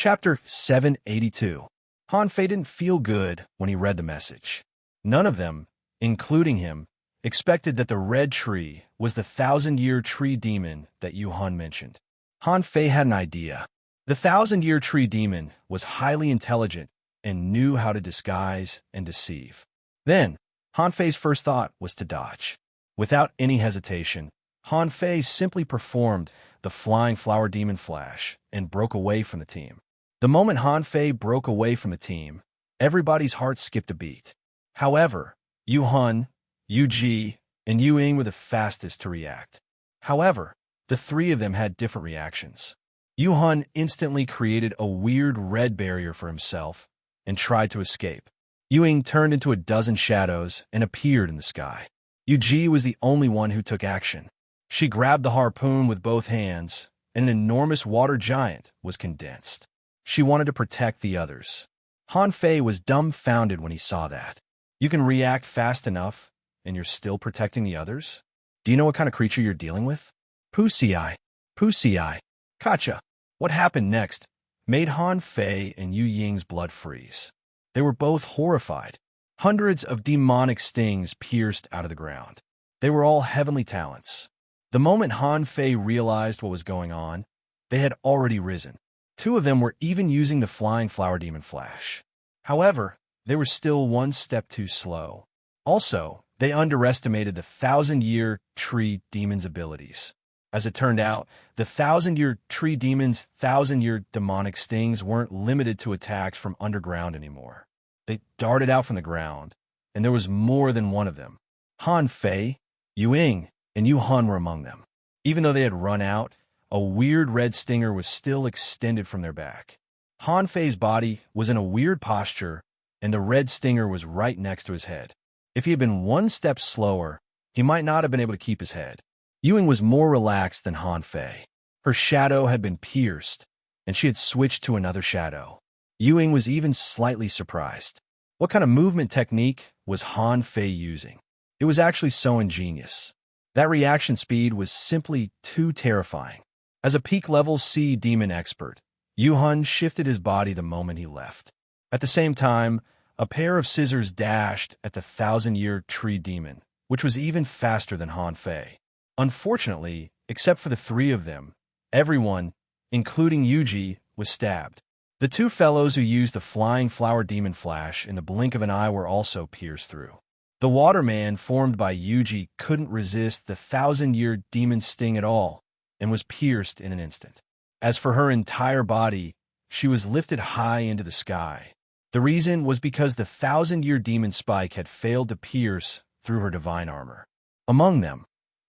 Chapter 782. Han Fei didn't feel good when he read the message. None of them, including him, expected that the red tree was the 1,000-year tree demon that Yu Han mentioned. Han Fei had an idea. The 1,000-year tree demon was highly intelligent and knew how to disguise and deceive. Then, Han Fei's first thought was to dodge. Without any hesitation, Han Fei simply performed the flying flower demon flash and broke away from the team. The moment Han Fei broke away from the team, everybody's heart skipped a beat. However, Yu Han, Yu Ji, and Yu Ying were the fastest to react. However, the three of them had different reactions. Yu Han instantly created a weird red barrier for himself and tried to escape. Yu Ying turned into a dozen shadows and appeared in the sky. Yu Ji was the only one who took action. She grabbed the harpoon with both hands, and an enormous water giant was condensed. She wanted to protect the others. Han Fei was dumbfounded when he saw that. You can react fast enough, and you're still protecting the others? Do you know what kind of creature you're dealing with? Pussy-eye. Pussy-eye. Gotcha. What happened next made Han Fei and Yu Ying's blood freeze. They were both horrified. Hundreds of demonic stings pierced out of the ground. They were all heavenly talents. The moment Han Fei realized what was going on, they had already risen. Two of them were even using the flying flower demon flash. However, they were still one step too slow. Also, they underestimated the 1,000-year tree demon's abilities. As it turned out, the 1,000-year tree demon's 1,000-year demonic stings weren't limited to attacks from underground anymore. They darted out from the ground, and there was more than one of them. Han Fei, Yu Ying, and Yu Han were among them. Even though they had run out, a weird red stinger was still extended from their back. Han Fei's body was in a weird posture, and the red stinger was right next to his head. If he had been one step slower, he might not have been able to keep his head. Yu Ying was more relaxed than Han Fei. Her shadow had been pierced, and she had switched to another shadow. Yu Ying was even slightly surprised. What kind of movement technique was Han Fei using? It was actually so ingenious. That reaction speed was simply too terrifying. As a peak-level sea demon expert, Yu Han shifted his body the moment he left. At the same time, a pair of scissors dashed at the 1,000-year tree demon, which was even faster than Han Fei. Unfortunately, except for the three of them, everyone, including Yu Ji, was stabbed. The two fellows who used the flying flower demon flash in the blink of an eye were also pierced through. The waterman formed by Yu Ji couldn't resist the 1,000-year demon sting at all, and was pierced in an instant. As for her entire body, she was lifted high into the sky. The reason was because the 1,000-year demon spike had failed to pierce through her divine armor. Among them,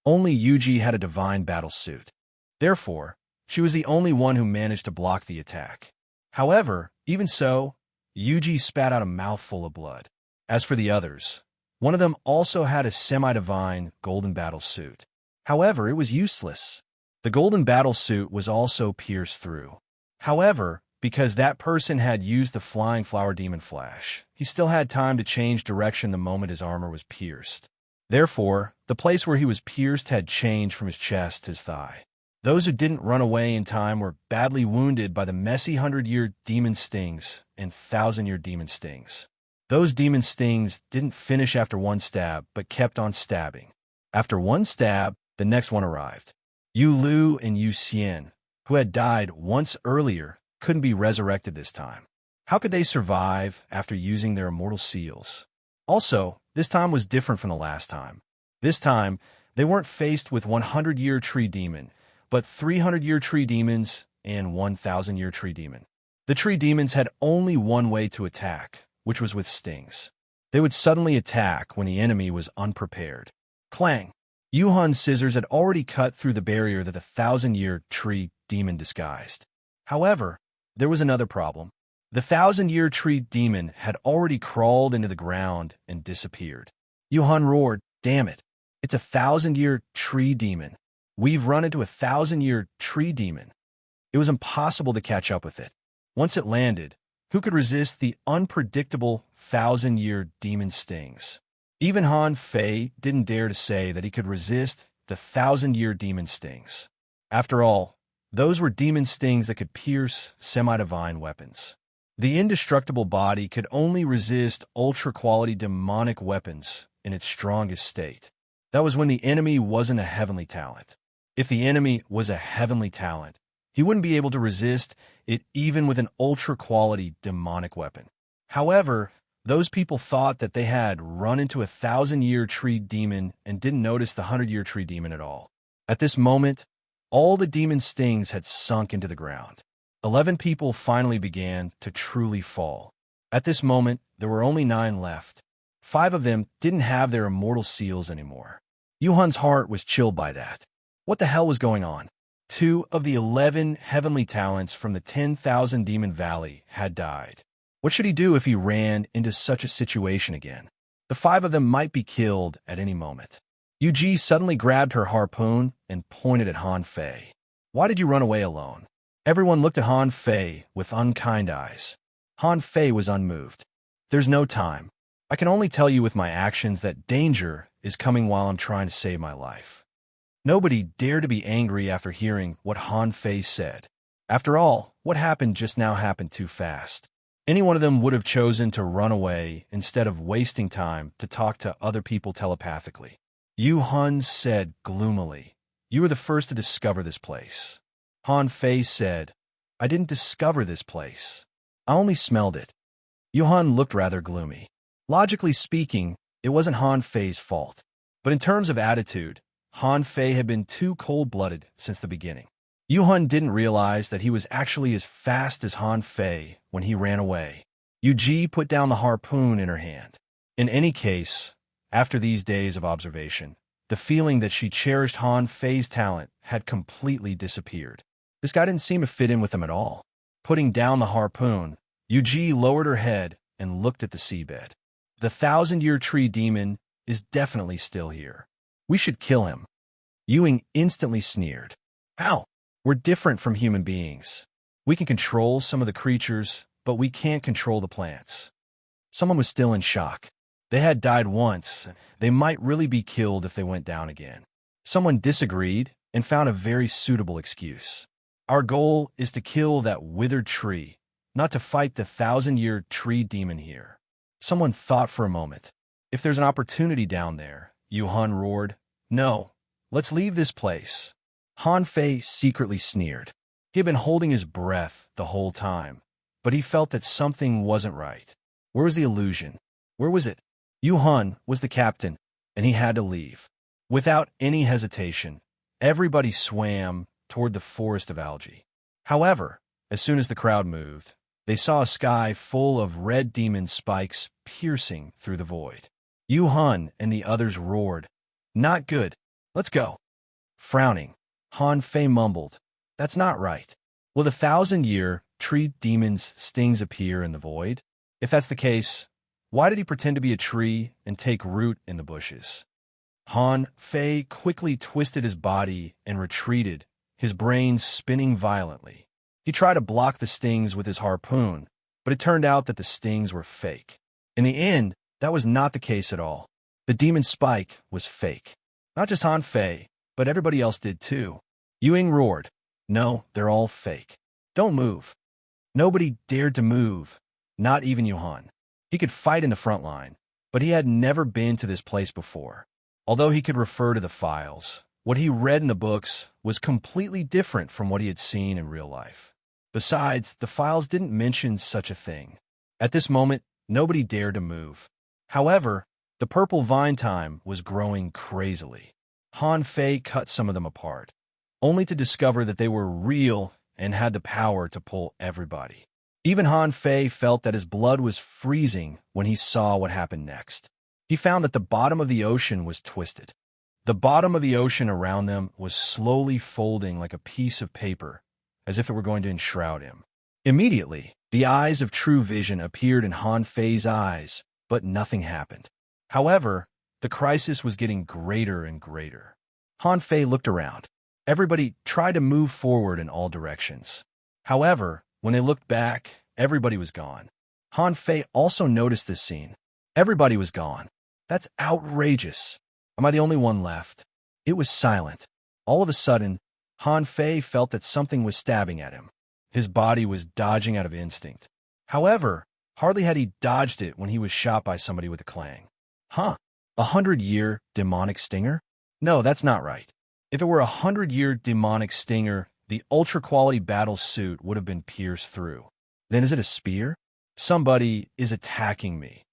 only Yu Ji had a divine battle suit. Therefore, she was the only one who managed to block the attack. However, even so, Yu Ji spat out a mouthful of blood. As for the others, one of them also had a semi-divine golden battle suit. However, it was useless. The golden battle suit was also pierced through. However, because that person had used the flying flower demon flash, he still had time to change direction the moment his armor was pierced. Therefore, the place where he was pierced had changed from his chest to his thigh. Those who didn't run away in time were badly wounded by the messy 100-year demon stings and 1,000-year demon stings. Those demon stings didn't finish after one stab, but kept on stabbing. After one stab, the next one arrived. Yu Lu and Yu Xian, who had died once earlier, couldn't be resurrected this time. How could they survive after using their immortal seals? Also, this time was different from the last time. This time, they weren't faced with 100-year tree demon, but 300-year tree demons and 1,000-year tree demon. The tree demons had only one way to attack, which was with stings. They would suddenly attack when the enemy was unprepared. Clang! Yu Han's scissors had already cut through the barrier that the 1,000-year tree demon disguised. However, there was another problem. The 1,000-year tree demon had already crawled into the ground and disappeared. Yu Han roared, "Damn it! It's a 1,000-year tree demon. We've run into a 1,000-year tree demon." It was impossible to catch up with it. Once it landed, who could resist the unpredictable 1,000-year demon stings? Even Han Fei didn't dare to say that he could resist the 1,000-year demon stings. After all, Those were demon stings that could pierce semi-divine weapons. The indestructible body could only resist ultra-quality demonic weapons in its strongest state. That was when the enemy wasn't a heavenly talent. If the enemy was a heavenly talent, he wouldn't be able to resist it even with an ultra-quality demonic weapon. However, those people thought that they had run into a 1,000-year tree demon and didn't notice the 100-year tree demon at all. At this moment, all the demon stings had sunk into the ground. 11 people finally began to truly fall. At this moment, there were only 9 left. 5 of them didn't have their immortal seals anymore. Yuhan's heart was chilled by that. What the hell was going on? 2 of the 11 heavenly talents from the 10,000 Demon Valley had died. What should he do if he ran into such a situation again? The 5 of them might be killed at any moment. Yu suddenly grabbed her harpoon and pointed at Han Fei. Why did you run away alone? Everyone looked at Han Fei with unkind eyes. Han Fei was unmoved. There's no time. I can only tell you with my actions that danger is coming while I'm trying to save my life. Nobody dared to be angry after hearing what Han Fei said. After all, what happened just now happened too fast. Any one of them would have chosen to run away instead of wasting time to talk to other people telepathically. Yuhan said gloomily, "You were the first to discover this place." Han Fei said, "I didn't discover this place. I only smelled it." Yuhan looked rather gloomy. Logically speaking, it wasn't Han Fei's fault. But in terms of attitude, Han Fei had been too cold-blooded since the beginning. Yuhan didn't realize that he was actually as fast as Han Fei when he ran away. Yu put down the harpoon in her hand. In any case, after these days of observation, the feeling that she cherished Han Fei's talent had completely disappeared. This guy didn't seem to fit in with them at all. Putting down the harpoon, Yu lowered her head and looked at the seabed. The 1,000-year tree demon is definitely still here. We should kill him. Ewing instantly sneered. How? We're different from human beings. We can control some of the creatures, but we can't control the plants. Someone was still in shock. They had died once. They might really be killed if they went down again. Someone disagreed and found a very suitable excuse. Our goal is to kill that withered tree, not to fight the 1,000-year tree demon here. Someone thought for a moment. If there's an opportunity down there, Yuhan roared. No, let's leave this place. Han Fei secretly sneered. He had been holding his breath the whole time, but he felt that something wasn't right. Where was the illusion? Where was it? Yuhan was the captain, and he had to leave. Without any hesitation, everybody swam toward the forest of algae. However, as soon as the crowd moved, they saw a sky full of red demon spikes piercing through the void. Yuhan and the others roared, "Not good. Let's go." Frowning, Han Fei mumbled, "That's not right. Will the 1,000-year tree demon's stings appear in the void? If that's the case, why did he pretend to be a tree and take root in the bushes?" Han Fei quickly twisted his body and retreated, his brain spinning violently. He tried to block the stings with his harpoon, but it turned out that the stings were fake. In the end, that was not the case at all. The demon spike was fake. Not just Han Fei, but everybody else did too. Ewing roared, "No, they're all fake. Don't move." Nobody dared to move, not even Yuhan. He could fight in the front line, but he had never been to this place before. Although he could refer to the files, what he read in the books was completely different from what he had seen in real life. Besides, the files didn't mention such a thing. At this moment, nobody dared to move. However, the purple vine time was growing crazily. Han Fei cut some of them apart, only to discover that they were real and had the power to pull everybody. Even Han Fei felt that his blood was freezing when he saw what happened next. He found that the bottom of the ocean was twisted. The bottom of the ocean around them was slowly folding like a piece of paper, as if it were going to enshroud him. Immediately, the eyes of true vision appeared in Han Fei's eyes, but nothing happened. However, the crisis was getting greater and greater. Han Fei looked around. Everybody tried to move forward in all directions. However, when they looked back, everybody was gone. Han Fei also noticed this scene. Everybody was gone. That's outrageous. Am I the only one left? It was silent. All of a sudden, Han Fei felt that something was stabbing at him. His body was dodging out of instinct. However, hardly had he dodged it when he was shot by somebody with a clang. Huh? 100-year demonic stinger? No, that's not right. If it were 100-year demonic stinger, the ultra-quality battle suit would have been pierced through. Then is it a spear? Somebody is attacking me.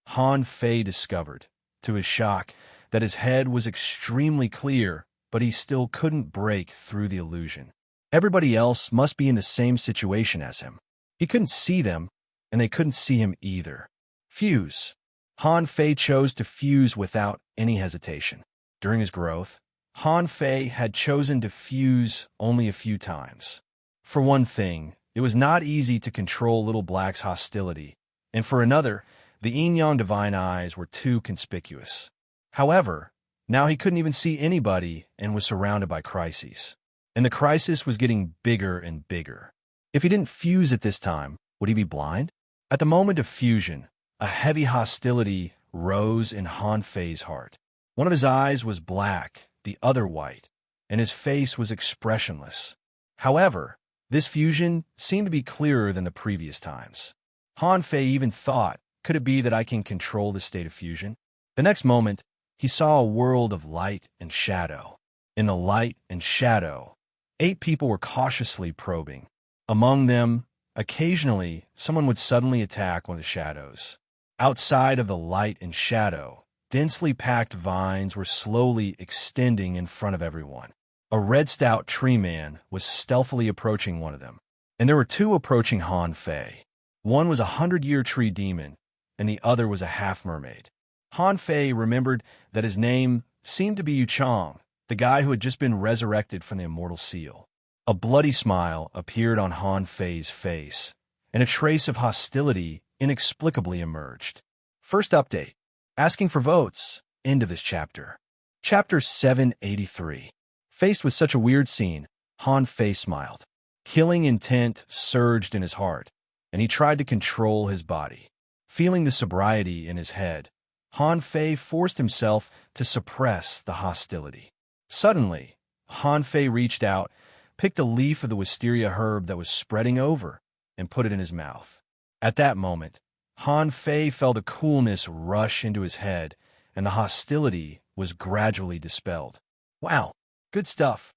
Han Fei discovered, to his shock, that his head was extremely clear, but he still couldn't break through the illusion. Everybody else must be in the same situation as him. He couldn't see them, and they couldn't see him either. Fuse. Han Fei chose to fuse without any hesitation. During his growth, Han Fei had chosen to fuse only a few times. For one thing, it was not easy to control Little Black's hostility, and for another, the yin-yang divine eyes were too conspicuous. However, now he couldn't even see anybody and was surrounded by crises. And the crisis was getting bigger and bigger. If he didn't fuse at this time, would he be blind? At the moment of fusion, a heavy hostility rose in Han Fei's heart. One of his eyes was black, the other white, and his face was expressionless. However, this fusion seemed to be clearer than the previous times. Han Fei even thought, could it be that I can control this state of fusion? The next moment, he saw a world of light and shadow. In the light and shadow, 8 people were cautiously probing. Among them, occasionally, someone would suddenly attack one of the shadows. Outside of the light and shadow, densely packed vines were slowly extending in front of everyone. A red stout tree man was stealthily approaching one of them, and there were 2 approaching Han Fei. One was a 100-year tree demon, and the other was a half-mermaid. Han Fei remembered that his name seemed to be Yu Chang, the guy who had just been resurrected from the immortal seal. A bloody smile appeared on Han Fei's face, and a trace of hostility inexplicably emerged. First update. Asking for votes. End of this chapter. Chapter 783. Faced with such a weird scene, Han Fei smiled. Killing intent surged in his heart, and he tried to control his body. Feeling the sobriety in his head, Han Fei forced himself to suppress the hostility. Suddenly, Han Fei reached out, picked a leaf of the wisteria herb that was spreading over, and put it in his mouth. At that moment, Han Fei felt a coolness rush into his head, and the hostility was gradually dispelled. Wow, good stuff.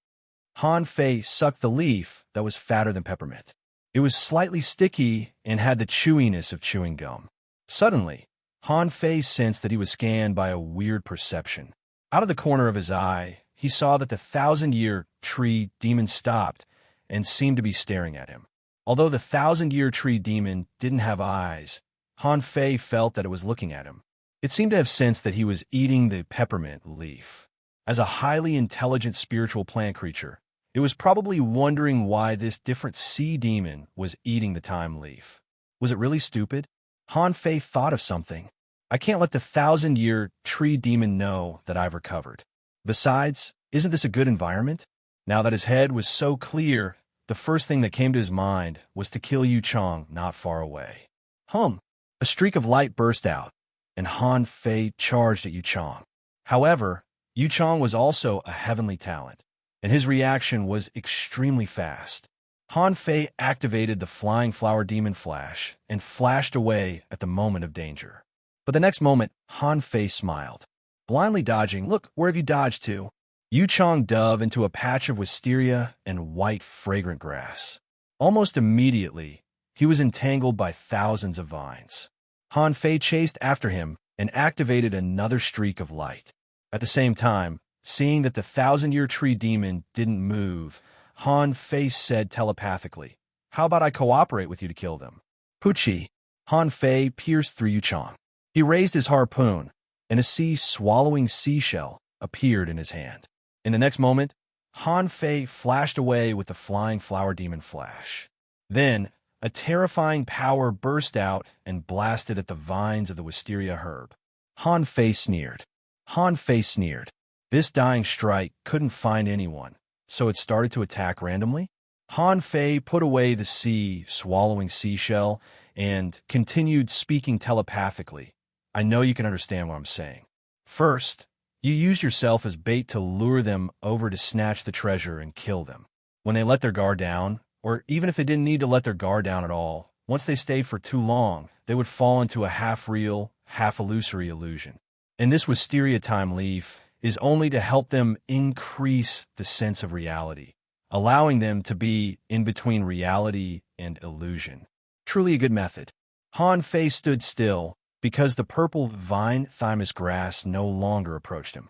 Han Fei sucked the leaf that was fatter than peppermint. It was slightly sticky and had the chewiness of chewing gum. Suddenly, Han Fei sensed that he was scanned by a weird perception. Out of the corner of his eye, he saw that the 1,000-year tree demon stopped and seemed to be staring at him. Although the 1,000-year tree demon didn't have eyes, Han Fei felt that it was looking at him. It seemed to have sensed that he was eating the peppermint leaf. As a highly intelligent spiritual plant creature, it was probably wondering why this different sea demon was eating the thyme leaf. Was it really stupid? Han Fei thought of something. I can't let the 1,000-year tree demon know that I've recovered. Besides, isn't this a good environment? Now that his head was so clear, the first thing that came to his mind was to kill Yu Chang not far away. A streak of light burst out, and Han Fei charged at Yu Chang. However, Yu Chang was also a heavenly talent, and his reaction was extremely fast. Han Fei activated the Flying Flower Demon Flash and flashed away at the moment of danger. But the next moment, Han Fei smiled. Blindly dodging, look, where have you dodged to? Yu Chang dove into a patch of wisteria and white fragrant grass. Almost immediately, he was entangled by thousands of vines. Han Fei chased after him and activated another streak of light. At the same time, seeing that the 1,000-year tree demon didn't move, Han Fei said telepathically, "How about I cooperate with you to kill them?" Puchi. Han Fei pierced through Yu Chang. He raised his harpoon, and a sea-swallowing seashell appeared in his hand. In the next moment, Han Fei flashed away with the Flying Flower Demon Flash. Then, a terrifying power burst out and blasted at the vines of the wisteria herb. Han Fei sneered. Han Fei sneered. This dying strike couldn't find anyone, so it started to attack randomly? Han Fei put away the sea-swallowing seashell and continued speaking telepathically. I know you can understand what I'm saying. First, You use yourself as bait to lure them over to snatch the treasure and kill them. When they let their guard down, or even if they didn't need to let their guard down at all, once they stayed for too long, they would fall into a half-real, half-illusory illusion. And this wisteria time leaf is only to help them increase the sense of reality, allowing them to be in between reality and illusion. Truly a good method. Han Fei stood still because the purple vine thymus grass no longer approached him.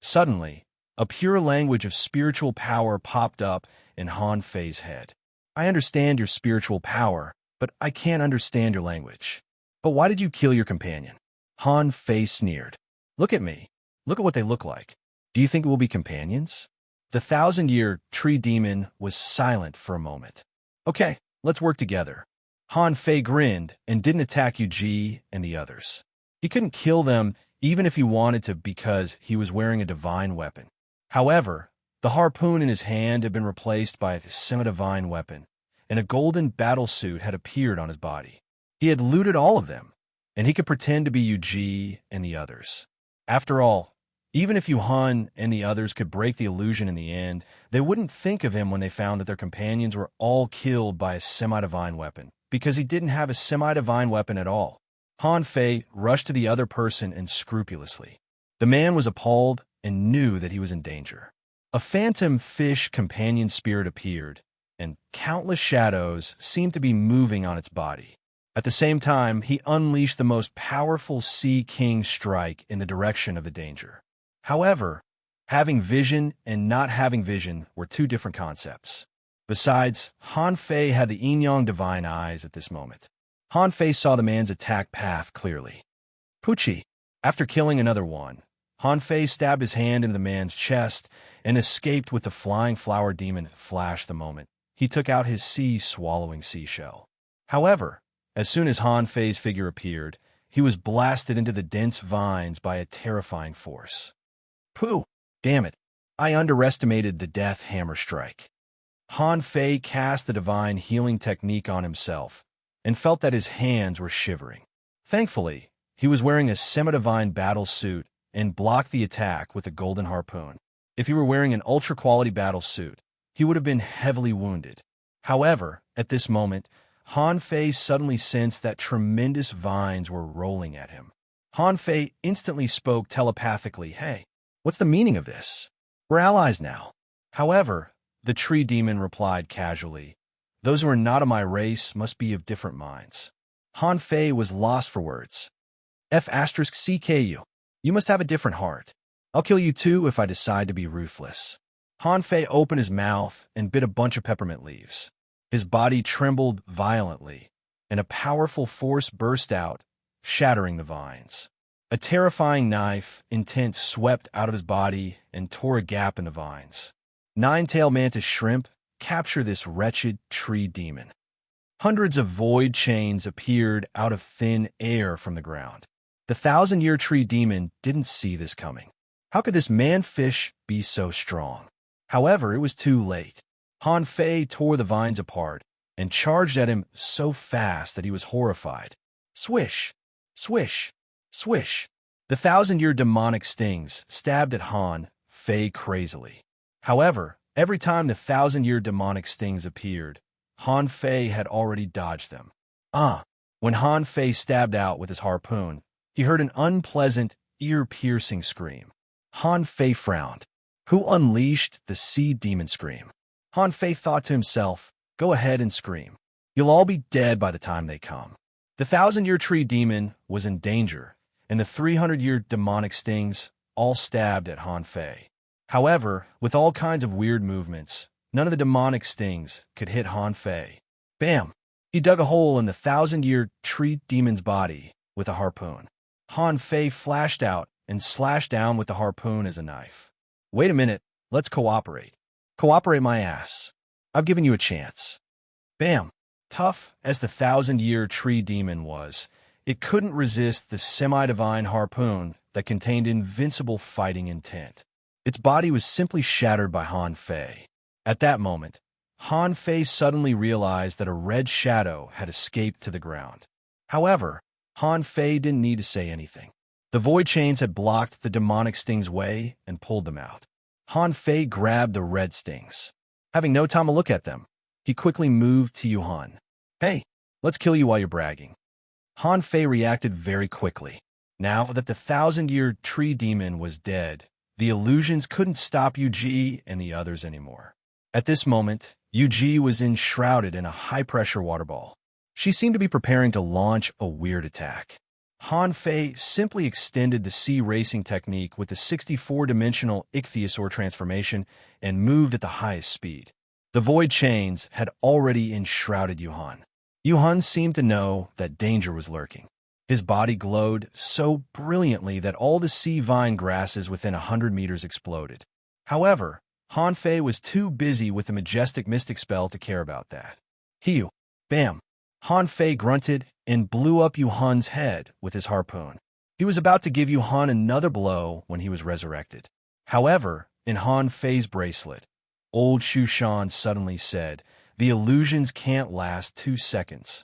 Suddenly, a pure language of spiritual power popped up in Han Fei's head. I understand your spiritual power, but I can't understand your language. But why did you kill your companion? Han Fei sneered. Look at me. Look at what they look like. Do you think we'll be companions? The 1,000-year tree demon was silent for a moment. Okay, let's work together. Han Fei grinned and didn't attack Yu and the others. He couldn't kill them even if he wanted to because he was wearing a divine weapon. However, the harpoon in his hand had been replaced by a semi-divine weapon, and a golden battle suit had appeared on his body. He had looted all of them, and he could pretend to be Yu and the others. After all, even if Han and the others could break the illusion in the end, they wouldn't think of him when they found that their companions were all killed by a semi-divine weapon, because he didn't have a semi-divine weapon at all. Han Fei rushed to the other person unscrupulously. The man was appalled and knew that he was in danger. A phantom fish companion spirit appeared, and countless shadows seemed to be moving on its body. At the same time, he unleashed the most powerful Sea King strike in the direction of the danger. However, having vision and not having vision were two different concepts. Besides, Han Fei had the yin-yang divine eyes at this moment. Han Fei saw the man's attack path clearly. Pucci. After killing another one, Han Fei stabbed his hand into the man's chest and escaped with the flying flower demon flash the moment he took out his sea-swallowing seashell. However, as soon as Han Fei's figure appeared, he was blasted into the dense vines by a terrifying force. Pooh! Damn it! I underestimated the death hammer strike. Han Fei cast the divine healing technique on himself and felt that his hands were shivering. Thankfully, he was wearing a semi-divine battle suit and blocked the attack with a golden harpoon. If he were wearing an ultra-quality battle suit, he would have been heavily wounded. However, at this moment, Han Fei suddenly sensed that tremendous vines were rolling at him. Han Fei instantly spoke telepathically, "Hey, what's the meaning of this? We're allies now." However, the tree demon replied casually, "Those who are not of my race must be of different minds." Han Fei was lost for words. F*CKU. You must have a different heart. I'll kill you too if I decide to be ruthless. Han Fei opened his mouth and bit a bunch of peppermint leaves. His body trembled violently, and a powerful force burst out, shattering the vines. A terrifying knife, intent, swept out of his body and tore a gap in the vines. Nine-tailed mantis shrimp, capture this wretched tree demon. Hundreds of void chains appeared out of thin air from the ground. The 1,000-year tree demon didn't see this coming. How could this man-fish be so strong? However, it was too late. Han Fei tore the vines apart and charged at him so fast that he was horrified. Swish! Swish! Swish! The 1,000-year demonic stings stabbed at Han Fei crazily. However, every time the 1,000-year demonic stings appeared, Han Fei had already dodged them. When Han Fei stabbed out with his harpoon, he heard an unpleasant, ear-piercing scream. Han Fei frowned. Who unleashed the sea demon scream? Han Fei thought to himself, go ahead and scream. You'll all be dead by the time they come. The 1,000-year tree demon was in danger, and the 300-year demonic stings all stabbed at Han Fei. However, with all kinds of weird movements, none of the demonic stings could hit Han Fei. Bam! He dug a hole in the 1,000-year tree demon's body with a harpoon. Han Fei flashed out and slashed down with the harpoon as a knife. Wait a minute, let's cooperate. Cooperate my ass. I've given you a chance. Bam! Tough as the 1,000-year tree demon was, it couldn't resist the semi-divine harpoon that contained invincible fighting intent. Its body was simply shattered by Han Fei. At that moment, Han Fei suddenly realized that a red shadow had escaped to the ground. However, Han Fei didn't need to say anything. The void chains had blocked the demonic stings' way and pulled them out. Han Fei grabbed the red stings. Having no time to look at them, he quickly moved to Yuhan. Hey, let's kill you while you're bragging. Han Fei reacted very quickly. Now that the 1,000-year tree demon was dead, the illusions couldn't stop Yu and the others anymore. At this moment, Yu was enshrouded in a high-pressure water ball. She seemed to be preparing to launch a weird attack. Han Fei simply extended the sea racing technique with the 64-dimensional ichthyosaur transformation and moved at the highest speed. The void chains had already enshrouded Yuhan. Yuhan seemed to know that danger was lurking. His body glowed so brilliantly that all the sea vine grasses within 100 meters exploded. However, Han Fei was too busy with the majestic mystic spell to care about that. Hiu! Bam! Han Fei grunted and blew up Yuhan's head with his harpoon. He was about to give Yuhan another blow when he was resurrected. However, in Han Fei's bracelet, old Shushan suddenly said, "The illusions can't last 2 seconds."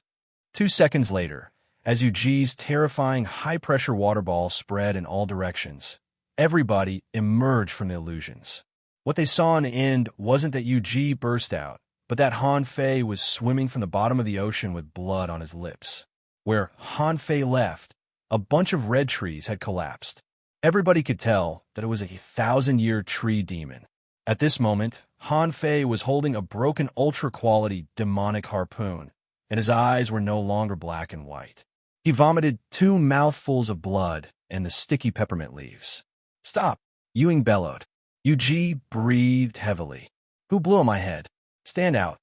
2 seconds later, as Yuji's terrifying high-pressure water ball spread in all directions, everybody emerged from the illusions. What they saw in the end wasn't that Yuji burst out, but that Han Fei was swimming from the bottom of the ocean with blood on his lips. Where Han Fei left, a bunch of red trees had collapsed. Everybody could tell that it was a 1,000-year tree demon. At this moment, Han Fei was holding a broken ultra-quality demonic harpoon, and his eyes were no longer black and white. He vomited 2 mouthfuls of blood and the sticky peppermint leaves. "Stop!" Ewing bellowed. Yuji breathed heavily. "Who blew on my head? Stand out."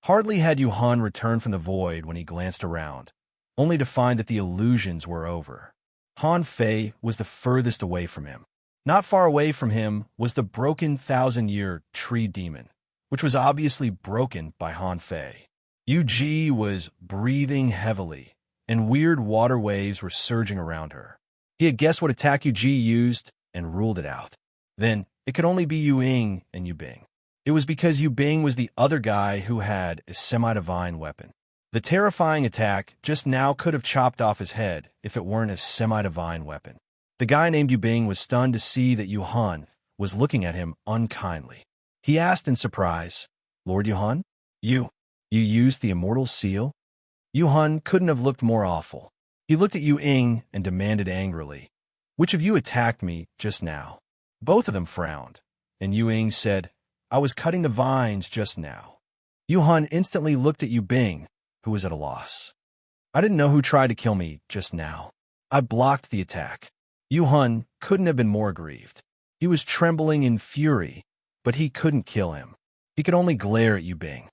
Hardly had Yuhan returned from the void when he glanced around, only to find that the illusions were over. Han Fei was the furthest away from him. Not far away from him was the broken 1,000-year tree demon, which was obviously broken by Han Fei. Yuji was breathing heavily, and weird water waves were surging around her. He had guessed what attack Yuji used and ruled it out. Then, it could only be Yuying and Yubing. It was because Yubing was the other guy who had a semi-divine weapon. The terrifying attack just now could have chopped off his head if it weren't a semi-divine weapon. The guy named Yubing was stunned to see that Yuhan was looking at him unkindly. He asked in surprise, "Lord Yuhan? You used the immortal seal?" Yuhan couldn't have looked more awful. He looked at Yuying and demanded angrily, "Which of you attacked me just now?" Both of them frowned, and Yuying said, "I was cutting the vines just now." Yuhan instantly looked at Yubing, who was at a loss. "I didn't know who tried to kill me just now. I blocked the attack." Yuhan couldn't have been more aggrieved. He was trembling in fury, but he couldn't kill him. He could only glare at Yubing.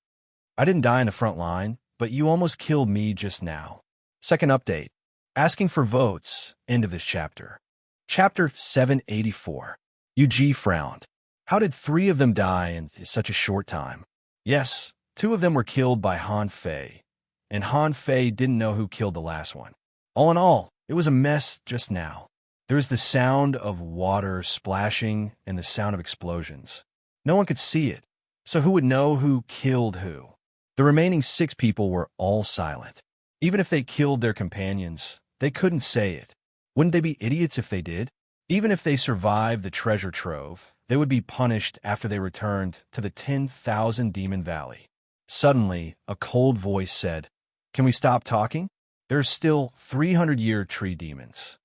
"I didn't die in the front line, but you almost killed me just now." Second update. Asking for votes. End of this chapter. Chapter 784. Yuji frowned. How did 3 of them die in such a short time? Yes, 2 of them were killed by Han Fei, and Han Fei didn't know who killed the last one. All in all, it was a mess just now. There was the sound of water splashing and the sound of explosions. No one could see it, so who would know who killed who? The remaining 6 people were all silent. Even if they killed their companions, they couldn't say it. Wouldn't they be idiots if they did? Even if they survived the treasure trove, they would be punished after they returned to the 10,000 Demon Valley. Suddenly, a cold voice said, "Can we stop talking? There's still 300-year tree demons."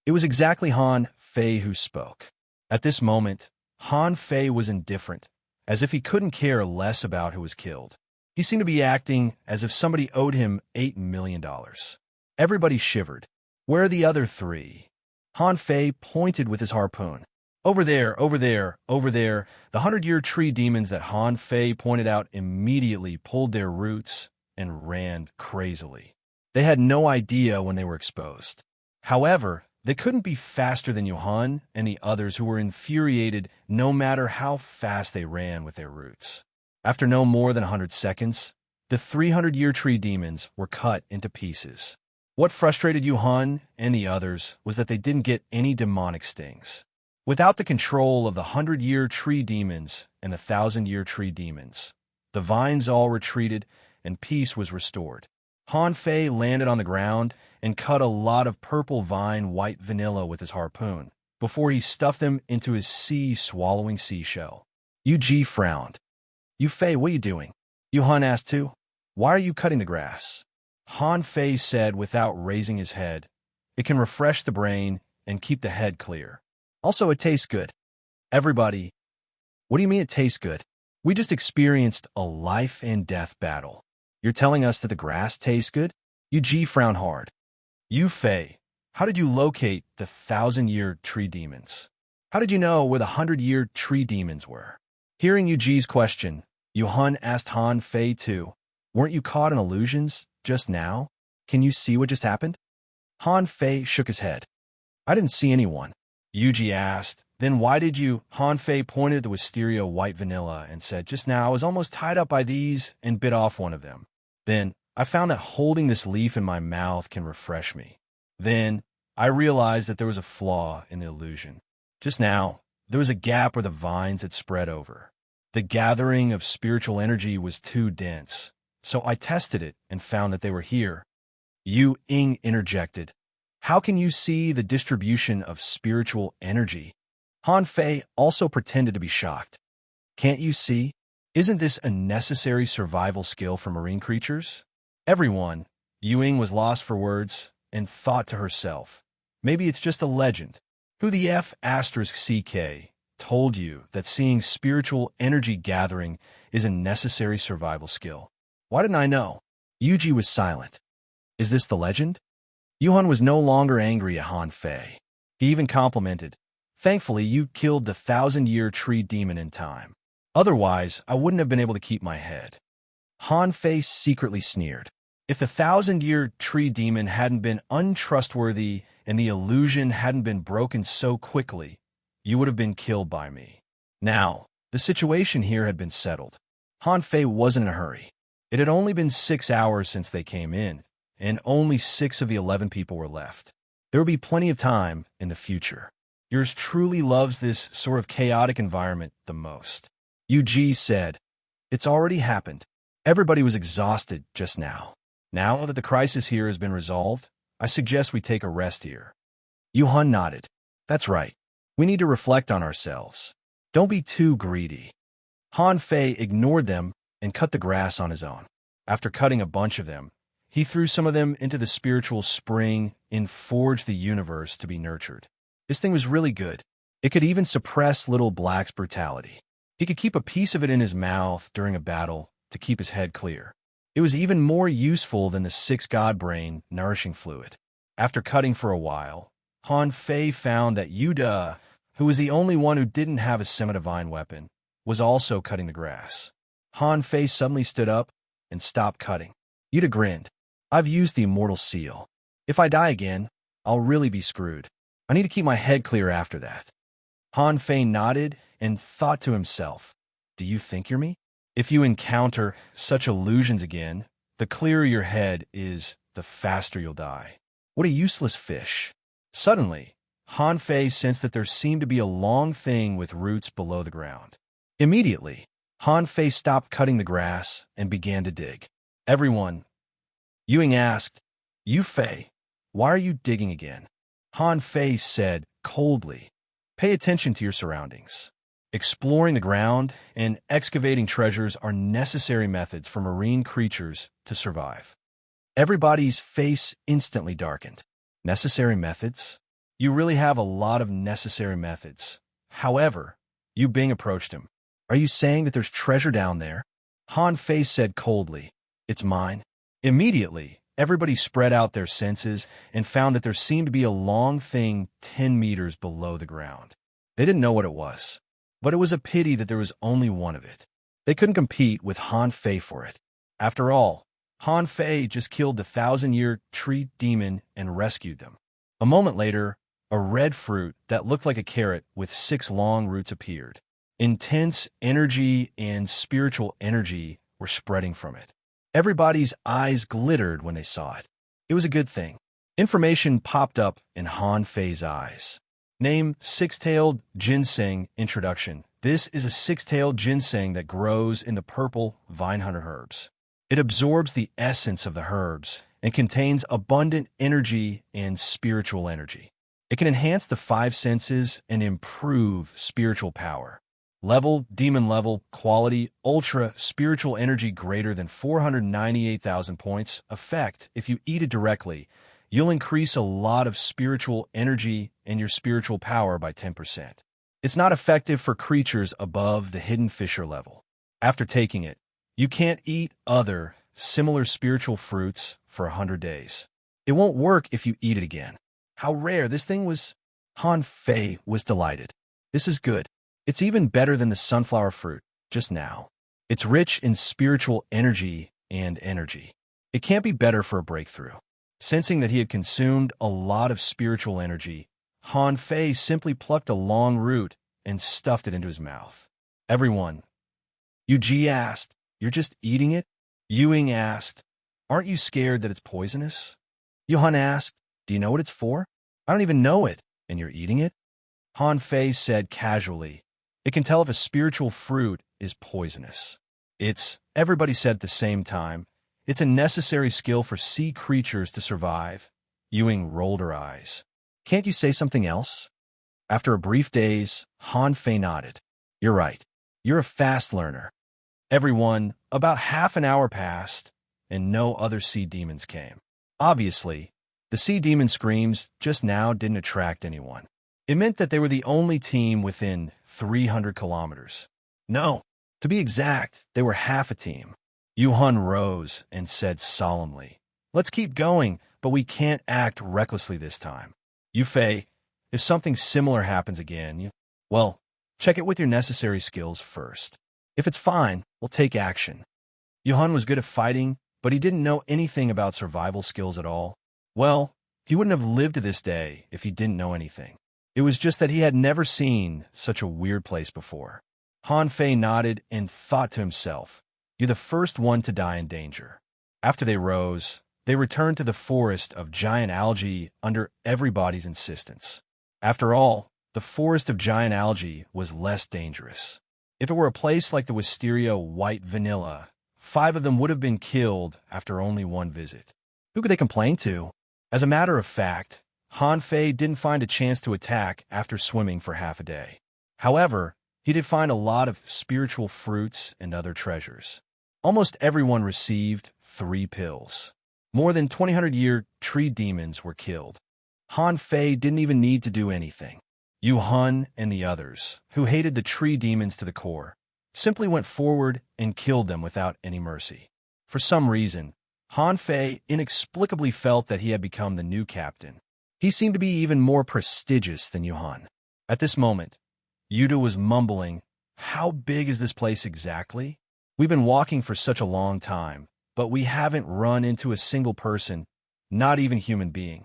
It was exactly Han Fei who spoke. At this moment, Han Fei was indifferent, as if he couldn't care less about who was killed. He seemed to be acting as if somebody owed him $8 million. Everybody shivered. "Where are the other 3? Han Fei pointed with his harpoon. "Over there, over there, over there." The 100-year tree demons that Han Fei pointed out immediately pulled their roots and ran crazily. They had no idea when they were exposed. However, they couldn't be faster than Yuhan and the others, who were infuriated no matter how fast they ran with their roots. After no more than 100 seconds, the 300-year tree demons were cut into pieces. What frustrated Yuhan and the others was that they didn't get any demonic stings. Without the control of the 100-year tree demons and the 1,000-year tree demons, the vines all retreated and peace was restored. Han Fei landed on the ground and cut a lot of purple vine white vanilla with his harpoon before he stuffed them into his sea-swallowing seashell. Yu Ji frowned. "You Fei, what are you doing?" Yu Han asked too. "Why are you cutting the grass?" Han Fei said without raising his head, "It can refresh the brain and keep the head clear. Also, it tastes good." Everybody, "What do you mean it tastes good? We just experienced a life and death battle. You're telling us that the grass tastes good?" Yu Ji frowned hard. "Yu Fei, how did you locate the 1,000-year tree demons? How did you know where the 100-year tree demons were?" Hearing Yu Ji's question, Yu Han asked Han Fei too, "Weren't you caught in illusions just now? Can you see what just happened?" Han Fei shook his head. "I didn't see anyone." Yu Ji asked, "Then why did you?" Han Fei pointed at the wisteria white vanilla and said, "Just now I was almost tied up by these and bit off one of them. Then I found that holding this leaf in my mouth can refresh me. Then I realized that there was a flaw in the illusion. Just now, there was a gap where the vines had spread over. The gathering of spiritual energy was too dense, so I tested it and found that they were here." Yu Ying interjected, "How can you see the distribution of spiritual energy?" Han Fei also pretended to be shocked. "Can't you see? Isn't this a necessary survival skill for marine creatures?" Everyone, Yu Ying was lost for words and thought to herself, "Maybe it's just a legend. Who the F***CK told you that seeing spiritual energy gathering is a necessary survival skill? Why didn't I know?" Yuji was silent. "Is this the legend?" Yuhan was no longer angry at Han Fei. He even complimented, "Thankfully, you killed the 1,000-year tree demon in time. Otherwise, I wouldn't have been able to keep my head." Han Fei secretly sneered. "If the 1,000-year tree demon hadn't been untrustworthy and the illusion hadn't been broken so quickly, you would have been killed by me." Now, the situation here had been settled. Han Fei wasn't in a hurry. It had only been 6 hours since they came in, and only 6 of the 11 people were left. There would be plenty of time in the future. Yours truly loves this sort of chaotic environment the most. Yu Ji said, "It's already happened. Everybody was exhausted just now. Now that the crisis here has been resolved, I suggest we take a rest here." Yu Han nodded. "That's right. We need to reflect on ourselves. Don't be too greedy." Han Fei ignored them and cut the grass on his own. After cutting a bunch of them, he threw some of them into the spiritual spring and forged the universe to be nurtured. This thing was really good. It could even suppress Little Black's brutality. He could keep a piece of it in his mouth during a battle to keep his head clear. It was even more useful than the 6 God Brain nourishing fluid. After cutting for a while, Han Fei found that Yuda, who was the only one who didn't have a semi-divine weapon, was also cutting the grass. Han Fei suddenly stood up and stopped cutting. Yuda grinned. "I've used the immortal seal. If I die again, I'll really be screwed. I need to keep my head clear after that." Han Fei nodded and thought to himself, "Do you think you're me? If you encounter such illusions again, the clearer your head is, the faster you'll die. What a useless fish." Suddenly, Han Fei sensed that there seemed to be a long thing with roots below the ground. Immediately, Han Fei stopped cutting the grass and began to dig. Everyone, Yuing asked, "Yu Fei, why are you digging again?" Han Fei said coldly, "Pay attention to your surroundings. Exploring the ground and excavating treasures are necessary methods for marine creatures to survive." Everybody's face instantly darkened. Necessary methods? You really have a lot of necessary methods. However, Yu Bing approached him. "Are you saying that there's treasure down there?" Han Fei said coldly, "It's mine." Immediately, everybody spread out their senses and found that there seemed to be a long thing 10 meters below the ground. They didn't know what it was, but it was a pity that there was only one of it. They couldn't compete with Han Fei for it. After all, Han Fei just killed the 1,000-year tree demon and rescued them. A moment later, a red fruit that looked like a carrot with 6 long roots appeared. Intense energy and spiritual energy were spreading from it. Everybody's eyes glittered when they saw it. It was a good thing. Information popped up in Han Fei's eyes. Name: six-tailed ginseng. Introduction. This is a six-tailed ginseng that grows in the purple vine hunter herbs. It absorbs the essence of the herbs and contains abundant energy and spiritual energy. It can enhance the five senses and improve spiritual power. Level, demon level, quality, ultra, spiritual energy greater than 498,000 points. Effect, if you eat it directly, you'll increase a lot of spiritual energy and your spiritual power by 10%. It's not effective for creatures above the hidden fisher level. After taking it, you can't eat other similar spiritual fruits for 100 days. It won't work if you eat it again. How rare this thing was! Han Fei was delighted. This is good. It's even better than the sunflower fruit, just now. It's rich in spiritual energy and energy. It can't be better for a breakthrough. Sensing that he had consumed a lot of spiritual energy, Han Fei simply plucked a long root and stuffed it into his mouth. Everyone, Yu Ji asked, "You're just eating it?" Yu Ying asked, "Aren't you scared that it's poisonous?" Yu Han asked, "Do you know what it's for?" "I don't even know it, and you're eating it?" Han Fei said casually, "It can tell if a spiritual fruit is poisonous." Everybody said at the same time, "It's a necessary skill for sea creatures to survive." Yu Ying rolled her eyes. "Can't you say something else?" After a brief daze, Han Fei nodded. "You're right. You're a fast learner." Everyone, about half an hour passed, and no other sea demons came. Obviously, the sea demon screams just now didn't attract anyone. It meant that they were the only team within 300 kilometers. No, to be exact, they were half a team. Yu Han rose and said solemnly, "Let's keep going, but we can't act recklessly this time. Yu Fei, if something similar happens again, well, check it with your necessary skills first. If it's fine, we'll take action." Yu Han was good at fighting, but he didn't know anything about survival skills at all. Well, he wouldn't have lived to this day if he didn't know anything. It was just that he had never seen such a weird place before. Han Fei nodded and thought to himself, "You're the first one to die in danger." After they rose, they returned to the forest of giant algae under everybody's insistence. After all, the forest of giant algae was less dangerous. If it were a place like the Wisteria White Vanilla, 5 of them would have been killed after only one visit. Who could they complain to? As a matter of fact, Han Fei didn't find a chance to attack after swimming for half a day. However, he did find a lot of spiritual fruits and other treasures. Almost everyone received 3 pills. More than 200-year tree demons were killed. Han Fei didn't even need to do anything. Yu Han and the others, who hated the tree demons to the core, simply went forward and killed them without any mercy. For some reason, Han Fei inexplicably felt that he had become the new captain. He seemed to be even more prestigious than Yu Han. At this moment, Yuda was mumbling, "How big is this place exactly? We've been walking for such a long time, but we haven't run into a single person, not even a human being."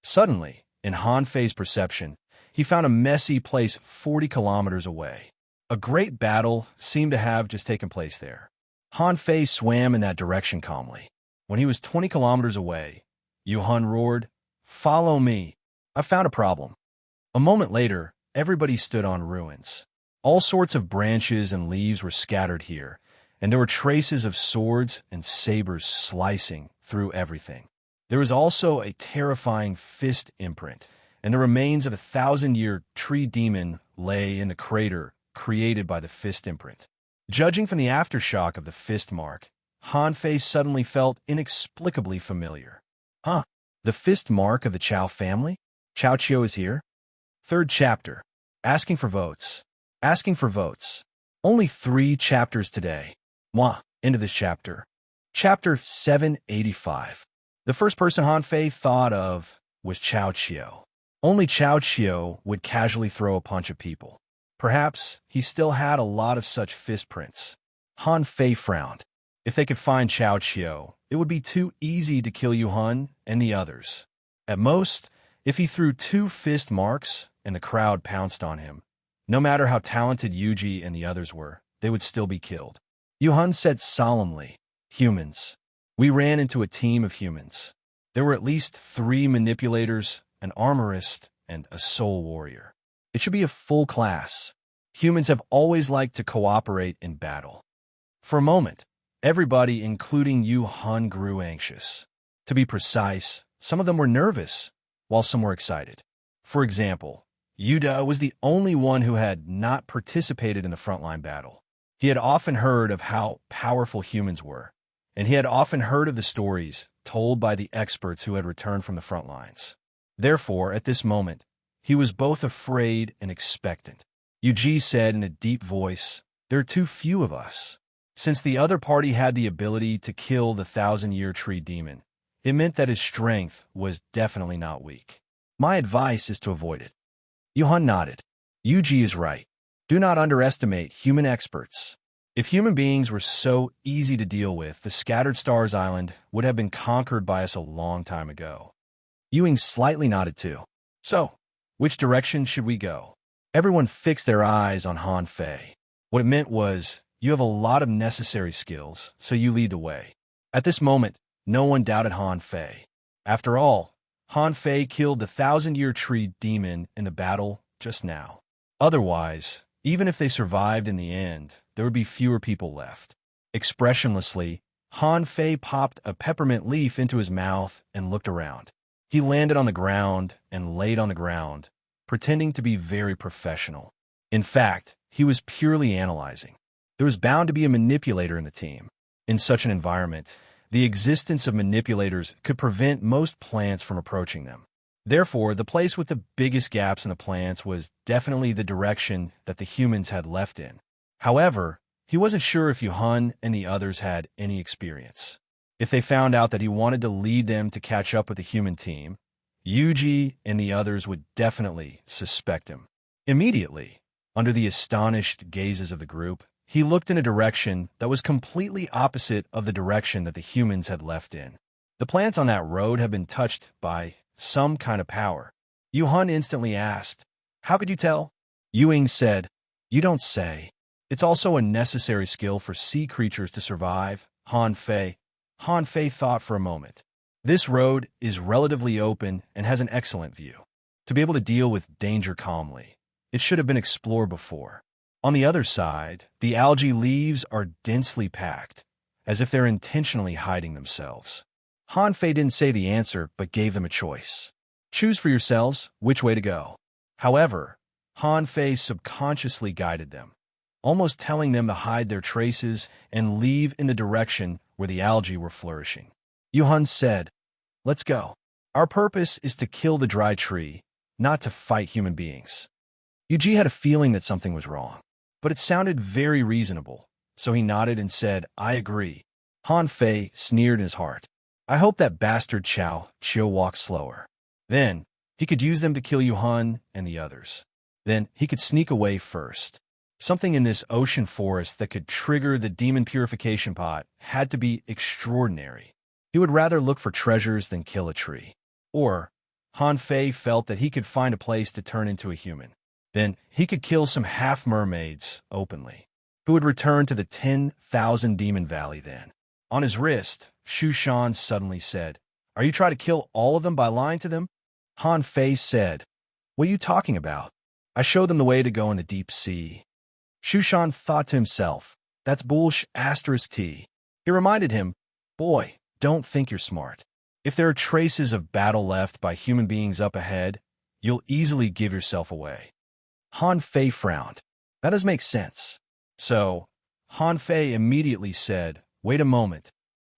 Suddenly, in Han Fei's perception, he found a messy place 40 kilometers away. A great battle seemed to have just taken place there. Han Fei swam in that direction calmly. When he was 20 kilometers away, Yu Han roared, "Follow me. I found a problem." A moment later, everybody stood on ruins. All sorts of branches and leaves were scattered here, and there were traces of swords and sabers slicing through everything. There was also a terrifying fist imprint, and the remains of a 1,000-year tree demon lay in the crater created by the fist imprint. Judging from the aftershock of the fist mark, Han Fei suddenly felt inexplicably familiar. Huh, the fist mark of the Chao family? Chao Chio is here? 3rd chapter. Asking for votes. Asking for votes. Only 3 chapters today. Mwah, end of this chapter. Chapter 785. The first person Han Fei thought of was Chao Chio. Only Chao Chio would casually throw a punch at people. Perhaps he still had a lot of such fist prints. Han Fei frowned. If they could find Chao Chio, it would be too easy to kill Yu Han and the others. At most, if he threw 2 fist marks and the crowd pounced on him, no matter how talented Yuji and the others were, they would still be killed. Yu Han said solemnly, "Humans. We ran into a team of humans. There were at least 3 manipulators, an armorist, and a soul warrior. It should be a full class. Humans have always liked to cooperate in battle." For a moment, Everybody, including Yu Han, grew anxious. To be precise, some of them were nervous, while some were excited. For example, Yuda was the only one who had not participated in the frontline battle. He had often heard of how powerful humans were, and he had often heard of the stories told by the experts who had returned from the front lines. Therefore, at this moment, he was both afraid and expectant. Yuji said in a deep voice, "There are too few of us." Since the other party had the ability to kill the 1,000-year tree demon, it meant that his strength was definitely not weak. My advice is to avoid it. Yuhan nodded. Yuji is right. Do not underestimate human experts. If human beings were so easy to deal with, the Scattered Stars Island would have been conquered by us a long time ago. Ewing slightly nodded too. So, which direction should we go? Everyone fixed their eyes on Han Fei. What it meant was, you have a lot of necessary skills, so you lead the way. At this moment, no one doubted Han Fei. After all, Han Fei killed the 1,000-year tree demon in the battle just now. Otherwise, even if they survived in the end, there would be fewer people left. Expressionlessly, Han Fei popped a peppermint leaf into his mouth and looked around. He landed on the ground and laid on the ground, pretending to be very professional. In fact, he was purely analyzing. There was bound to be a manipulator in the team. In such an environment, the existence of manipulators could prevent most plants from approaching them. Therefore, the place with the biggest gaps in the plants was definitely the direction that the humans had left in. However, he wasn't sure if Yuhan and the others had any experience. If they found out that he wanted to lead them to catch up with the human team, Yuji and the others would definitely suspect him. Immediately, under the astonished gazes of the group, he looked in a direction that was completely opposite of the direction that the humans had left in. The plants on that road had been touched by some kind of power. Yuhan instantly asked, "How could you tell?" Yuing said, "You don't say. It's also a necessary skill for sea creatures to survive." Han Fei thought for a moment. This road is relatively open and has an excellent view. To be able to deal with danger calmly, it should have been explored before. On the other side, the algae leaves are densely packed, as if they're intentionally hiding themselves. Han Fei didn't say the answer, but gave them a choice. Choose for yourselves which way to go. However, Han Fei subconsciously guided them, almost telling them to hide their traces and leave in the direction where the algae were flourishing. Yuhan said, "Let's go. Our purpose is to kill the dry tree, not to fight human beings." Yuji had a feeling that something was wrong, but it sounded very reasonable, so he nodded and said, "I agree." Han Fei sneered in his heart. "I hope that bastard Chio walks slower. Then, he could use them to kill Yuhan and the others. Then, he could sneak away first. Something in this ocean forest that could trigger the demon purification pot had to be extraordinary. He would rather look for treasures than kill a tree. Or, Han Fei felt that he could find a place to turn into a human. Then, he could kill some half-mermaids openly, who would return to the 10,000 Demon Valley then. On his wrist, Shu Shan suddenly said, "Are you trying to kill all of them by lying to them?" Han Fei said, "What are you talking about? I showed them the way to go in the deep sea." Shu Shan thought to himself, "That's bullsh**. He reminded him, "Boy, don't think you're smart. If there are traces of battle left by human beings up ahead, you'll easily give yourself away." Han Fei frowned. That does make sense. So, Han Fei immediately said, "Wait a moment."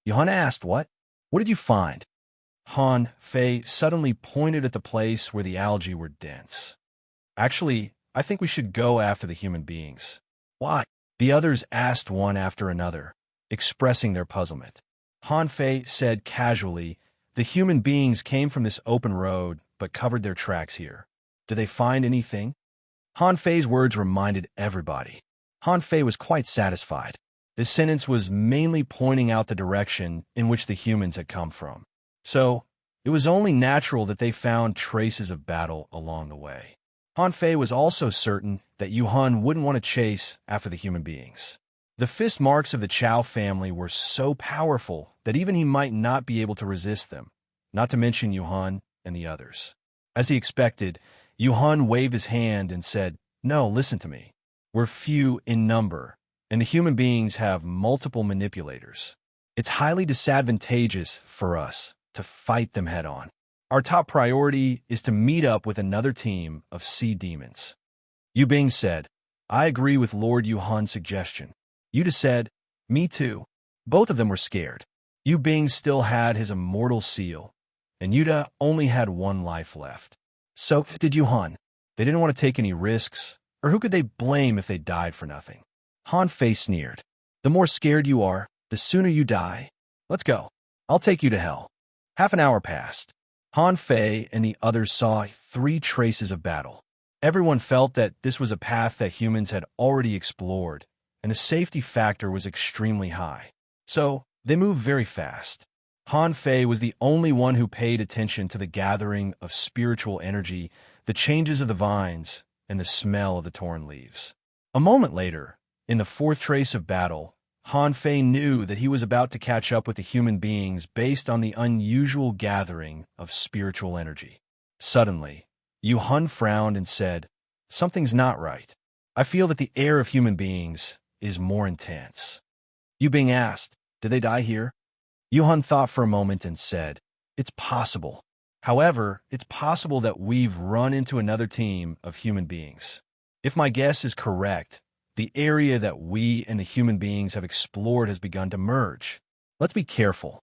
Yuhan asked, "What? What did you find?" Han Fei suddenly pointed at the place where the algae were dense. "Actually, I think we should go after the human beings." "Why?" The others asked one after another, expressing their puzzlement. Han Fei said casually, "The human beings came from this open road, but covered their tracks here. Did they find anything?" Han Fei's words reminded everybody. Han Fei was quite satisfied. This sentence was mainly pointing out the direction in which the humans had come from. So, it was only natural that they found traces of battle along the way. Han Fei was also certain that Yuhan wouldn't want to chase after the human beings. The fist marks of the Chao family were so powerful that even he might not be able to resist them, not to mention Yuhan and the others. As he expected, Yuhan waved his hand and said, "No, listen to me. We're few in number, and the human beings have multiple manipulators. It's highly disadvantageous for us to fight them head-on. Our top priority is to meet up with another team of sea demons. Yu Bing said, I agree with Lord Yuhan's suggestion. Yuda said, me too. Both of them were scared. Yu Bing still had his immortal seal, and Yuda only had one life left. So did Yuhan. They didn't want to take any risks, or who could they blame if they died for nothing? Han Fei sneered. The more scared you are, the sooner you die. Let's go. I'll take you to hell. Half an hour passed. Han Fei and the others saw 3 traces of battle. Everyone felt that this was a path that humans had already explored, and the safety factor was extremely high. So, they moved very fast. Han Fei was the only one who paid attention to the gathering of spiritual energy, the changes of the vines, and the smell of the torn leaves. A moment later, in the 4th trace of battle, Han Fei knew that he was about to catch up with the human beings based on the unusual gathering of spiritual energy. Suddenly, Yuhan frowned and said, something's not right. I feel that the air of human beings is more intense. Yu Bing asked, did they die here? Yuhan thought for a moment and said, it's possible. However, it's possible that we've run into another team of human beings. If my guess is correct, the area that we and the human beings have explored has begun to merge. Let's be careful.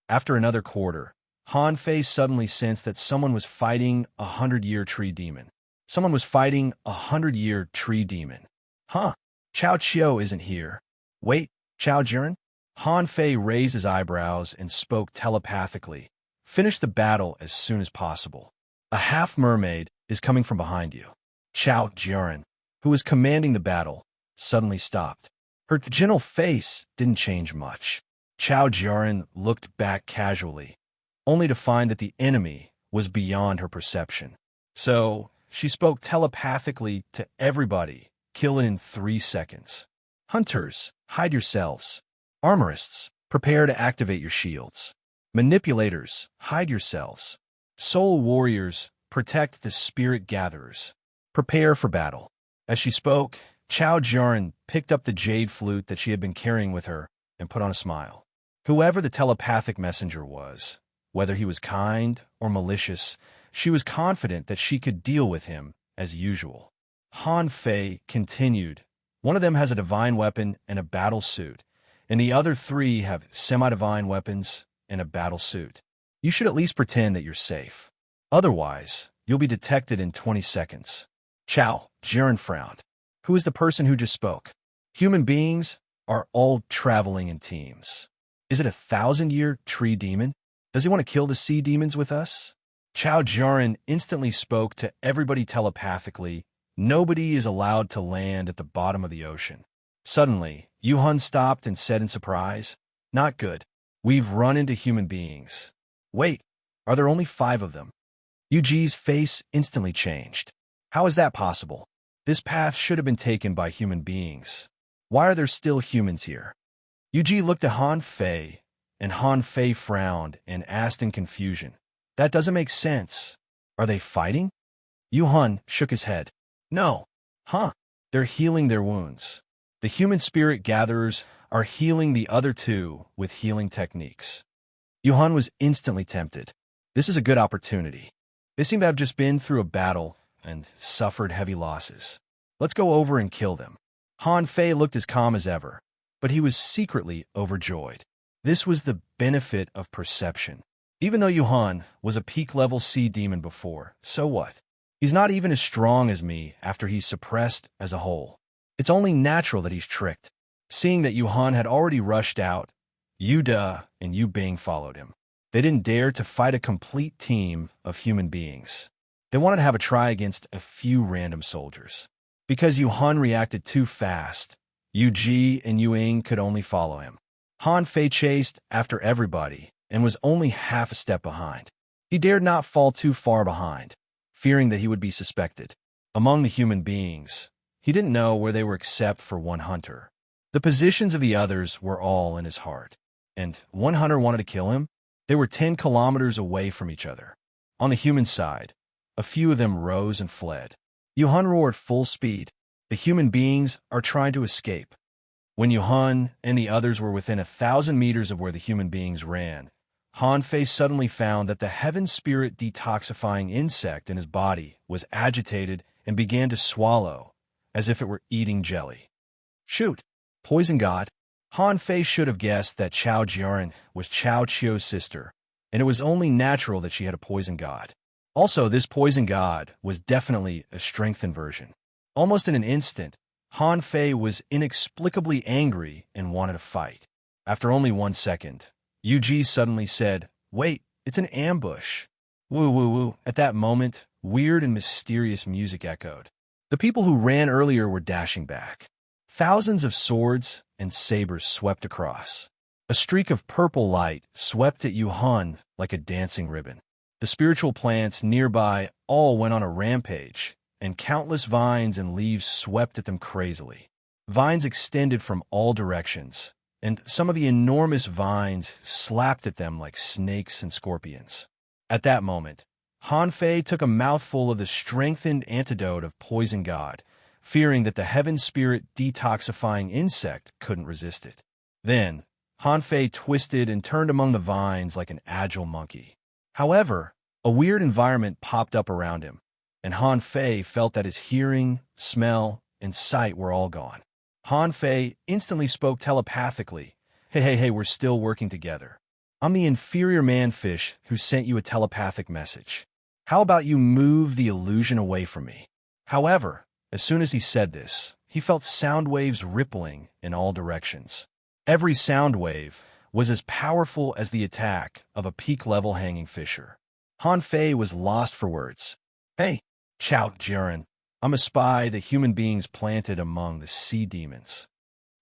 After another quarter, Han Fei suddenly sensed that someone was fighting a 100-year tree demon. Someone was fighting a 100-year tree demon. Huh, Chao Qiu isn't here. Wait, Chao Jiren? Han Fei raised his eyebrows and spoke telepathically. Finish the battle as soon as possible. A half-mermaid is coming from behind you. Chao Jiren, who was commanding the battle, suddenly stopped. Her gentle face didn't change much. Chao Jiren looked back casually, only to find that the enemy was beyond her perception. So, she spoke telepathically to everybody, kill it in 3 seconds. Hunters, hide yourselves. Armorists, prepare to activate your shields. Manipulators, hide yourselves. Soul warriors, protect the spirit gatherers. Prepare for battle. As she spoke, Chao Jiren picked up the jade flute that she had been carrying with her and put on a smile. Whoever the telepathic messenger was, whether he was kind or malicious, she was confident that she could deal with him as usual. Han Fei continued, one of them has a divine weapon and a battle suit, and the other 3 have semi-divine weapons and a battle suit. You should at least pretend that you're safe. Otherwise, you'll be detected in 20 seconds. Chao Jiren frowned. Who is the person who just spoke? Human beings are all traveling in teams. Is it a 1,000-year tree demon? Does he want to kill the sea demons with us? Chao Jiren instantly spoke to everybody telepathically. Nobody is allowed to land at the bottom of the ocean. Suddenly, Yuhan stopped and said in surprise, not good. We've run into human beings. Wait, are there only 5 of them? Yuji's face instantly changed. How is that possible? This path should have been taken by human beings. Why are there still humans here? Yuji looked at Han Fei, and Han Fei frowned and asked in confusion. That doesn't make sense. Are they fighting? Yuhan shook his head. No. Huh. They're healing their wounds. The human spirit gatherers are healing the other 2 with healing techniques. Yuhan was instantly tempted. This is a good opportunity. They seem to have just been through a battle and suffered heavy losses. Let's go over and kill them. Han Fei looked as calm as ever, but he was secretly overjoyed. This was the benefit of perception. Even though Yuhan was a peak-level sea demon before, so what? He's not even as strong as me after he's suppressed as a whole. It's only natural that he's tricked. Seeing that Yuhan had already rushed out, Yuda and Yu Bing followed him. They didn't dare to fight a complete team of human beings. They wanted to have a try against a few random soldiers. Because Yuhan reacted too fast, Yu Ji and Yu Ying could only follow him. Han Fei chased after everybody and was only half a step behind. He dared not fall too far behind, fearing that he would be suspected. Among the human beings, he didn't know where they were except for one hunter. The positions of the others were all in his heart, and one hunter wanted to kill him. They were 10 kilometers away from each other. On the human side, a few of them rose and fled. Yuhan roared full speed. The human beings are trying to escape. When Yuhun and the others were within 1,000 meters of where the human beings ran, Han Fei suddenly found that the heaven spirit detoxifying insect in his body was agitated and began to swallow, as if it were eating jelly. Shoot! Poison God! Han Fei should have guessed that Chao Jiaran was Chao Qiu's sister, and it was only natural that she had a poison god. Also, this poison god was definitely a strengthened version. Almost in an instant, Han Fei was inexplicably angry and wanted to fight. After only 1 second, Yu Ji suddenly said, "Wait, it's an ambush." Woo woo woo. At that moment, weird and mysterious music echoed. The people who ran earlier were dashing back. Thousands of swords and sabers swept across. A streak of purple light swept at Yuhun like a dancing ribbon. The spiritual plants nearby all went on a rampage, and countless vines and leaves swept at them crazily. Vines extended from all directions, and some of the enormous vines slapped at them like snakes and scorpions. At that moment, Han Fei took a mouthful of the strengthened antidote of Poison God, fearing that the heaven spirit detoxifying insect couldn't resist it. Then, Han Fei twisted and turned among the vines like an agile monkey. However, a weird environment popped up around him, and Han Fei felt that his hearing, smell, and sight were all gone. Han Fei instantly spoke telepathically. Hey, we're still working together. I'm the inferior manfish who sent you a telepathic message. How about you move the illusion away from me? However, as soon as he said this, he felt sound waves rippling in all directions. Every sound wave was as powerful as the attack of a peak-level hanging fisher. Han Fei was lost for words. Hey, Chao Jiaran, I'm a spy the human beings planted among the sea demons.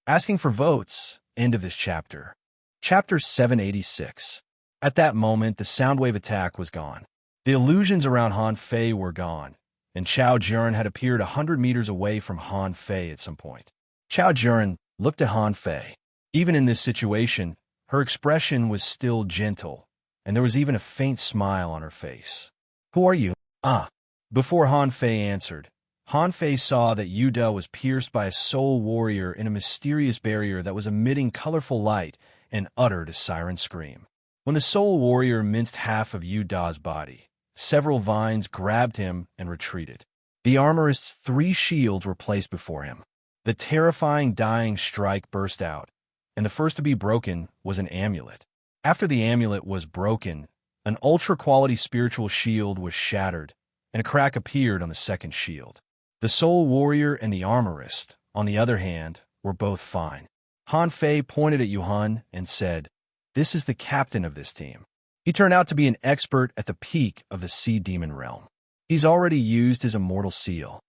Asking for votes. End of this chapter. Chapter 786. At that moment, the soundwave attack was gone. The illusions around Han Fei were gone, and Chao Jiaran had appeared 100 meters away from Han Fei at some point. Chao Jiaran looked at Han Fei. Even in this situation, her expression was still gentle, and there was even a faint smile on her face. Who are you? Ah. Before Han Fei answered, Han Fei saw that Yuda was pierced by a soul warrior in a mysterious barrier that was emitting colorful light and uttered a siren scream. When the soul warrior minced half of Yuda's body, several vines grabbed him and retreated. The armorist's 3 shields were placed before him. The terrifying dying strike burst out, and the first to be broken was an amulet. After the amulet was broken, an ultra-quality spiritual shield was shattered, and a crack appeared on the second shield. The soul warrior and the armorist, on the other hand, were both fine. Han Fei pointed at Yuhun and said, "This is the captain of this team." He turned out to be an expert at the peak of the sea demon realm. He's already used his immortal seal.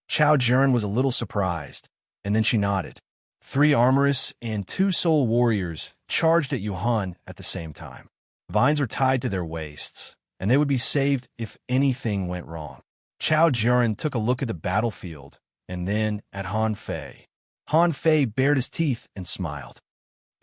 Chao Jiaran was a little surprised, and then she nodded. 3 armorists and 2 soul warriors charged at Yuhun at the same time. Vines were tied to their waists, and they would be saved if anything went wrong. Chao Jiaran took a look at the battlefield, and then at Han Fei. Han Fei bared his teeth and smiled.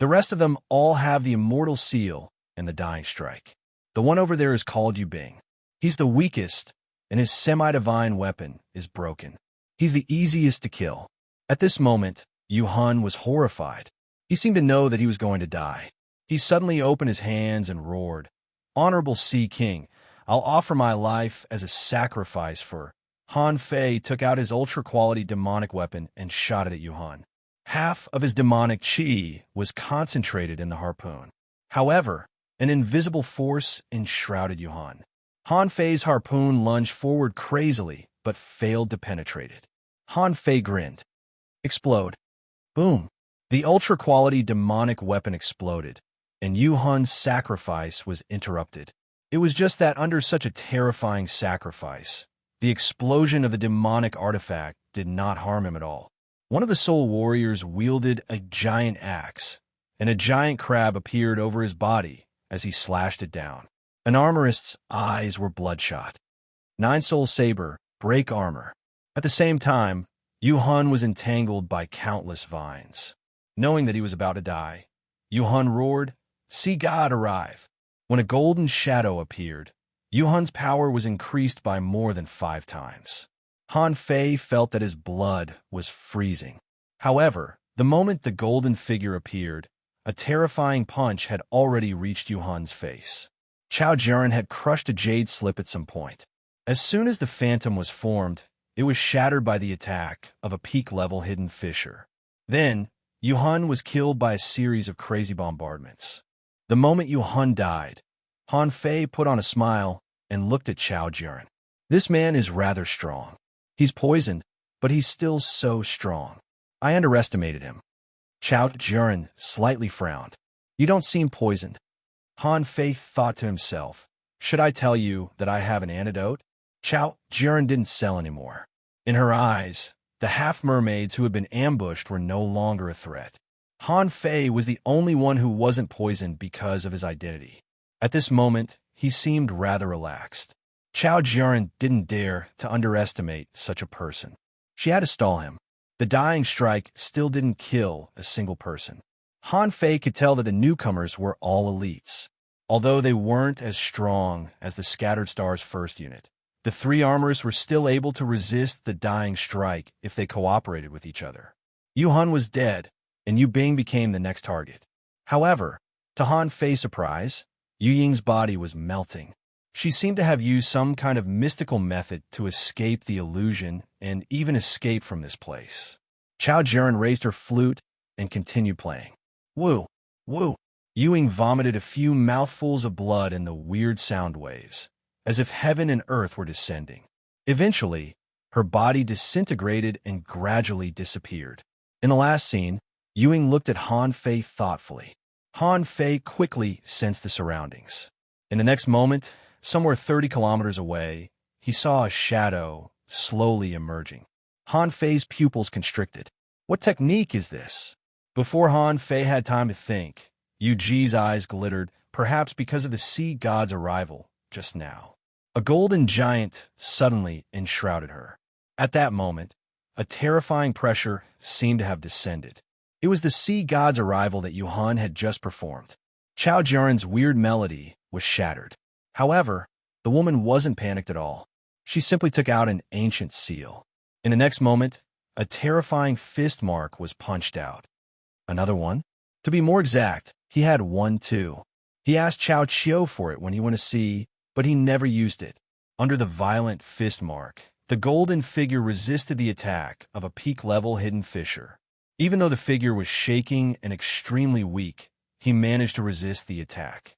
The rest of them all have the immortal seal and the dying strike. The one over there is called Yubing. He's the weakest, and his semi-divine weapon is broken. He's the easiest to kill. At this moment, Yuhun was horrified. He seemed to know that he was going to die. He suddenly opened his hands and roared, "Honorable Sea King, I'll offer my life as a sacrifice for..." Han Fei took out his ultra-quality demonic weapon and shot it at Yuhun. Half of his demonic chi was concentrated in the harpoon. However, an invisible force enshrouded Yuhun. Han Fei's harpoon lunged forward crazily, but failed to penetrate it. Han Fei grinned. Explode. Boom. The ultra-quality demonic weapon exploded, and Yuhun's sacrifice was interrupted. It was just that under such a terrifying sacrifice, the explosion of the demonic artifact did not harm him at all. One of the soul warriors wielded a giant axe, and a giant crab appeared over his body as he slashed it down. An armorist's eyes were bloodshot. 9 soul saber, break armor. At the same time, Yuhun was entangled by countless vines. Knowing that he was about to die, Yuhun roared, "See God arrive!" When a golden shadow appeared, Yuhun's power was increased by more than 5 times. Han Fei felt that his blood was freezing. However, The moment the golden figure appeared, a terrifying punch had already reached Yuhan's face. Chao Jiren had crushed a jade slip at some point. As soon as the phantom was formed, it was shattered by the attack of a peak-level hidden fissure. Then, Yuhan was killed by a series of crazy bombardments. The moment Yuhan died, Han Fei put on a smile and looked at Chao Jiren. This man is rather strong. He's poisoned, but he's still so strong. I underestimated him. Chao Jiren slightly frowned. You don't seem poisoned. Han Fei thought to himself, should I tell you that I have an antidote? Chao Jiren didn't sell anymore. In her eyes, the half-mermaids who had been ambushed were no longer a threat. Han Fei was the only one who wasn't poisoned because of his identity. At this moment, he seemed rather relaxed. Chao Jiren didn't dare to underestimate such a person. She had to stall him. The dying strike still didn't kill a single person. Han Fei could tell that the newcomers were all elites. Although they weren't as strong as the Scattered Stars first unit, the three armors were still able to resist the dying strike if they cooperated with each other. Yu Han was dead, and Yu Bing became the next target. However, to Han Fei's surprise, Yu Ying's body was melting. She seemed to have used some kind of mystical method to escape the illusion and even escape from this place. Chao Jiren raised her flute and continued playing. Woo! Woo! Yu Ying vomited a few mouthfuls of blood in the weird sound waves, as if heaven and earth were descending. Eventually, her body disintegrated and gradually disappeared. In the last scene, Yu Ying looked at Han Fei thoughtfully. Han Fei quickly sensed the surroundings. In the next moment, somewhere 30 kilometers away, he saw a shadow slowly emerging. Han Fei's pupils constricted. What technique is this? Before Han Fei had time to think, Yu Ji's eyes glittered, perhaps because of the sea god's arrival just now. A golden giant suddenly enshrouded her. At that moment, a terrifying pressure seemed to have descended. It was the sea god's arrival that Yuhan had just performed. Chao Jiren's weird melody was shattered. However, the woman wasn't panicked at all. She simply took out an ancient seal. In the next moment, a terrifying fist mark was punched out. Another one? To be more exact, he had one too. He asked Chao Chiu for it when he went to sea, but he never used it. Under the violent fist mark, the golden figure resisted the attack of a peak-level hidden fissure. Even though the figure was shaking and extremely weak, he managed to resist the attack.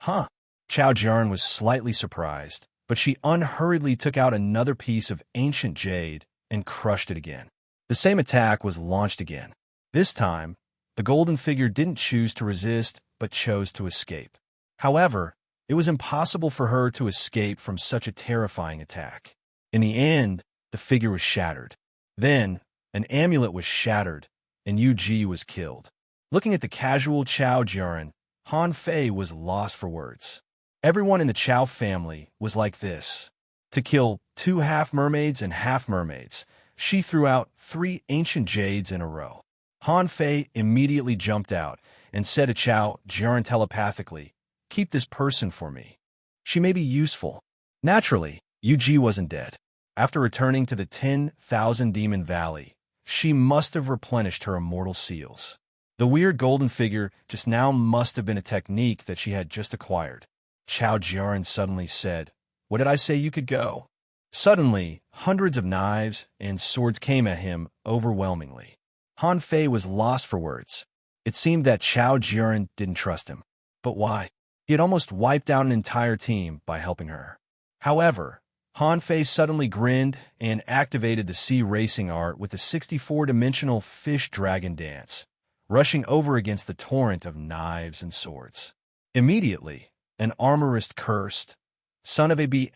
Huh. Chao Jiren was slightly surprised, but she unhurriedly took out another piece of ancient jade and crushed it again. The same attack was launched again. This time, the golden figure didn't choose to resist, but chose to escape. However, it was impossible for her to escape from such a terrifying attack. In the end, the figure was shattered. Then, an amulet was shattered, and Yu Ji was killed. Looking at the casual Chao Jiren, Han Fei was lost for words. Everyone in the Chao family was like this. To kill 2 half-mermaids and half-mermaids, she threw out 3 ancient jades in a row. Han Fei immediately jumped out and said to Chao Jiren telepathically, "Keep this person for me. She may be useful." Naturally, Yu Ji wasn't dead. After returning to the 10,000 Demon Valley, she must have replenished her immortal seals. The weird golden figure just now must have been a technique that she had just acquired. Chao Jiren suddenly said, "What did I say you could go?" Suddenly, hundreds of knives and swords came at him overwhelmingly. Han Fei was lost for words. It seemed that Chao Jiren didn't trust him. But why? He had almost wiped out an entire team by helping her. However, Han Fei suddenly grinned and activated the sea racing art with the 64-dimensional fish dragon dance, rushing over against the torrent of knives and swords. Immediately, an armorist cursed, "Son of a B***,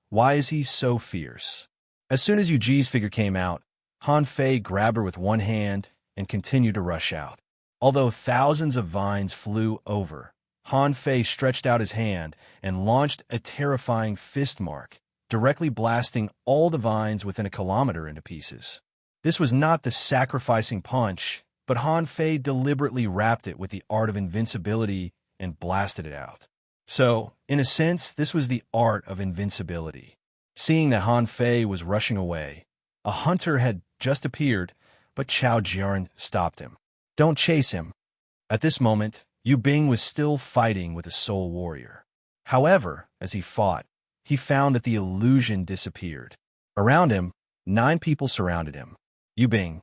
why is he so fierce?" As soon as Yu Ji's figure came out, Han Fei grabbed her with one hand and continued to rush out. Although thousands of vines flew over, Han Fei stretched out his hand and launched a terrifying fist mark, directly blasting all the vines within a kilometer into pieces. This was not the sacrificing punch, but Han Fei deliberately wrapped it with the art of invincibility and blasted it out. So, in a sense, this was the art of invincibility. Seeing that Han Fei was rushing away, a hunter had just appeared, but Chao Jian stopped him. Don't chase him. At this moment, Yu Bing was still fighting with a soul warrior. However, as he fought, he found that the illusion disappeared. Around him, 9 people surrounded him. Yu Bing.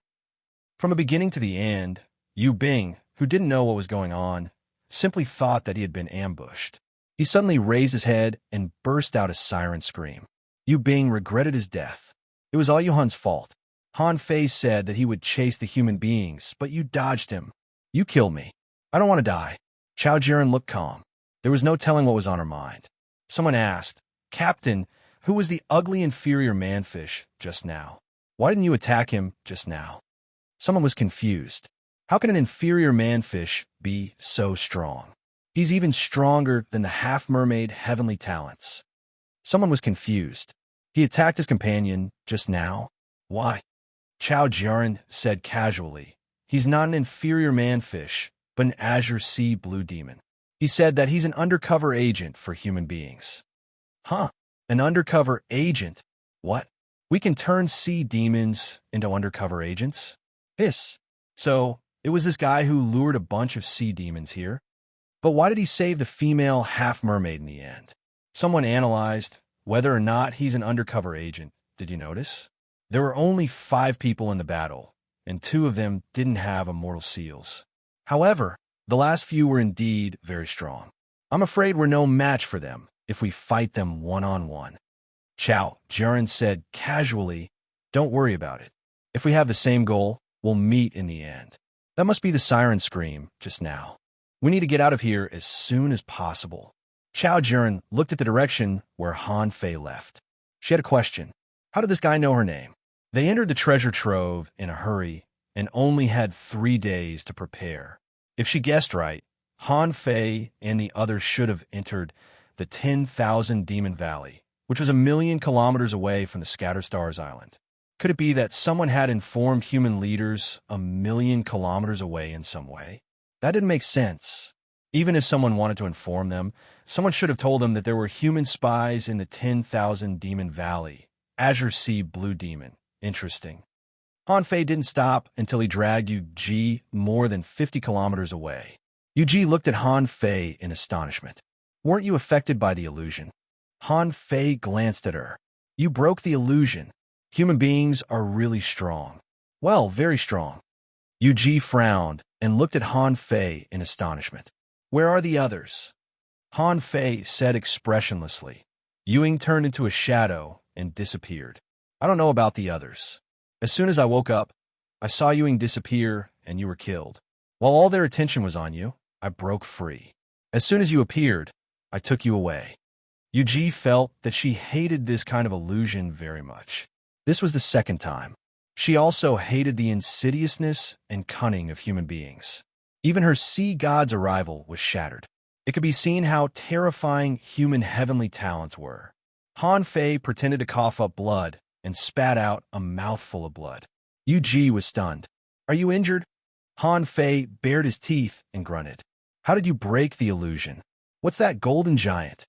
From the beginning to the end, Yu Bing, who didn't know what was going on, simply thought that he had been ambushed. He suddenly raised his head and burst out a siren scream. Yu Bing regretted his death. It was all Yuhan's fault. Han Fei said that he would chase the human beings, but you dodged him. You killed me. I don't want to die. Chao Jiren looked calm. There was no telling what was on her mind. Someone asked, Captain, who was the ugly inferior manfish just now? Why didn't you attack him just now? Someone was confused. How can an inferior manfish be so strong? He's even stronger than the half-mermaid heavenly talents. Someone was confused. He attacked his companion just now? Why? Chao Jiren said casually, he's not an inferior manfish, but an azure sea blue demon. He said that he's an undercover agent for human beings. Huh? An undercover agent? What? We can turn sea demons into undercover agents? Hiss. So, it was this guy who lured a bunch of sea demons here? But why did he save the female half-mermaid in the end? Someone analyzed whether or not he's an undercover agent. Did you notice? There were only 5 people in the battle, and 2 of them didn't have immortal seals. However, the last few were indeed very strong. I'm afraid we're no match for them if we fight them one-on-one. Chao Jiren said casually, don't worry about it. If we have the same goal, we'll meet in the end. That must be the siren scream just now. We need to get out of here as soon as possible. Chao Jiren looked at the direction where Han Fei left. She had a question. How did this guy know her name? They entered the treasure trove in a hurry and only had 3 days to prepare. If she guessed right, Han Fei and the others should have entered the 10,000 Demon Valley, which was 1,000,000 kilometers away from the Scatterstars Island. Could it be that someone had informed human leaders 1,000,000 kilometers away in some way? That didn't make sense. Even if someone wanted to inform them, someone should have told them that there were human spies in the 10,000 Demon Valley. Azure Sea Blue Demon. Interesting. Han Fei didn't stop until he dragged Yu Ji more than 50 kilometers away. Yu Ji looked at Han Fei in astonishment. Weren't you affected by the illusion? Han Fei glanced at her. You broke the illusion. Human beings are really strong. Well, very strong. Yu Ji frowned and looked at Han Fei in astonishment. Where are the others? Han Fei said expressionlessly. Ewing turned into a shadow and disappeared. I don't know about the others. As soon as I woke up, I saw Ewing disappear and you were killed. While all their attention was on you, I broke free. As soon as you appeared, I took you away. Yu Ji felt that she hated this kind of illusion very much. This was the second time. She also hated the insidiousness and cunning of human beings. Even her sea god's arrival was shattered. It could be seen how terrifying human heavenly talents were. Han Fei pretended to cough up blood and spat out a mouthful of blood. Yu Ji was stunned. Are you injured? Han Fei bared his teeth and grunted. How did you break the illusion? What's that golden giant?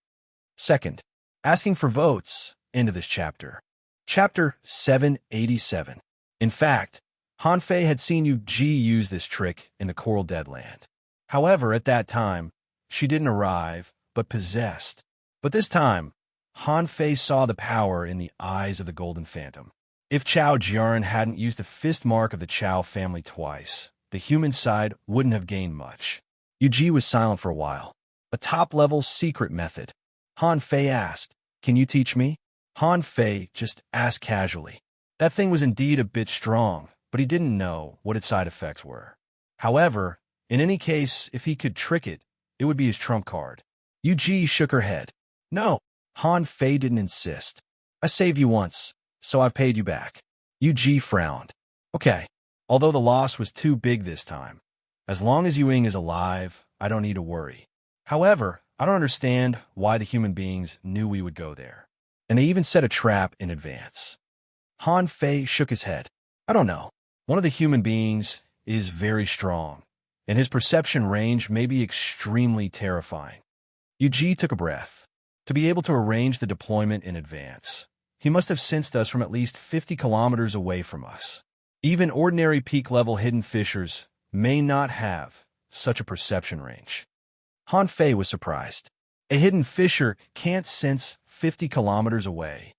Second, asking for votes into this chapter. Chapter 787. In fact, Han Fei had seen Yu Ji use this trick in the Coral Deadland. However, at that time, she didn't arrive, but possessed. But this time, Han Fei saw the power in the eyes of the Golden Phantom. If Chao Jiren hadn't used the fist mark of the Chao family twice, the human side wouldn't have gained much. Yu Ji was silent for a while. A top-level secret method. Han Fei asked, can you teach me? Han Fei just asked casually. That thing was indeed a bit strong, but he didn't know what its side effects were. However, in any case, if he could trick it, it would be his trump card. Yu Ji shook her head. No, Han Fei didn't insist. I saved you once, so I've paid you back. Yu Ji frowned. Okay, although the loss was too big this time. As long as Yuing is alive, I don't need to worry. However, I don't understand why the human beings knew we would go there. And they even set a trap in advance. Han Fei shook his head. I don't know. One of the human beings is very strong, and his perception range may be extremely terrifying. Yu Ji took a breath. To be able to arrange the deployment in advance, he must have sensed us from at least 50 kilometers away from us. Even ordinary peak-level hidden fishers may not have such a perception range. Han Fei was surprised. A hidden fisher can't sense 50 kilometers away.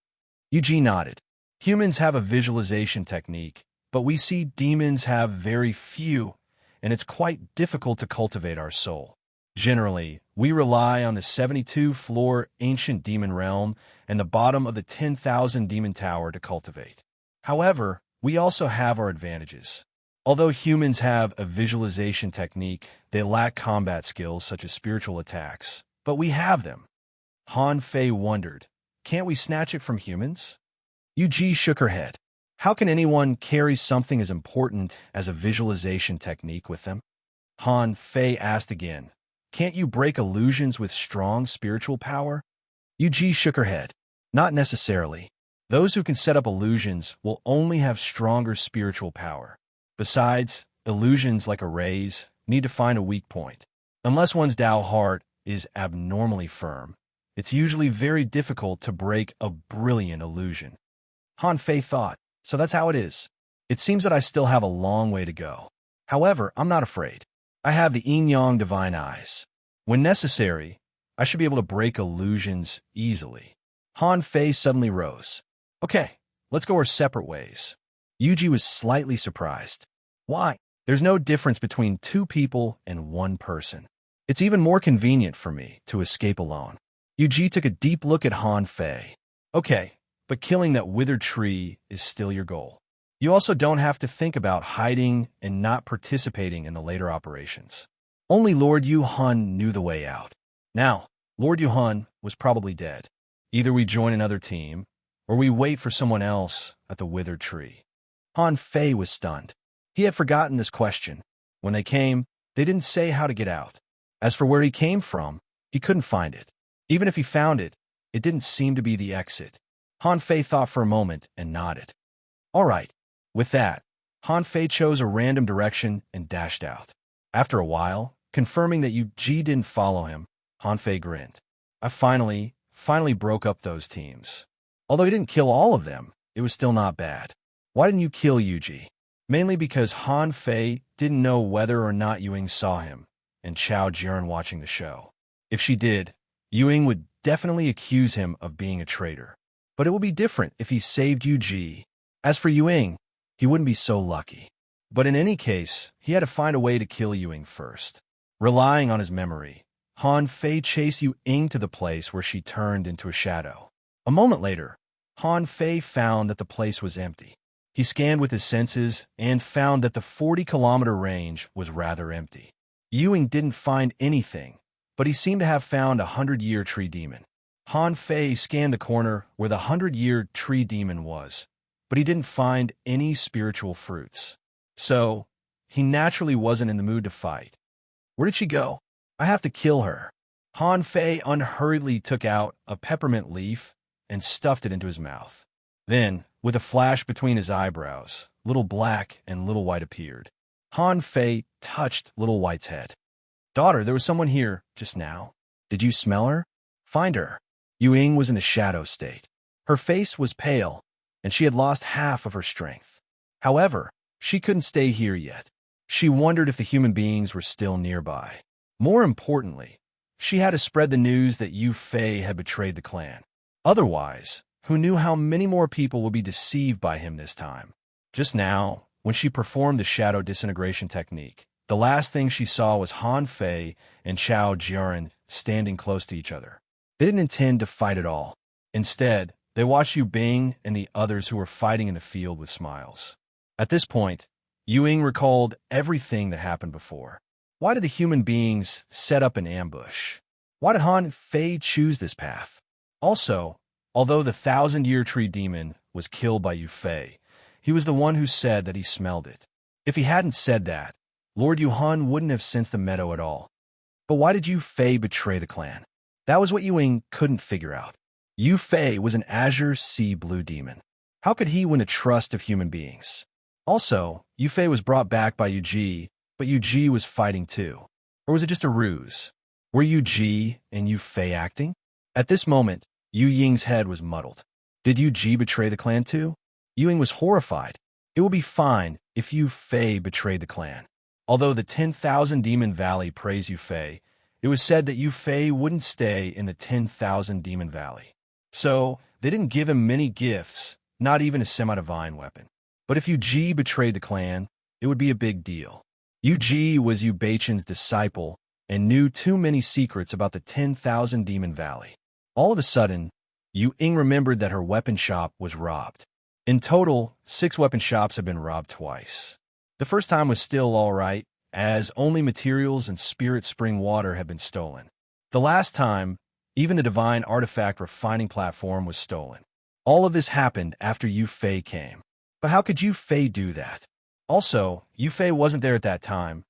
Yuji nodded. Humans have a visualization technique, but we see demons have very few, and it's quite difficult to cultivate our soul. Generally, we rely on the 72-floor ancient demon realm and the bottom of the 10,000 demon tower to cultivate. However, we also have our advantages. Although humans have a visualization technique, they lack combat skills such as spiritual attacks, but we have them. Han Fei wondered, can't we snatch it from humans? Yuji shook her head. How can anyone carry something as important as a visualization technique with them? Han Fei asked again, can't you break illusions with strong spiritual power? Yuji shook her head. Not necessarily. Those who can set up illusions will only have stronger spiritual power. Besides, illusions like arrays need to find a weak point. Unless one's Tao heart is abnormally firm, it's usually very difficult to break a brilliant illusion. Han Fei thought, so that's how it is. It seems that I still have a long way to go. However, I'm not afraid. I have the yin-yang divine eyes. When necessary, I should be able to break illusions easily. Han Fei suddenly rose. Okay, let's go our separate ways. Yuji was slightly surprised. Why? There's no difference between two people and one person. It's even more convenient for me to escape alone. Yuji took a deep look at Han Fei. Okay, but killing that withered tree is still your goal. You also don't have to think about hiding and not participating in the later operations. Only Lord Yu Hun knew the way out. Now, Lord Yu Hun was probably dead. Either we join another team, or we wait for someone else at the withered tree. Han Fei was stunned. He had forgotten this question. When they came, they didn't say how to get out. As for where he came from, he couldn't find it. Even if he found it, it didn't seem to be the exit. Han Fei thought for a moment and nodded. All right. With that, Han Fei chose a random direction and dashed out. After a while, confirming that Yuji didn't follow him, Han Fei grinned. I finally broke up those teams. Although he didn't kill all of them, it was still not bad. Why didn't you kill Yuji? Mainly because Han Fei didn't know whether or not Yuing saw him and Chao Jiren watching the show. If she did, Yuing would definitely accuse him of being a traitor. But it would be different if he saved Yuji. As for Yuing, he wouldn't be so lucky. But in any case, he had to find a way to kill Yuing first. Relying on his memory, Han Fei chased Yuing to the place where she turned into a shadow. A moment later, Han Fei found that the place was empty. He scanned with his senses and found that the 40-kilometer range was rather empty. Yuing didn't find anything, but he seemed to have found a 100-year tree demon. Han Fei scanned the corner where the 100-year tree demon was, but he didn't find any spiritual fruits. So, he naturally wasn't in the mood to fight. Where did she go? I have to kill her. Han Fei unhurriedly took out a peppermint leaf and stuffed it into his mouth. Then, with a flash between his eyebrows, Little Black and Little White appeared. Han Fei touched Little White's head. Daughter, there was someone here just now. Did you smell her? Find her. Yuing was in a shadow state. Her face was pale, and she had lost half of her strength. However, she couldn't stay here yet. She wondered if the human beings were still nearby. More importantly, she had to spread the news that Yu Fei had betrayed the clan. Otherwise, who knew how many more people would be deceived by him this time? Just now, when she performed the shadow disintegration technique, the last thing she saw was Han Fei and Chao Jiren standing close to each other. They didn't intend to fight at all. Instead, they watched Yu Bing and the others who were fighting in the field with smiles. At this point, Yuing recalled everything that happened before. Why did the human beings set up an ambush? Why did Han Fei choose this path? Also, although the 1,000-year tree demon was killed by Yu Fei, he was the one who said that he smelled it. If he hadn't said that, Lord Yu Hun wouldn't have sensed the meadow at all. But why did Yu Fei betray the clan? That was what Yuing couldn't figure out. Yu Fei was an azure sea blue demon. How could he win the trust of human beings? Also, Yu Fei was brought back by Yuji, but Yuji was fighting too. Or was it just a ruse? Were Yuji and Yu Fei acting? At this moment, Yu Ying's head was muddled. Did Yuji betray the clan too? Yuing was horrified. It will be fine if Yu Fei betrayed the clan. Although the 10,000 Demon Valley praised Yu Fei, it was said that Yu Fei wouldn't stay in the 10,000 Demon Valley. So, they didn't give him many gifts, not even a semi-divine weapon. But if Yu Ji betrayed the clan, it would be a big deal. Yu Ji was Yu Beichen's disciple and knew too many secrets about the 10,000 Demon Valley. All of a sudden, Yu Ying remembered that her weapon shop was robbed. In total, 6 weapon shops have been robbed twice. The first time was still all right, as only materials and spirit spring water had been stolen. The last time, even the divine artifact refining platform was stolen. All of this happened after Yu Fei came. But how could Yu Fei do that? Also, Yu Fei wasn't there at that time.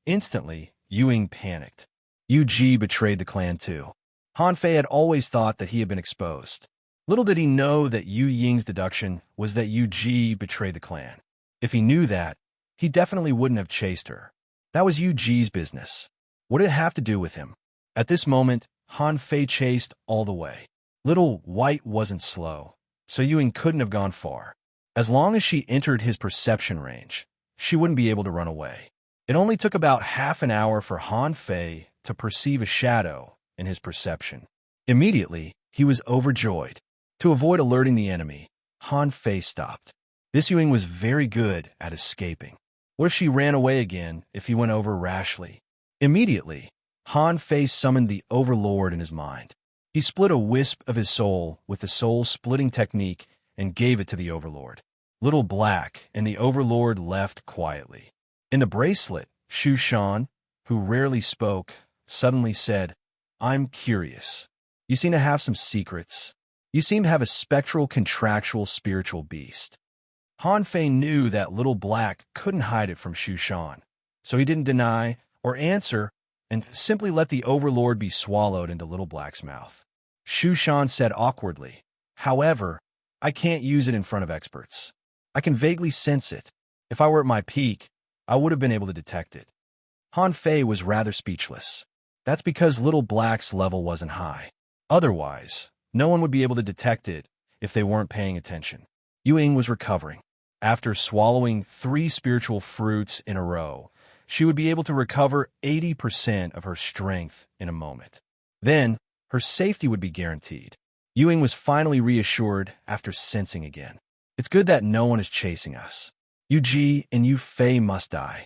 Instantly, Yu Ying panicked. Yu Ji betrayed the clan too. Han Fei had always thought that he had been exposed. Little did he know that Yu Ying's deduction was that Yu Ji betrayed the clan. If he knew that, he definitely wouldn't have chased her. That was Yu Ji's business. What did it have to do with him? At this moment, Han Fei chased all the way. Little White wasn't slow, so Yu Ying couldn't have gone far. As long as she entered his perception range, she wouldn't be able to run away. It only took about half an hour for Han Fei to perceive a shadow in his perception. Immediately, he was overjoyed. To avoid alerting the enemy, Han Fei stopped. This Yu Ying was very good at escaping. What if she ran away again if he went over rashly? Immediately, Han Fei summoned the Overlord in his mind. He split a wisp of his soul with the soul-splitting technique and gave it to the Overlord. Little Black and the Overlord left quietly. In the bracelet, Shu Shan, who rarely spoke, suddenly said, "I'm curious. You seem to have some secrets. You seem to have a spectral, contractual, spiritual beast." Han Fei knew that Little Black couldn't hide it from Shu Shan, so he didn't deny or answer and simply let the Overlord be swallowed into Little Black's mouth. Shu Shan said awkwardly, "However, I can't use it in front of experts. I can vaguely sense it. If I were at my peak, I would have been able to detect it." Han Fei was rather speechless. That's because Little Black's level wasn't high. Otherwise, no one would be able to detect it if they weren't paying attention. Yu Ying was recovering. After swallowing 3 spiritual fruits in a row, she would be able to recover 80% of her strength in a moment. Then, her safety would be guaranteed. Yu Ying was finally reassured after sensing again. It's good that no one is chasing us. Yu Ji and Yu Fei must die.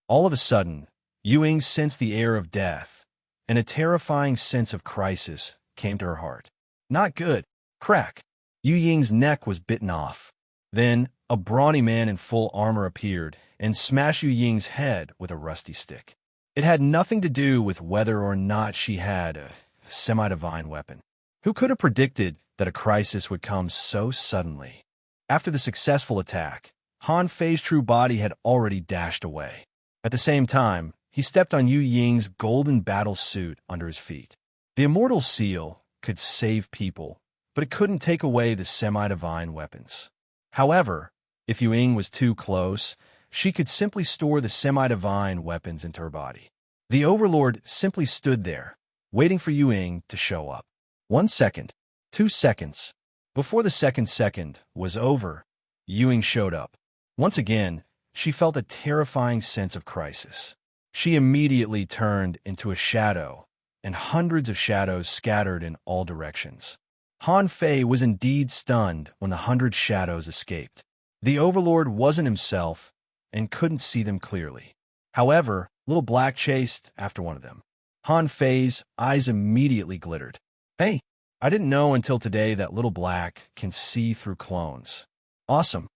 All of a sudden, Yu Ying sensed the air of death, and a terrifying sense of crisis came to her heart. Not good. Crack. Yu Ying's neck was bitten off. Then, a brawny man in full armor appeared and smashed Yu Ying's head with a rusty stick. It had nothing to do with whether or not she had a semi-divine weapon. Who could have predicted that a crisis would come so suddenly? After the successful attack, Han Fei's true body had already dashed away. At the same time, he stepped on Yu Ying's golden battle suit under his feet. The immortal seal could save people, but it couldn't take away the semi-divine weapons. However, if Yu Ying was too close, she could simply store the semi-divine weapons into her body. The Overlord simply stood there, waiting for Yu Ying to show up. 1 second, 2 seconds. Before the second was over, Yu Ying showed up. Once again, she felt a terrifying sense of crisis. She immediately turned into a shadow, and hundreds of shadows scattered in all directions. Han Fei was indeed stunned when the 100 shadows escaped. The Overlord wasn't himself and couldn't see them clearly. However, Little Black chased after one of them. Han Fei's eyes immediately glittered. "Hey, I didn't know until today that Little Black can see through clones. Awesome."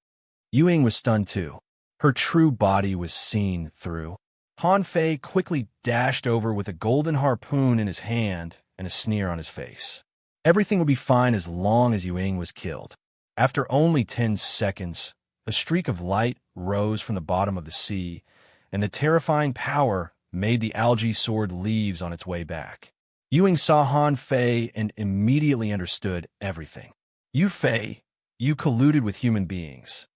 Yu Ying was stunned too. Her true body was seen through. Han Fei quickly dashed over with a golden harpoon in his hand and a sneer on his face. Everything would be fine as long as Yu Ying was killed. After only 10 seconds, a streak of light rose from the bottom of the sea, and the terrifying power made the algae sword leaves on its way back. Yu Ying saw Han Fei and immediately understood everything. "Yu Fei, you colluded with human beings."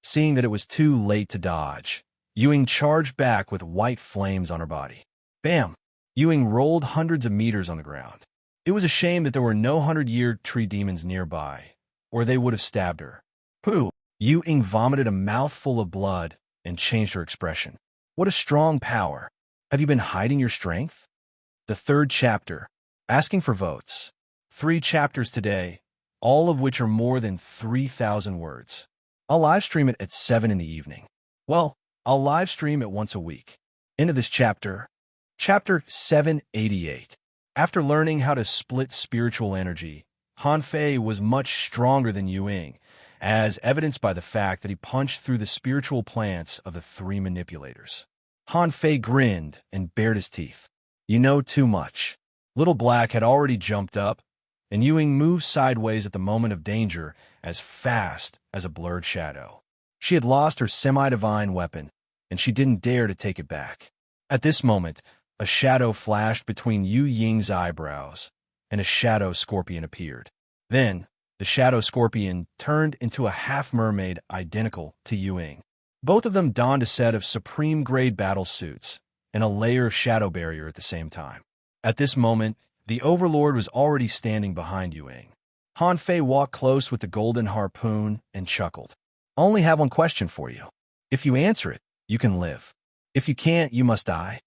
Seeing that it was too late to dodge, Yu Ying charged back with white flames on her body. Bam! Yu Ying rolled hundreds of meters on the ground. It was a shame that there were no 100-year tree demons nearby, or they would have stabbed her. Pooh! Yu Ying vomited a mouthful of blood and changed her expression. What a strong power. Have you been hiding your strength? The third chapter, asking for votes. 3 chapters today, all of which are more than 3,000 words. I'll live stream it at 7 in the evening. Well, I'll live stream it once a week. Into this chapter. Chapter 788. After learning how to split spiritual energy, Han Fei was much stronger than Yu Ying, as evidenced by the fact that he punched through the spiritual plants of the 3 manipulators. Han Fei grinned and bared his teeth. You know too much. Little Black had already jumped up, and Yu Ying moved sideways at the moment of danger as fast as a blurred shadow. She had lost her semi-divine weapon, and she didn't dare to take it back. At this moment, a shadow flashed between Yu Ying's eyebrows, and a shadow scorpion appeared. Then, the shadow scorpion turned into a half-mermaid identical to Yu Ying. Both of them donned a set of supreme-grade battle suits and a layer of shadow barrier at the same time. At this moment, the Overlord was already standing behind Yu Ying. Han Fei walked close with the golden harpoon and chuckled. I only have one question for you. If you answer it, you can live. If you can't, you must die.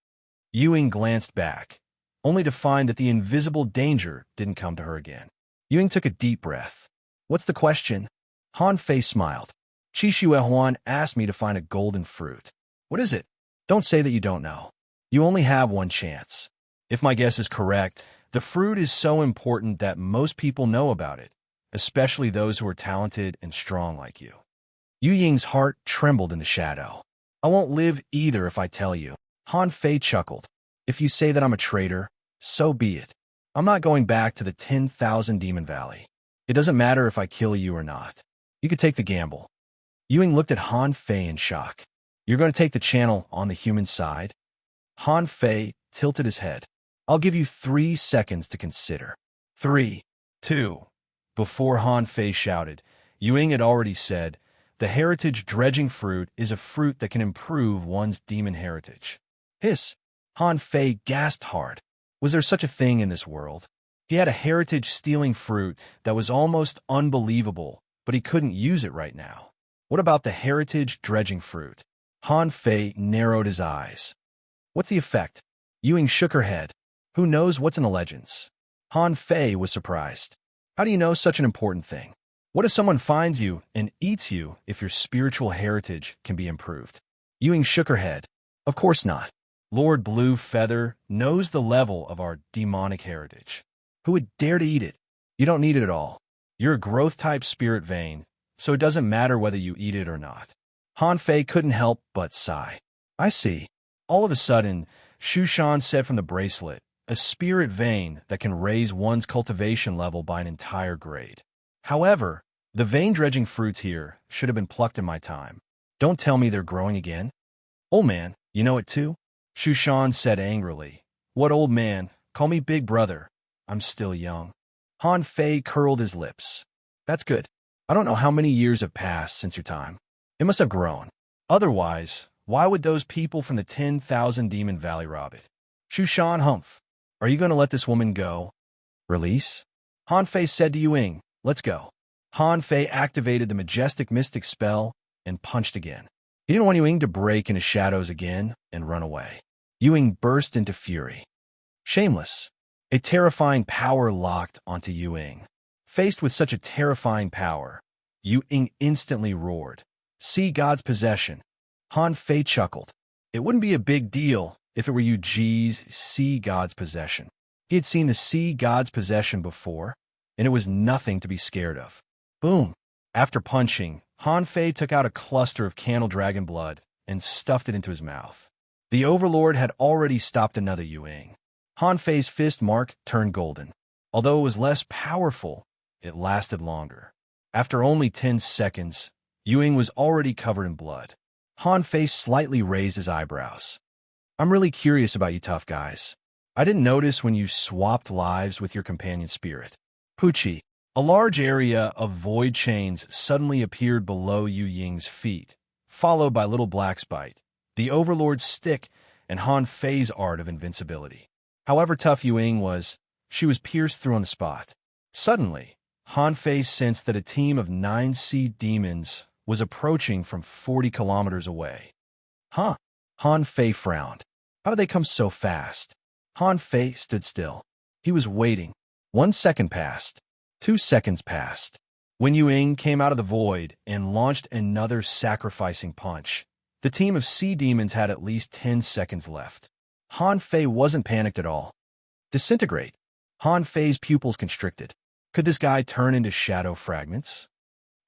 Yu Ying glanced back, only to find that the invisible danger didn't come to her again. Yu Ying took a deep breath. What's the question? Han Fei smiled. Qi Xue Huan asked me to find a golden fruit. What is it? Don't say that you don't know. You only have one chance. If my guess is correct, the fruit is so important that most people know about it, especially those who are talented and strong like you. Yu Ying's heart trembled in the shadow. I won't live either if I tell you. Han Fei chuckled. If you say that I'm a traitor, so be it. I'm not going back to the 10,000 Demon Valley. It doesn't matter if I kill you or not. You could take the gamble. Yu Ying looked at Han Fei in shock. You're going to take the channel on the human side? Han Fei tilted his head. I'll give you 3 seconds to consider. 3, 2. Before Han Fei shouted, Yu Ying had already said, the heritage dredging fruit is a fruit that can improve one's demon heritage. Hiss! Han Fei gasped hard. Was there such a thing in this world? He had a heritage-stealing fruit that was almost unbelievable, but he couldn't use it right now. What about the heritage dredging fruit? Han Fei narrowed his eyes. What's the effect? Yu Ying shook her head. Who knows what's in the legends? Han Fei was surprised. How do you know such an important thing? What if someone finds you and eats you if your spiritual heritage can be improved? Yu Ying shook her head. Of course not. Lord Blue Feather knows the level of our demonic heritage. Who would dare to eat it? You don't need it at all. You're a growth-type spirit vein, so it doesn't matter whether you eat it or not. Han Fei couldn't help but sigh. I see. All of a sudden, Shu Shan said from the bracelet, a spirit vein that can raise one's cultivation level by an entire grade. However, the vein-dredging fruits here should have been plucked in my time. Don't tell me they're growing again. Old man, you know it too? Shu Shan said angrily. What old man? Call me big brother. I'm still young. Han Fei curled his lips. That's good. I don't know how many years have passed since your time. It must have grown. Otherwise, why would those people from the 10,000 Demon Valley rob it? Shu Shan humph. Are you going to let this woman go? Release? Han Fei said to Yu Ying, let's go. Han Fei activated the majestic mystic spell and punched again. He didn't want Yu Ying to break into shadows again and run away. Yu Ying burst into fury. Shameless. A terrifying power locked onto Yu Ying. Faced with such a terrifying power, Yu Ying instantly roared. See God's possession. Han Fei chuckled. It wouldn't be a big deal if it were Yu Ji's see God's possession. He had seen the see God's possession before, and it was nothing to be scared of. Boom. After punching, Han Fei took out a cluster of candle dragon blood and stuffed it into his mouth. The Overlord had already stopped another Yu Ying. Han Fei's fist mark turned golden. Although it was less powerful, it lasted longer. After only 10 seconds, Yu Ying was already covered in blood. Han Fei slightly raised his eyebrows. I'm really curious about you tough guys. I didn't notice when you swapped lives with your companion spirit. Pucci. A large area of void chains suddenly appeared below Yu Ying's feet, followed by Little Blackspite, the Overlord's stick, and Han Fei's art of invincibility. However tough Yu Ying was, she was pierced through on the spot. Suddenly, Han Fei sensed that a team of 9 sea demons was approaching from 40 kilometers away. Huh? Han Fei frowned. How did they come so fast? Han Fei stood still. He was waiting. 1 second passed. 2 seconds passed. When Ying came out of the void and launched another sacrificing punch, the team of sea demons had at least 10 seconds left. Han Fei wasn't panicked at all. Disintegrate. Han Fei's pupils constricted. Could this guy turn into shadow fragments?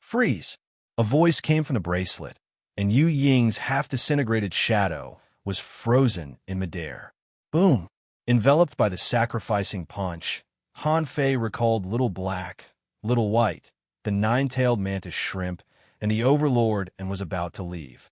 Freeze. A voice came from the bracelet, and Yu Ying's half-disintegrated shadow was frozen in midair. Boom. Enveloped by the sacrificing punch, Han Fei recalled Little Black, Little White, the nine-tailed mantis shrimp, and the Overlord, and was about to leave.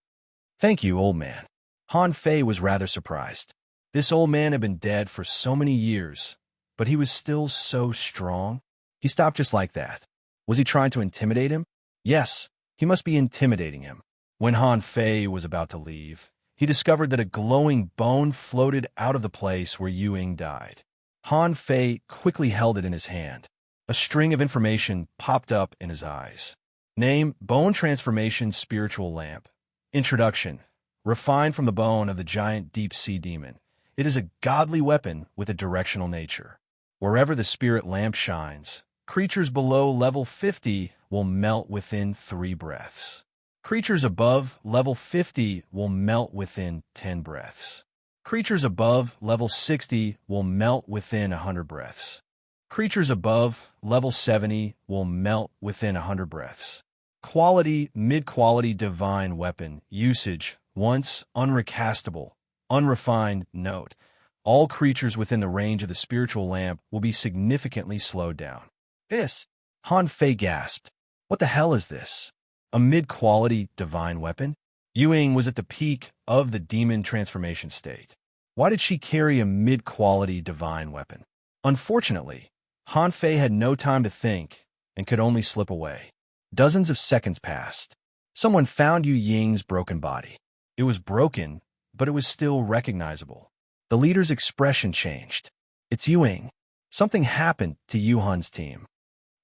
Thank you, old man. Han Fei was rather surprised. This old man had been dead for so many years, but he was still so strong. He stopped just like that. Was he trying to intimidate him? Yes, he must be intimidating him. When Han Fei was about to leave, he discovered that a glowing bone floated out of the place where Yu Ying died. Han Fei quickly held it in his hand. A string of information popped up in his eyes. Name, Bone Transformation Spiritual Lamp. Introduction. Refined from the bone of the giant deep-sea demon. It is a godly weapon with a directional nature. Wherever the spirit lamp shines, creatures below level 50 will melt within 3 breaths. Creatures above level 50 will melt within 10 breaths. Creatures above level 60 will melt within 100 breaths. Creatures above level 70 will melt within 100 breaths. Quality, mid-quality divine weapon. Usage. Once unrecastable. Unrefined. Note. All creatures within the range of the spiritual lamp will be significantly slowed down. This. Han Fei gasped. What the hell is this? A mid-quality divine weapon? Yu Ying was at the peak of the demon transformation state. Why did she carry a mid-quality divine weapon? Unfortunately, Han Fei had no time to think and could only slip away. Dozens of seconds passed. Someone found Yu Ying's broken body. It was broken, but it was still recognizable. The leader's expression changed. It's Yu Ying. Something happened to Yu Hun's team.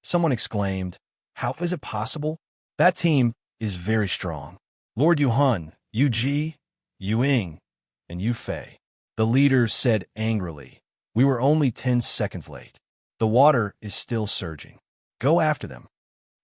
Someone exclaimed, how is it possible? That team is very strong. Lord Yu Hun, Yu Ji, Yu Ying, and Yu Fei. The leader said angrily, we were only 10 seconds late. The water is still surging. Go after them.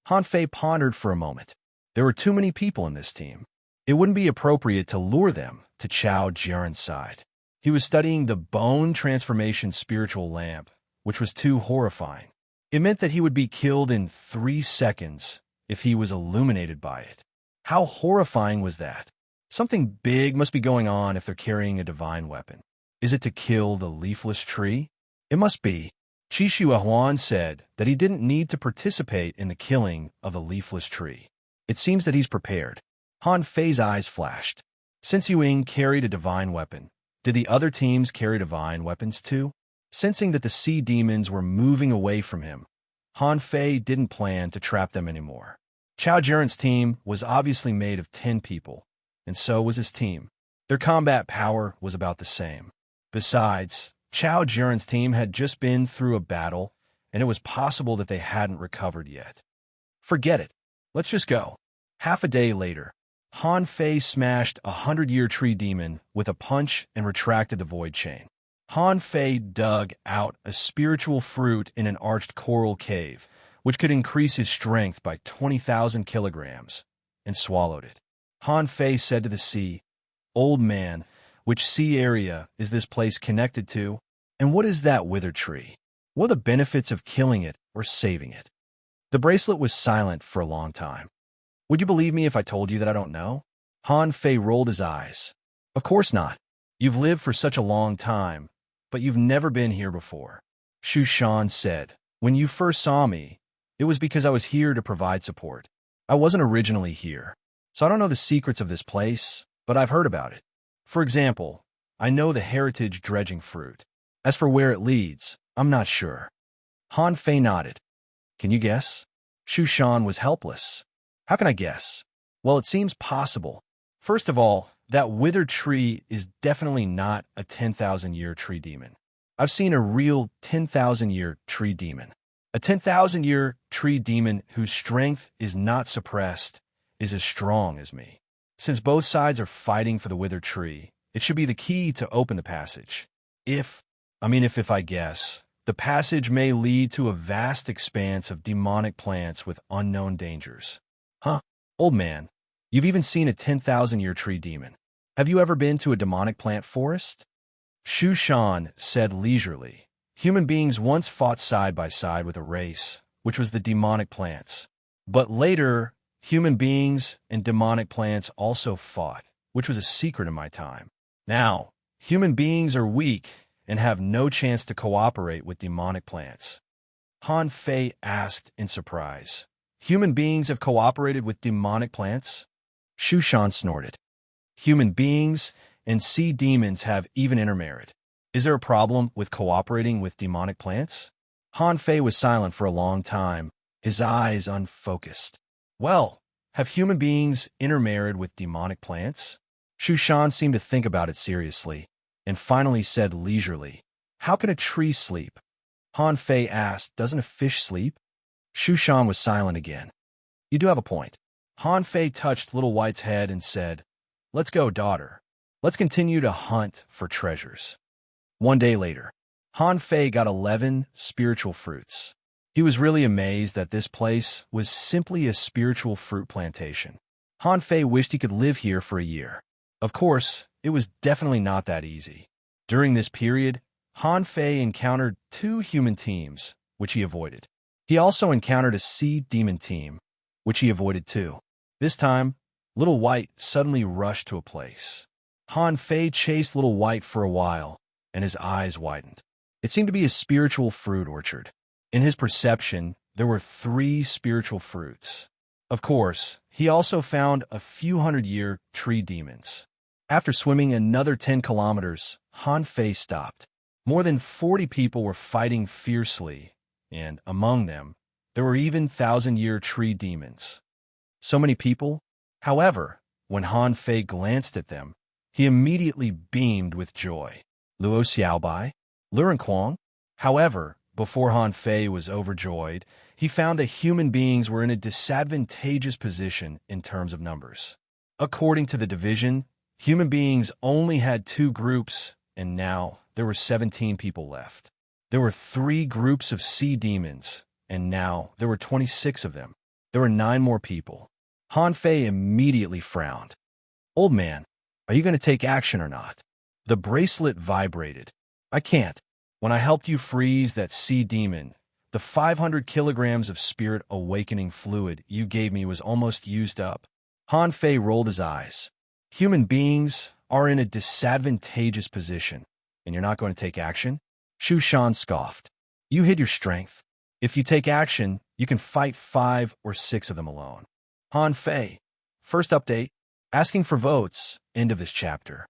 Han Fei pondered for a moment. There were too many people in this team. It wouldn't be appropriate to lure them to Chao Jiaren's side. He was studying the bone transformation spiritual lamp, which was too horrifying. It meant that he would be killed in 3 seconds if he was illuminated by it. How horrifying was that? Something big must be going on if they're carrying a divine weapon. Is it to kill the leafless tree? It must be. Qi Huan said that he didn't need to participate in the killing of the leafless tree. It seems that he's prepared. Han Fei's eyes flashed. Since Yu Ying carried a divine weapon, did the other teams carry divine weapons too? Sensing that the sea demons were moving away from him, Han Fei didn't plan to trap them anymore. Chao Jiaren's team was obviously made of 10 people, and so was his team. Their combat power was about the same. Besides, Chao Jiaren's team had just been through a battle, and it was possible that they hadn't recovered yet. Forget it. Let's just go. Half a day later, Han Fei smashed a 100-year tree demon with a punch and retracted the void chain. Han Fei dug out a spiritual fruit in an arched coral cave, which could increase his strength by 20,000 kilograms, and swallowed it. Han Fei said to the sea, Old man, which sea area is this place connected to? And what is that withered tree? What are the benefits of killing it or saving it? The bracelet was silent for a long time. Would you believe me if I told you that I don't know? Han Fei rolled his eyes. Of course not. You've lived for such a long time, but you've never been here before. Shu Shan said, when you first saw me, it was because I was here to provide support. I wasn't originally here, so I don't know the secrets of this place, but I've heard about it. For example, I know the heritage dredging fruit. As for where it leads, I'm not sure. Han Fei nodded. Can you guess? Shu Shan was helpless. How can I guess? Well, it seems possible. First of all, that withered tree is definitely not a 10,000-year tree demon. I've seen a real 10,000-year tree demon. A 10,000-year tree demon whose strength is not suppressed is as strong as me. Since both sides are fighting for the withered tree, it should be the key to open the passage. If I guess, the passage may lead to a vast expanse of demonic plants with unknown dangers. Huh? Old man, you've even seen a 10,000-year tree demon. Have you ever been to a demonic plant forest? Shu Shan said leisurely. Human beings once fought side by side with a race, which was the demonic plants. But later, human beings and demonic plants also fought, which was a secret in my time. Now, human beings are weak and have no chance to cooperate with demonic plants. Han Fei asked in surprise. Human beings have cooperated with demonic plants? Shu Shan snorted. Human beings and sea demons have even intermarried. Is there a problem with cooperating with demonic plants? Han Fei was silent for a long time, his eyes unfocused. Well, have human beings intermarried with demonic plants? Shu Shan seemed to think about it seriously, and finally said leisurely, How can a tree sleep? Han Fei asked, Doesn't a fish sleep? Shu Shan was silent again. You do have a point. Han Fei touched Little White's head and said, Let's go, daughter. Let's continue to hunt for treasures. One day later, Han Fei got 11 spiritual fruits. He was really amazed that this place was simply a spiritual fruit plantation. Han Fei wished he could live here for a year. Of course, it was definitely not that easy. During this period, Han Fei encountered 2 human teams, which he avoided. He also encountered a sea demon team, which he avoided too. This time, Little White suddenly rushed to a place. Han Fei chased Little White for a while, and his eyes widened. It seemed to be a spiritual fruit orchard. In his perception, there were 3 spiritual fruits. Of course, he also found a few hundred-year tree demons. After swimming another 10 kilometers, Han Fei stopped. More than 40 people were fighting fiercely, and among them, there were even 1,000-year tree demons. So many people? However, when Han Fei glanced at them, he immediately beamed with joy. Luo Xiaobai? Luren Kuang? However, before Han Fei was overjoyed, he found that human beings were in a disadvantageous position in terms of numbers. According to the division, human beings only had 2 groups, and now there were 17 people left. There were 3 groups of sea demons, and now there were 26 of them. There were 9 more people. Han Fei immediately frowned. Old man, are you going to take action or not? The bracelet vibrated. I can't. When I helped you freeze that sea demon, the 500 kilograms of spirit awakening fluid you gave me was almost used up. Han Fei rolled his eyes. Human beings are in a disadvantageous position, and you're not going to take action? Shu Shan scoffed. You hid your strength. If you take action, you can fight 5 or 6 of them alone. Han Fei. First update. Asking for votes. End of this chapter.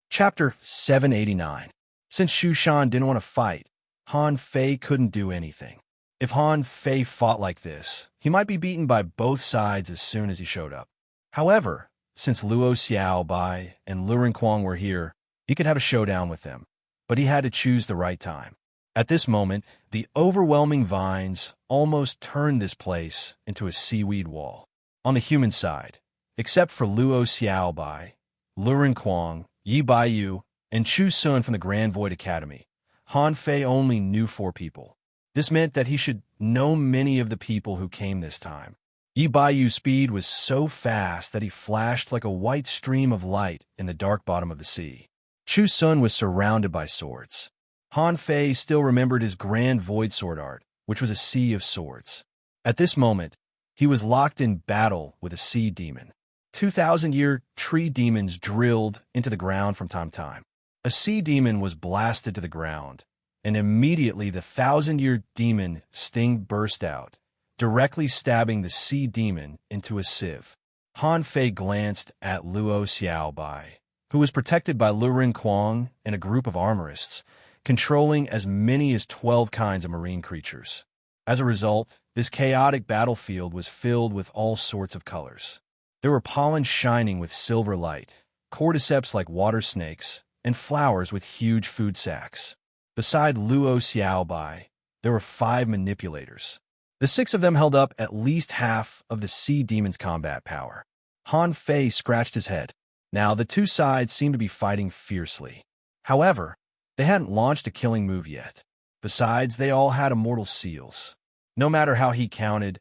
Chapter 789. Since Shu Shan didn't want to fight, Han Fei couldn't do anything. If Han Fei fought like this, he might be beaten by both sides as soon as he showed up. However, since Luo Xiaobai and Luren Kuang were here, he could have a showdown with them. But he had to choose the right time. At this moment, the overwhelming vines almost turned this place into a seaweed wall. On the human side, except for Luo Xiaobai, Luren Kuang, Yi Baiyu, and Chu Sun from the Grand Void Academy, Han Fei only knew 4 people. This meant that he should know many of the people who came this time. Yi Baiyu's speed was so fast that he flashed like a white stream of light in the dark bottom of the sea. Chu Sun was surrounded by swords. Han Fei still remembered his Grand Void Sword art, which was a sea of swords. At this moment, he was locked in battle with a sea demon. 2,000-year tree demons drilled into the ground from time to time. A sea demon was blasted to the ground, and immediately the 1,000-year demon sting burst out, directly stabbing the sea demon into a sieve. Han Fei glanced at Luo Xiaobai, who was protected by Luren Kuang and a group of armorists, controlling as many as 12 kinds of marine creatures. As a result, this chaotic battlefield was filled with all sorts of colors. There were pollen shining with silver light, cordyceps like water snakes, and flowers with huge food sacs. Beside Luo Xiaobai, there were 5 manipulators. The 6 of them held up at least half of the sea demon's combat power. Han Fei scratched his head. Now, the two sides seemed to be fighting fiercely. However, they hadn't launched a killing move yet. Besides, they all had immortal seals. No matter how he counted,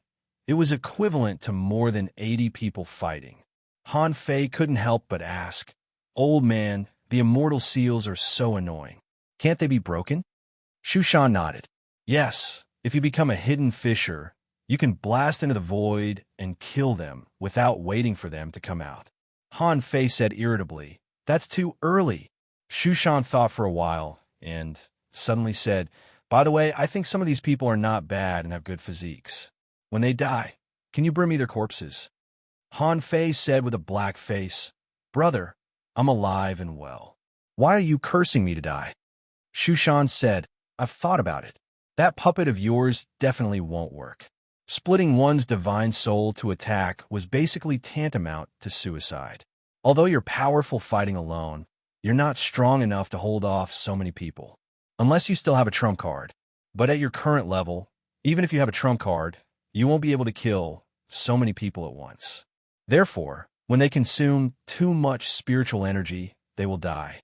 it was equivalent to more than 80 people fighting. Han Fei couldn't help but ask, "Old man, the immortal seals are so annoying. Can't they be broken?" Shu Shan nodded. "Yes, if you become a hidden fisher, you can blast into the void and kill them without waiting for them to come out." Han Fei said irritably, "That's too early." Shu Shan thought for a while and suddenly said, "By the way, I think some of these people are not bad and have good physiques. When they die, can you bring me their corpses?" Han Fei said with a black face, "Brother, I'm alive and well. Why are you cursing me to die?" Shu Shan said, "I've thought about it. That puppet of yours definitely won't work. Splitting one's divine soul to attack was basically tantamount to suicide. Although you're powerful fighting alone, you're not strong enough to hold off so many people. Unless you still have a trump card. But at your current level, even if you have a trump card, you won't be able to kill so many people at once. Therefore, when they consume too much spiritual energy, they will die."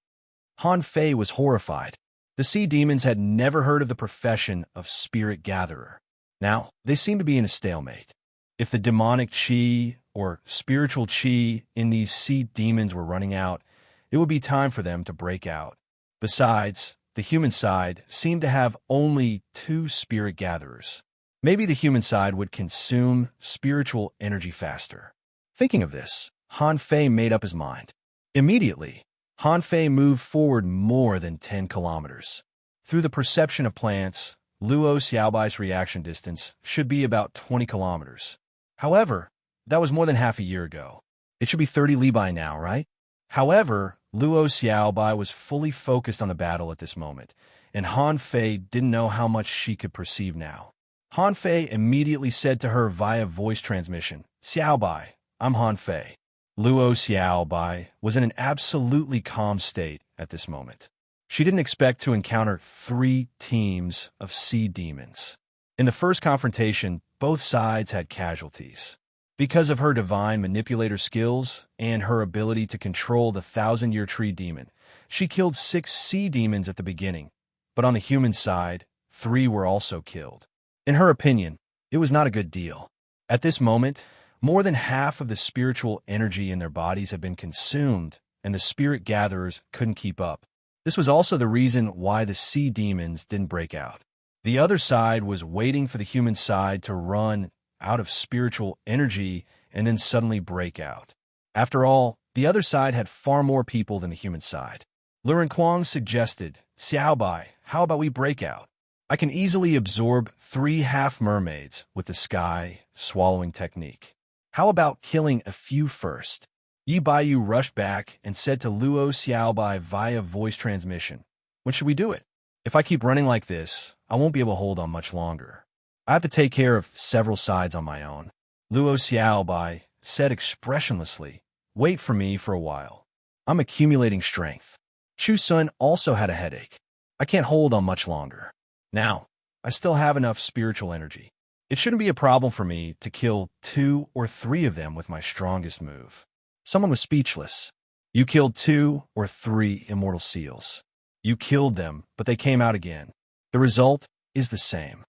Han Fei was horrified. The sea demons had never heard of the profession of spirit gatherer. Now, they seemed to be in a stalemate. If the demonic chi or spiritual chi in these sea demons were running out, it would be time for them to break out. Besides, the human side seemed to have only 2 spirit gatherers. Maybe the human side would consume spiritual energy faster. Thinking of this, Han Fei made up his mind. Immediately, Han Fei moved forward more than 10 kilometers. Through the perception of plants, Luo Xiaobai's reaction distance should be about 20 kilometers. However, that was more than half a year ago. It should be 30 li by now, right? However, Luo Xiaobai was fully focused on the battle at this moment, and Han Fei didn't know how much she could perceive now. Han Fei immediately said to her via voice transmission, "Xiaobai, I'm Han Fei." Luo Xiaobai was in an absolutely calm state at this moment. She didn't expect to encounter 3 teams of sea demons. In the first confrontation, both sides had casualties. Because of her divine manipulator skills and her ability to control the 1,000-year tree demon, she killed 6 sea demons at the beginning, but on the human side, 3 were also killed. In her opinion, it was not a good deal. At this moment, more than half of the spiritual energy in their bodies had been consumed, and the spirit gatherers couldn't keep up. This was also the reason why the sea demons didn't break out. The other side was waiting for the human side to run out of spiritual energy and then suddenly break out. After all, the other side had far more people than the human side. Luren Kuang suggested, "Xiaobai, how about we break out? I can easily absorb 3 half-mermaids with the sky swallowing technique. How about killing a few first?" Yi Baiyu rushed back and said to Luo Xiaobai via voice transmission, "When should we do it? If I keep running like this, I won't be able to hold on much longer. I have to take care of several sides on my own." Luo Xiaobai said expressionlessly, "Wait for me for a while. I'm accumulating strength." Chu Sun also had a headache. "I can't hold on much longer. Now, I still have enough spiritual energy. It shouldn't be a problem for me to kill 2 or 3 of them with my strongest move." Someone was speechless. "You killed 2 or 3 immortal seals. You killed them, but they came out again. The result is the same."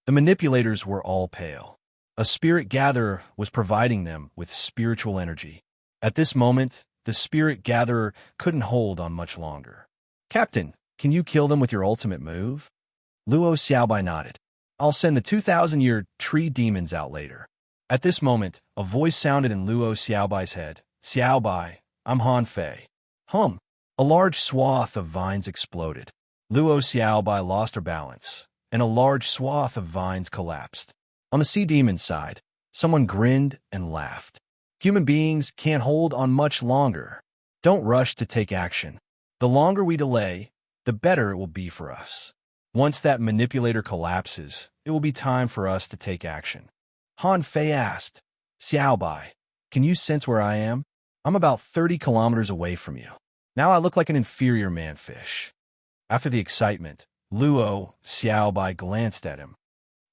The manipulators were all pale. A spirit gatherer was providing them with spiritual energy. At this moment, the spirit gatherer couldn't hold on much longer. "Captain, can you kill them with your ultimate move?" Luo Xiaobai nodded. "I'll send the 2,000-year tree demons out later." At this moment, a voice sounded in Luo Xiaobai's head. "Xiaobai, I'm Han Fei." Hum! A large swath of vines exploded. Luo Xiaobai lost her balance, and a large swath of vines collapsed. On the sea demon side, someone grinned and laughed. "Human beings can't hold on much longer. Don't rush to take action. The longer we delay, the better it will be for us. Once that manipulator collapses, it will be time for us to take action." Han Fei asked, "Xiaobai, can you sense where I am? I'm about 30 kilometers away from you. Now I look like an inferior manfish." After the excitement, Luo Xiaobai glanced at him.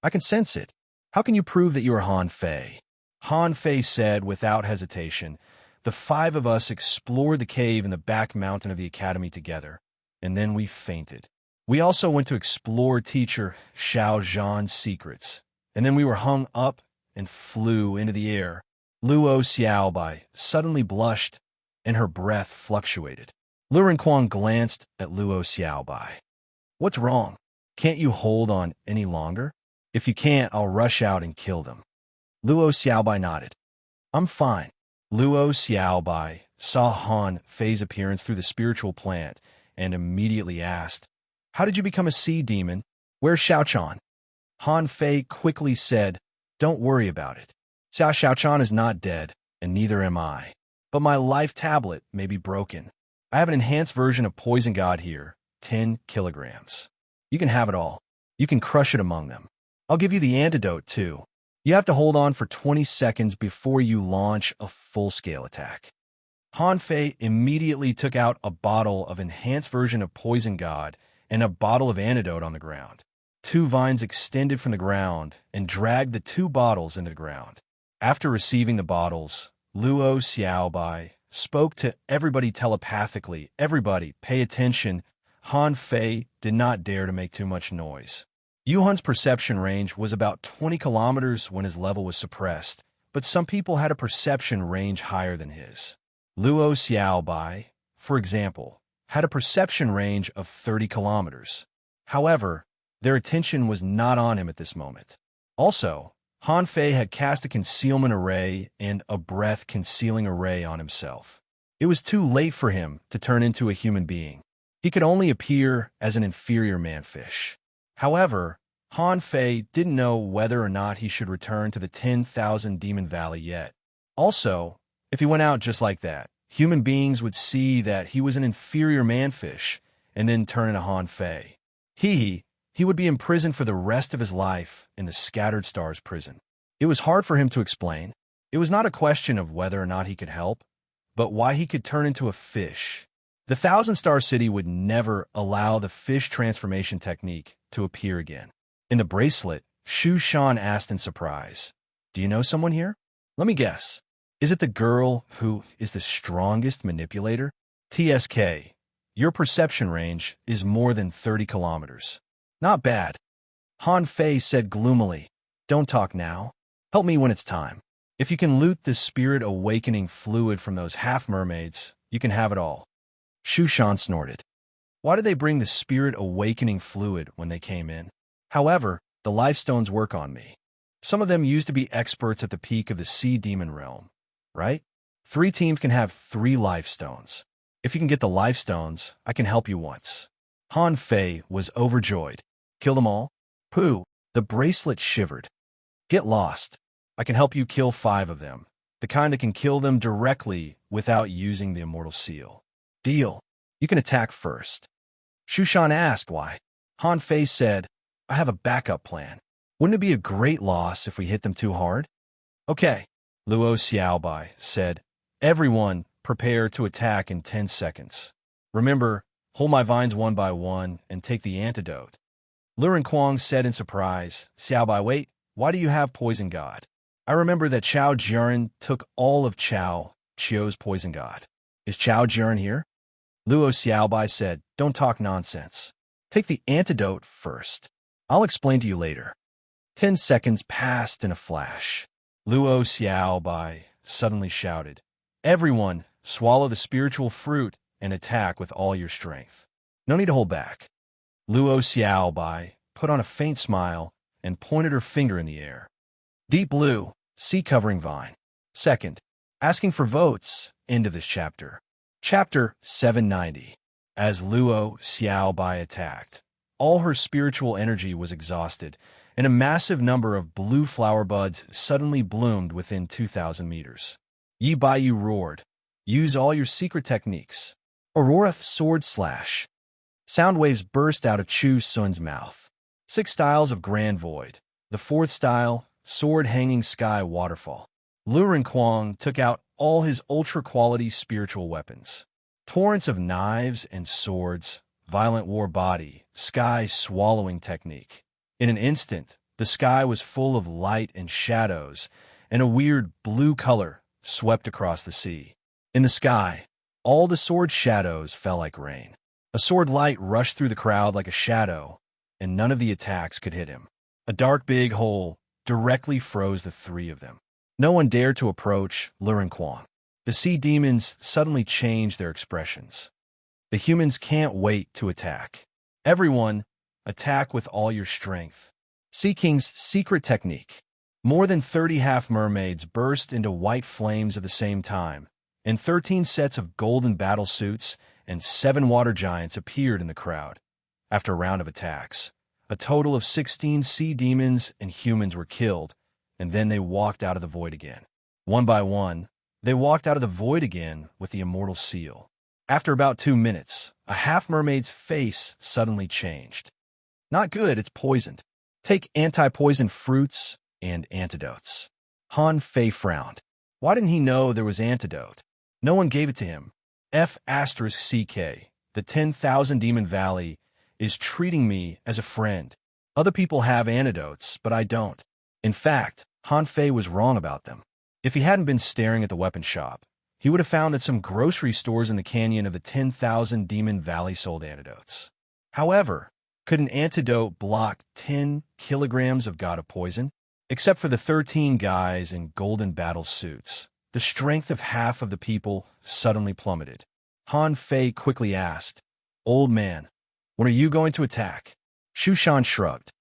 "I can sense it. How can you prove that you are Han Fei?" Han Fei said without hesitation. The five of us explored the cave in the back mountain of the academy together, and then we fainted. We also went to explore teacher Xiao Zhan's secrets, and then we were hung up and flew into the air. Luo Xiaobai suddenly blushed, and her breath fluctuated. Lu Renquang glanced at Luo Xiaobai. What's wrong? Can't you hold on any longer? If you can't, I'll rush out and kill them. Luo Xiaobai nodded. I'm fine. Luo Xiaobai saw Han Fei's appearance through the spiritual plant and immediately asked, How did you become a sea demon? Where's Xiaochan? Han Fei quickly said, Don't worry about it. Xiaochan is not dead, and neither am I. But my life tablet may be broken. I have an enhanced version of Poison God here, 10 kilograms. You can have it all. You can crush it among them. I'll give you the antidote, too. You have to hold on for 20 seconds before you launch a full-scale attack. Han Fei immediately took out a bottle of enhanced version of Poison God and a bottle of antidote on the ground. 2 vines extended from the ground and dragged the 2 bottles into the ground. After receiving the bottles, Luo Xiaobai spoke to everybody telepathically. Everybody, pay attention. Han Fei did not dare to make too much noise. Yuhan's perception range was about 20 kilometers when his level was suppressed, but some people had a perception range higher than his. Luo Xiaobai, for example, had a perception range of 30 kilometers. However, their attention was not on him at this moment. Also, Han Fei had cast a concealment array and a breath-concealing array on himself. It was too late for him to turn into a human being. He could only appear as an inferior manfish. However, Han Fei didn't know whether or not he should return to the 10,000 Demon Valley yet. Also, if he went out just like that, human beings would see that he was an inferior manfish and then turn into Han Fei. He would be imprisoned for the rest of his life in the Scattered Stars prison. It was hard for him to explain. It was not a question of whether or not he could help, but why he could turn into a fish. The Thousand Star City would never allow the fish transformation technique to appear again. In the bracelet, Shu Shan asked in surprise, Do you know someone here? Let me guess. Is it the girl who is the strongest manipulator? TSK, your perception range is more than 30 kilometers. Not bad. Han Fei said gloomily, Don't talk now. Help me when it's time. If you can loot the spirit awakening fluid from those half-mermaids, you can have it all. Shu Shan snorted. Why did they bring the spirit awakening fluid when they came in? However, the life stones work on me. Some of them used to be experts at the peak of the sea demon realm, right? 3 teams can have 3 life stones. If you can get the life stones, I can help you once. Han Fei was overjoyed. Kill them all? Pooh, the bracelet shivered. Get lost. I can help you kill 5 of them, the kind that can kill them directly without using the immortal seal. Deal. You can attack first. Shu Shan asked why. Han Fei said, I have a backup plan. Wouldn't it be a great loss if we hit them too hard? Okay, Luo Xiaobai said. Everyone, prepare to attack in 10 seconds. Remember, hold my vines one by one and take the antidote. Lu Renquang said in surprise, Xiaobai, wait, why do you have Poison God? I remember that Chao Jiren took all of Chao Chio's Poison God. Is Chao Jiren here? Luo Xiaobai said, Don't talk nonsense. Take the antidote first. I'll explain to you later. 10 seconds passed in a flash. Luo Xiaobai suddenly shouted, Everyone, swallow the spiritual fruit and attack with all your strength. No need to hold back. Luo Xiaobai put on a faint smile and pointed her finger in the air. Deep Blue, Sea Covering Vine. Second, asking for votes, end of this chapter. Chapter 790. As Luo Xiaobai attacked, all her spiritual energy was exhausted, and a massive number of blue flower buds suddenly bloomed within 2,000 meters. Yi Baiyu roared, Use all your secret techniques. Aurora Sword Slash. Sound waves burst out of Chu Sun's mouth. 6 styles of Grand Void. The 4th style, Sword Hanging Sky Waterfall. Lu Renquang took out all his ultra-quality spiritual weapons. Torrents of knives and swords, violent war body, sky swallowing technique. In an instant, the sky was full of light and shadows, and a weird blue color swept across the sea. In the sky, all the sword shadows fell like rain. A sword light rushed through the crowd like a shadow, and none of the attacks could hit him. A dark big hole directly froze the three of them. No one dared to approach Luren Quang. The sea demons suddenly changed their expressions. The humans can't wait to attack. Everyone, attack with all your strength. Sea King's secret technique. More than 30 half-mermaids burst into white flames at the same time, and 13 sets of golden battle suits and 7 water giants appeared in the crowd. After a round of attacks, a total of 16 sea demons and humans were killed, and then they walked out of the void again. One by one, they walked out of the void again with the immortal seal. After about 2 minutes, a half-mermaid's face suddenly changed. Not good, it's poisoned. Take anti-poison fruits and antidotes. Han Fei frowned. Why didn't he know there was antidote? No one gave it to him. F***CK, the 10,000 Demon Valley, is treating me as a friend. Other people have antidotes, but I don't. In fact, Han Fei was wrong about them. If he hadn't been staring at the weapon shop, he would have found that some grocery stores in the canyon of the 10,000 Demon Valley sold antidotes. However, could an antidote block 10 kilograms of god of poison? Except for the 13 guys in golden battle suits, the strength of half of the people suddenly plummeted. Han Fei quickly asked, "Old man, when are you going to attack?" Shushan shrugged.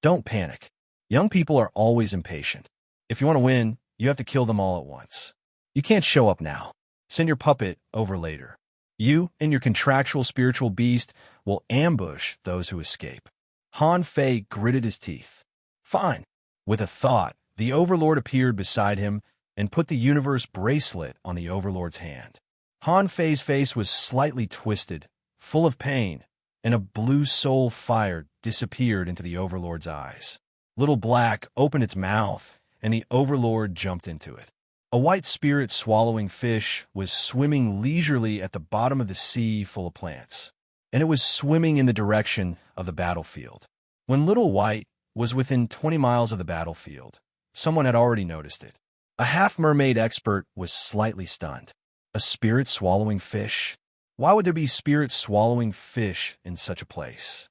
"Don't panic. Young people are always impatient. If you want to win, you have to kill them all at once. You can't show up now. Send your puppet over later. You and your contractual spiritual beast will ambush those who escape." Han Fei gritted his teeth. "Fine." With a thought, the Overlord appeared beside him and put the universe bracelet on the Overlord's hand. Han Fei's face was slightly twisted, full of pain, and a blue soul fire disappeared into the Overlord's eyes. Little Black opened its mouth, and the Overlord jumped into it. A white spirit-swallowing fish was swimming leisurely at the bottom of the sea full of plants, and it was swimming in the direction of the battlefield. When Little White was within 20 miles of the battlefield, someone had already noticed it. A half-mermaid expert was slightly stunned. A spirit-swallowing fish? Why would there be spirit-swallowing fish in such a place?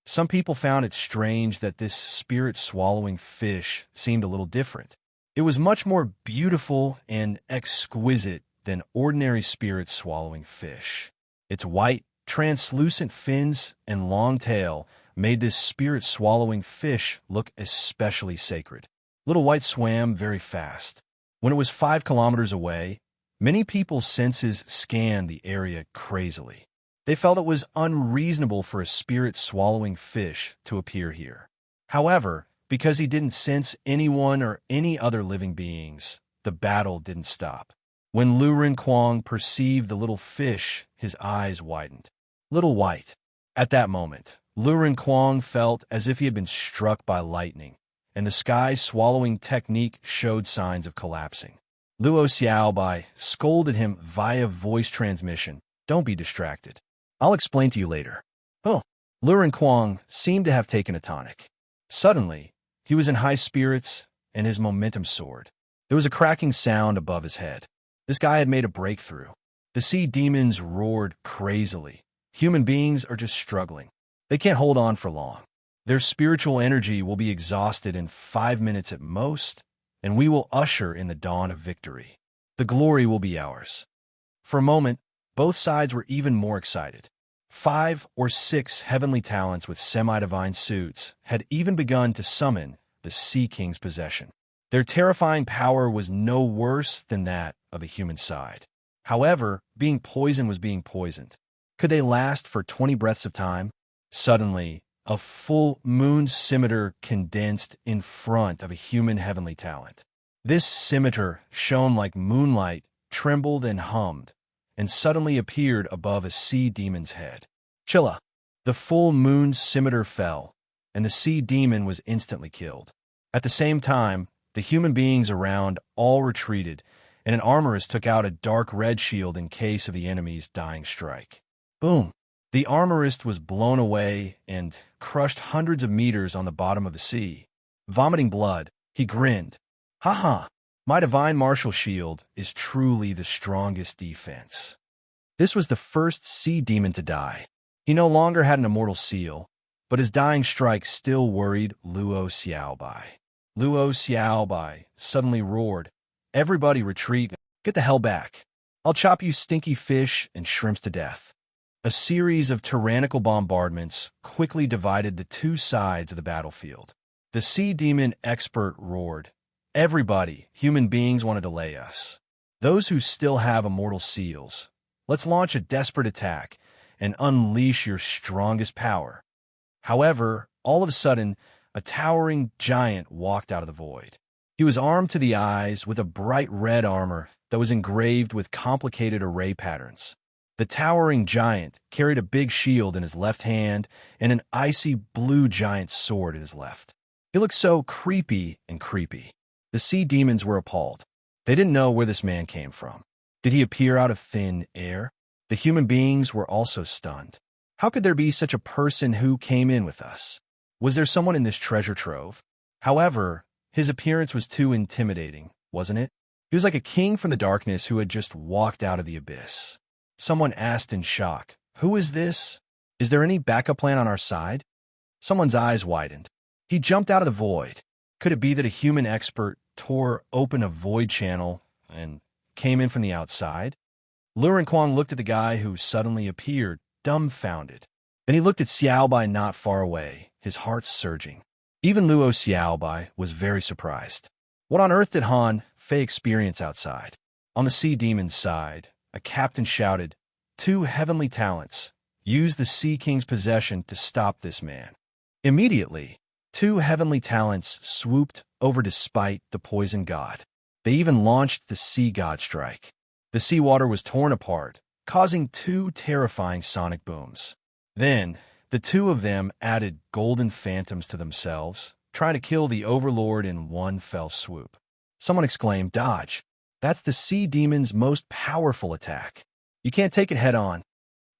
Some people found it strange that this spirit-swallowing fish seemed a little different. It was much more beautiful and exquisite than ordinary spirit-swallowing fish. Its white, translucent fins and long tail made this spirit-swallowing fish look especially sacred. Little White swam very fast. When it was 5 kilometers away, many people's senses scanned the area crazily. They felt it was unreasonable for a spirit-swallowing fish to appear here. However, because he didn't sense anyone or any other living beings, the battle didn't stop. When Luren Quang perceived the little fish, his eyes widened. Little White. At that moment, Luren Quang felt as if he had been struck by lightning, and the sky-swallowing technique showed signs of collapsing. Luo Xiaobai scolded him via voice transmission. "Don't be distracted. I'll explain to you later." Oh, Luren Quang seemed to have taken a tonic. Suddenly, he was in high spirits, and his momentum soared. There was a cracking sound above his head. This guy had made a breakthrough. The sea demons roared crazily. Human beings are just struggling. They can't hold on for long. Their spiritual energy will be exhausted in 5 minutes at most, and we will usher in the dawn of victory. The glory will be ours. For a moment, both sides were even more excited. 5 or 6 heavenly talents with semi-divine suits had even begun to summon the Sea King's possession. Their terrifying power was no worse than that of the human side. However, being poisoned was being poisoned. Could they last for 20 breaths of time? Suddenly, a full moon scimitar condensed in front of a human heavenly talent. This scimitar shone like moonlight, trembled and hummed, and suddenly appeared above a sea demon's head. Chilla! The full moon scimitar fell, and the sea demon was instantly killed. At the same time, the human beings around all retreated, and an armorist took out a dark red shield in case of the enemy's dying strike. Boom! The armorist was blown away and crushed hundreds of meters on the bottom of the sea. Vomiting blood, he grinned. "Ha ha! My divine martial shield is truly the strongest defense. This was the first sea demon to die. He no longer had an immortal seal, but his dying strike still worried Luo Xiaobai. Luo Xiaobai suddenly roared, "Everybody retreat! Get the hell back! I'll chop you stinky fish and shrimps to death." A series of tyrannical bombardments quickly divided the two sides of the battlefield. The sea demon expert roared, "Everybody, human beings want to delay us. Those who still have immortal seals, let's launch a desperate attack and unleash your strongest power." However, all of a sudden, a towering giant walked out of the void. He was armed to the eyes with a bright red armor that was engraved with complicated array patterns. The towering giant carried a big shield in his left hand and an icy blue giant sword in his left. He looked so creepy and creepy. The sea demons were appalled. They didn't know where this man came from. Did he appear out of thin air? The human beings were also stunned. How could there be such a person who came in with us? Was there someone in this treasure trove? However, his appearance was too intimidating, wasn't it? He was like a king from the darkness who had just walked out of the abyss. Someone asked in shock, "Who is this? Is there any backup plan on our side?" Someone's eyes widened. He jumped out of the void. Could it be that a human expert tore open a void channel and came in from the outside? Luren Kwang looked at the guy who suddenly appeared, dumbfounded. Then he looked at Xiaobai not far away, his heart surging. Even Luo Xiaobai was very surprised. What on earth did Han Fei experience outside? On the sea demon's side, a captain shouted, "Two heavenly talents. Use the Sea King's possession to stop this man." Immediately, two heavenly talents swooped over despite the poison god. They even launched the Sea God Strike. The seawater was torn apart, causing two terrifying sonic booms. Then, the two of them added golden phantoms to themselves, trying to kill the Overlord in one fell swoop. Someone exclaimed, "Dodge! That's the sea demon's most powerful attack. You can't take it head-on."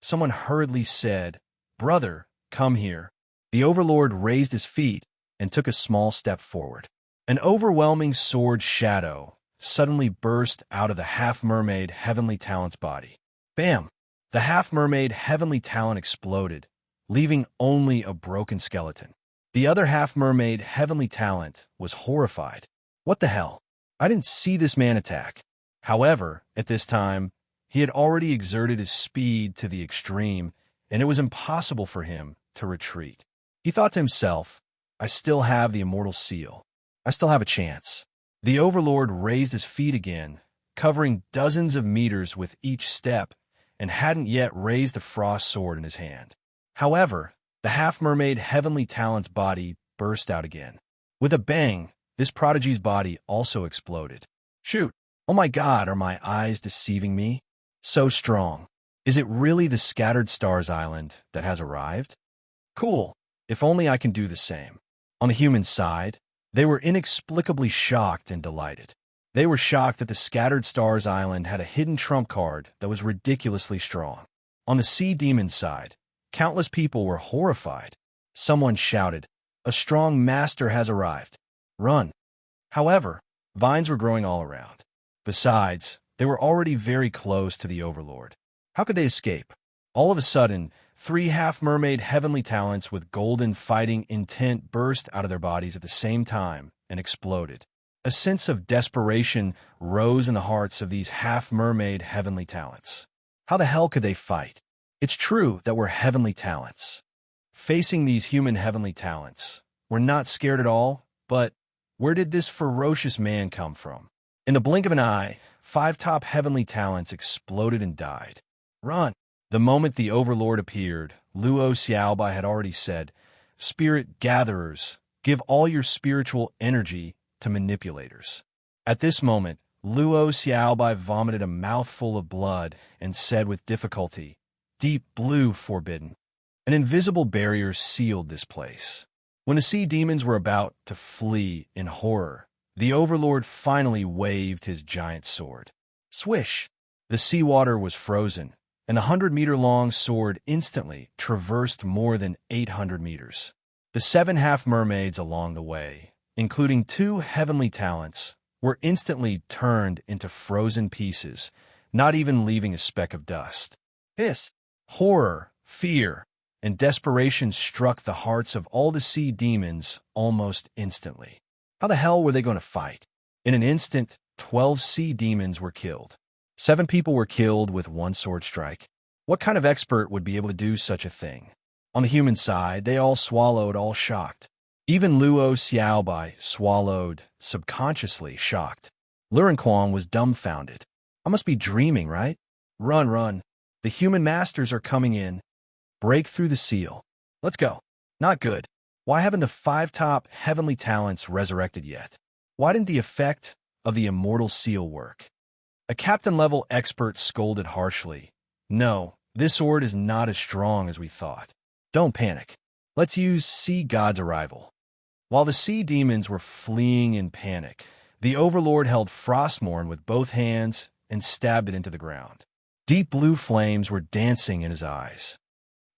Someone hurriedly said, "Brother, come here." The Overlord raised his feet and took a small step forward. An overwhelming sword shadow suddenly burst out of the half-mermaid Heavenly Talent's body. Bam! The half-mermaid Heavenly Talent exploded, leaving only a broken skeleton. The other half-mermaid Heavenly Talent was horrified. What the hell? I didn't see this man attack. However, at this time, he had already exerted his speed to the extreme, and it was impossible for him to retreat. He thought to himself, "I still have the immortal seal. I still have a chance." The Overlord raised his feet again, covering dozens of meters with each step, and hadn't yet raised the frost sword in his hand. However, the half-mermaid Heavenly Talent's body burst out again. With a bang, this prodigy's body also exploded. Shoot! Oh my god, are my eyes deceiving me? So strong. Is it really the Scattered Stars Island that has arrived? Cool. If only I can do the same. On the human side, they were inexplicably shocked and delighted. They were shocked that the Scattered Stars Island had a hidden trump card that was ridiculously strong. On the sea demon's side, countless people were horrified. Someone shouted, "A strong master has arrived. Run." However, vines were growing all around. Besides, they were already very close to the Overlord. How could they escape? All of a sudden, three half-mermaid Heavenly Talents with golden fighting intent burst out of their bodies at the same time and exploded. A sense of desperation rose in the hearts of these half-mermaid Heavenly Talents. How the hell could they fight? It's true that we're Heavenly Talents. Facing these human Heavenly Talents, we're not scared at all, but where did this ferocious man come from? In the blink of an eye, five top Heavenly Talents exploded and died. Run! The moment the Overlord appeared, Luo Xiaobai had already said, "Spirit gatherers, give all your spiritual energy to manipulators." At this moment, Luo Xiaobai vomited a mouthful of blood and said with difficulty, "Deep blue forbidden." An invisible barrier sealed this place. When the sea demons were about to flee in horror, the Overlord finally waved his giant sword. Swish! The seawater was frozen, and the 100-meter-long sword instantly traversed more than 800 meters. The 7 half-mermaids along the way, including 2 Heavenly Talents, were instantly turned into frozen pieces, not even leaving a speck of dust. Hiss, horror, fear, and desperation struck the hearts of all the sea demons almost instantly. How the hell were they going to fight? In an instant, 12 sea demons were killed. 7 people were killed with one sword strike. What kind of expert would be able to do such a thing? On the human side, they all swallowed, all shocked. Even Luo Xiaobai swallowed, subconsciously shocked. Lurenquan was dumbfounded. I must be dreaming, right? Run, run. The human masters are coming in. Break through the seal. Let's go. Not good. Why haven't the 5 top heavenly talents resurrected yet? Why didn't the effect of the immortal seal work? A captain-level expert scolded harshly. No, this sword is not as strong as we thought. Don't panic. Let's use Sea God's arrival. While the sea demons were fleeing in panic, the Overlord held Frostmourne with both hands and stabbed it into the ground. Deep blue flames were dancing in his eyes.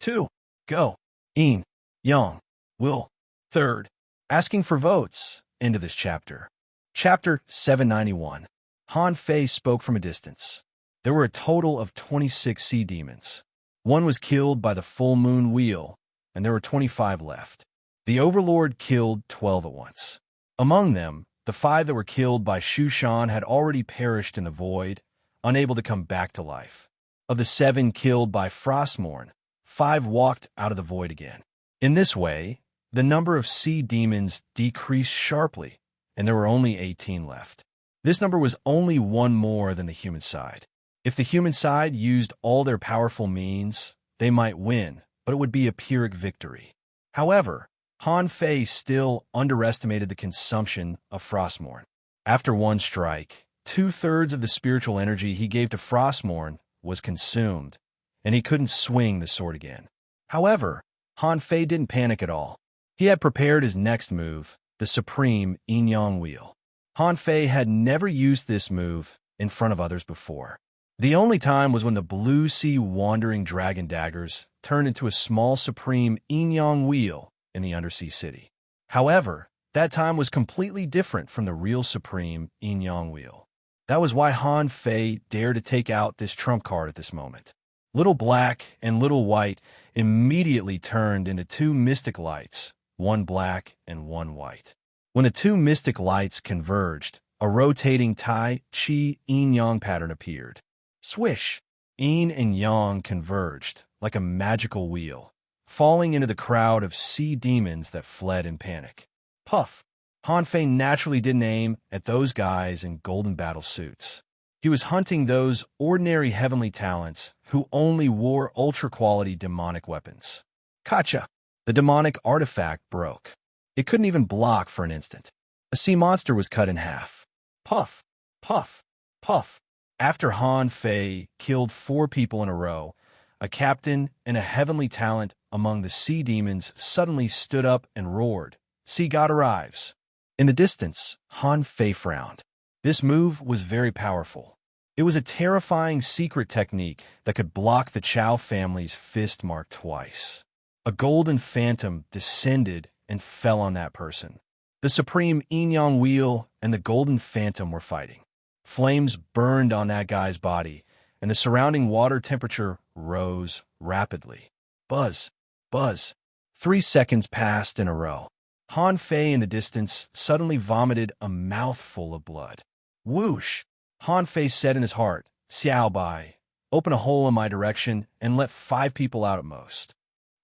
2. Go. Yin, Yang, Will. 3rd. Asking for votes. End of this chapter. Chapter 791. Han Fei spoke from a distance. There were a total of 26 sea demons. One was killed by the full moon wheel, and there were 25 left. The Overlord killed 12 at once. Among them, the 5 that were killed by Shushan had already perished in the void, unable to come back to life. Of the 7 killed by Frostmourne, 5 walked out of the void again. In this way, the number of sea demons decreased sharply, and there were only 18 left. This number was only 1 more than the human side. If the human side used all their powerful means, they might win, but it would be a Pyrrhic victory. However, Han Fei still underestimated the consumption of Frostmourne. After one strike, 2/3 of the spiritual energy he gave to Frostmourne was consumed, and he couldn't swing the sword again. However, Han Fei didn't panic at all. He had prepared his next move, the supreme yin-yang wheel. Han Fei had never used this move in front of others before. The only time was when the blue sea wandering dragon daggers turned into a small supreme yin-yang wheel in the undersea city. However, that time was completely different from the real supreme yin-yang wheel. That was why Han Fei dared to take out this trump card at this moment. Little Black and Little White immediately turned into 2 mystic lights, one black and one white. When the 2 mystic lights converged, a rotating Tai Chi yin-yang pattern appeared. Swish! Yin and Yang converged, like a magical wheel, falling into the crowd of sea demons that fled in panic. Puff! Han Fei naturally didn't aim at those guys in golden battle suits. He was hunting those ordinary heavenly talents who only wore ultra-quality demonic weapons. Kacha! The demonic artifact broke. It couldn't even block for an instant. A sea monster was cut in half. Puff! Puff! Puff! After Han Fei killed 4 people in a row, a captain and a heavenly talent among the sea demons suddenly stood up and roared, "Sea God arrives!" In the distance, Han Fei frowned. This move was very powerful. It was a terrifying secret technique that could block the Chow family's fist mark twice. A golden phantom descended and fell on that person. The supreme yin-yang wheel and the golden phantom were fighting. Flames burned on that guy's body, and the surrounding water temperature rose rapidly. Buzz, buzz. 3 seconds passed in a row. Han Fei in the distance suddenly vomited a mouthful of blood. Whoosh! Han Fei said in his heart, "Xiao Bai, open a hole in my direction and let 5 people out at most."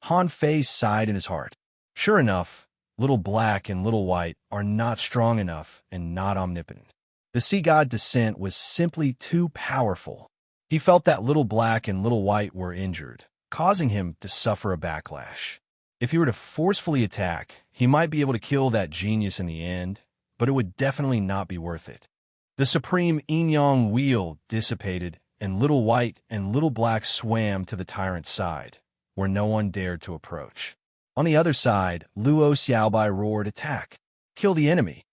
Han Fei sighed in his heart. Sure enough, Little Black and Little White are not strong enough and not omnipotent. The sea god descent was simply too powerful. He felt that Little Black and Little White were injured, causing him to suffer a backlash. If he were to forcefully attack, he might be able to kill that genius in the end, but it would definitely not be worth it. The supreme yin-yang wheel dissipated, and Little White and Little Black swam to the tyrant's side, where no one dared to approach. On the other side, Luo Xiaobai roared, "Attack! Kill the enemy!"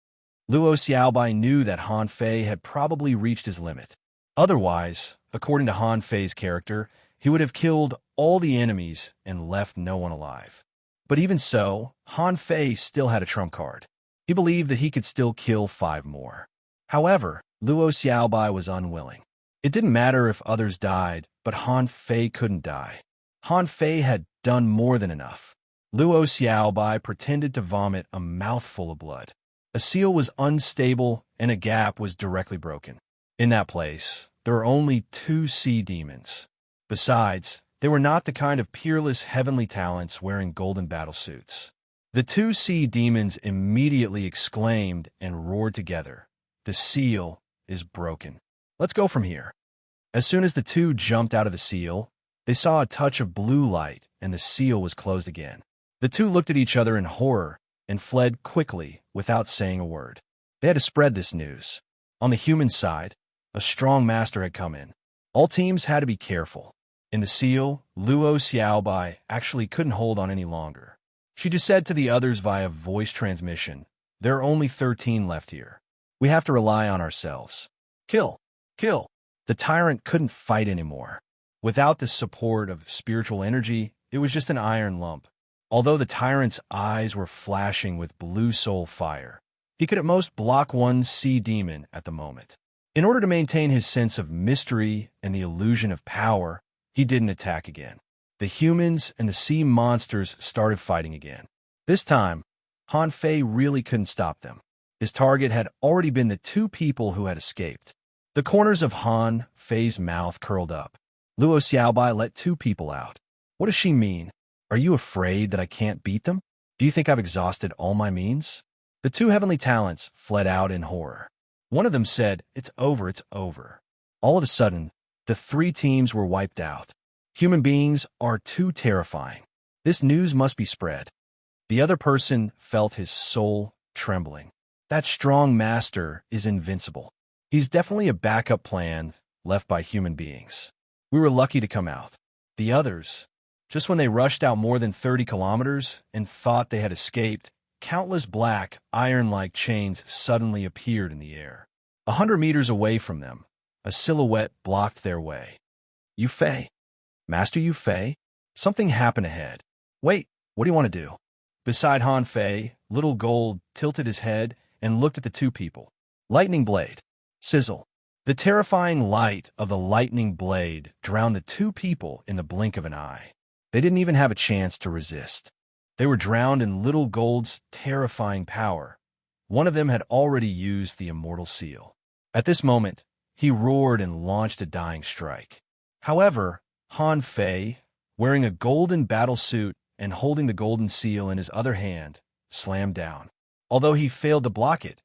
Luo Xiaobai knew that Han Fei had probably reached his limit. Otherwise, according to Han Fei's character, he would have killed all the enemies and left no one alive. But even so, Han Fei still had a trump card. He believed that he could still kill 5 more. However, Luo Xiaobai was unwilling. It didn't matter if others died, but Han Fei couldn't die. Han Fei had done more than enough. Luo Xiaobai pretended to vomit a mouthful of blood. A seal was unstable and a gap was directly broken. In that place, there were only 2 sea demons. Besides, they were not the kind of peerless heavenly talents wearing golden battlesuits. The 2 sea demons immediately exclaimed and roared together, "The seal is broken. Let's go from here." As soon as the 2 jumped out of the seal, they saw a touch of blue light and the seal was closed again. The 2 looked at each other in horror and fled quickly without saying a word. They had to spread this news. On the human side, a strong master had come in. All teams had to be careful. In the seal, Luo Xiaobai actually couldn't hold on any longer. She just said to the others via voice transmission, "There are only 13 left here. We have to rely on ourselves. Kill! Kill!" The tyrant couldn't fight anymore. Without the support of spiritual energy, it was just an iron lump. Although the tyrant's eyes were flashing with blue soul fire, he could at most block one sea demon at the moment. In order to maintain his sense of mystery and the illusion of power, he didn't attack again. The humans and the sea monsters started fighting again. This time, Han Fei really couldn't stop them. His target had already been the 2 people who had escaped. The corners of Han Fei's mouth curled up. Luo Xiaobai let 2 people out. What does she mean? Are you afraid that I can't beat them? Do you think I've exhausted all my means? The 2 heavenly talents fled out in horror. One of them said, "It's over, it's over." All of a sudden, the 3 teams were wiped out. Human beings are too terrifying. This news must be spread. The other person felt his soul trembling. That strong master is invincible. He's definitely a backup plan left by human beings. We were lucky to come out. The others, just when they rushed out more than 30 kilometers and thought they had escaped, countless black, iron-like chains suddenly appeared in the air. 100 meters away from them, a silhouette blocked their way. "Yu Fei. Master Yu Fei?" Something happened ahead. "Wait, what do you want to do?" Beside Han Fei, Little Gold tilted his head and looked at the 2 people. Lightning blade. Sizzle. The terrifying light of the lightning blade drowned the 2 people in the blink of an eye. They didn't even have a chance to resist. They were drowned in Little Gold's terrifying power. One of them had already used the immortal seal. At this moment, he roared and launched a dying strike. However, Han Fei, wearing a golden battlesuit and holding the golden seal in his other hand, slammed down. Although he failed to block it,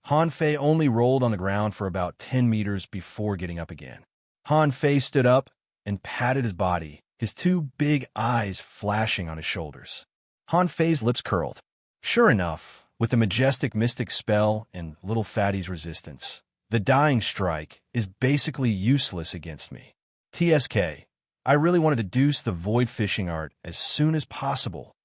Han Fei only rolled on the ground for about 10 meters before getting up again. Han Fei stood up and patted his body, his 2 big eyes flashing on his shoulders. Han Fei's lips curled. Sure enough, with the majestic mystic spell and Little Fatty's resistance, the dying strike is basically useless against me. TSK, I really wanted to deuce the void fishing art as soon as possible.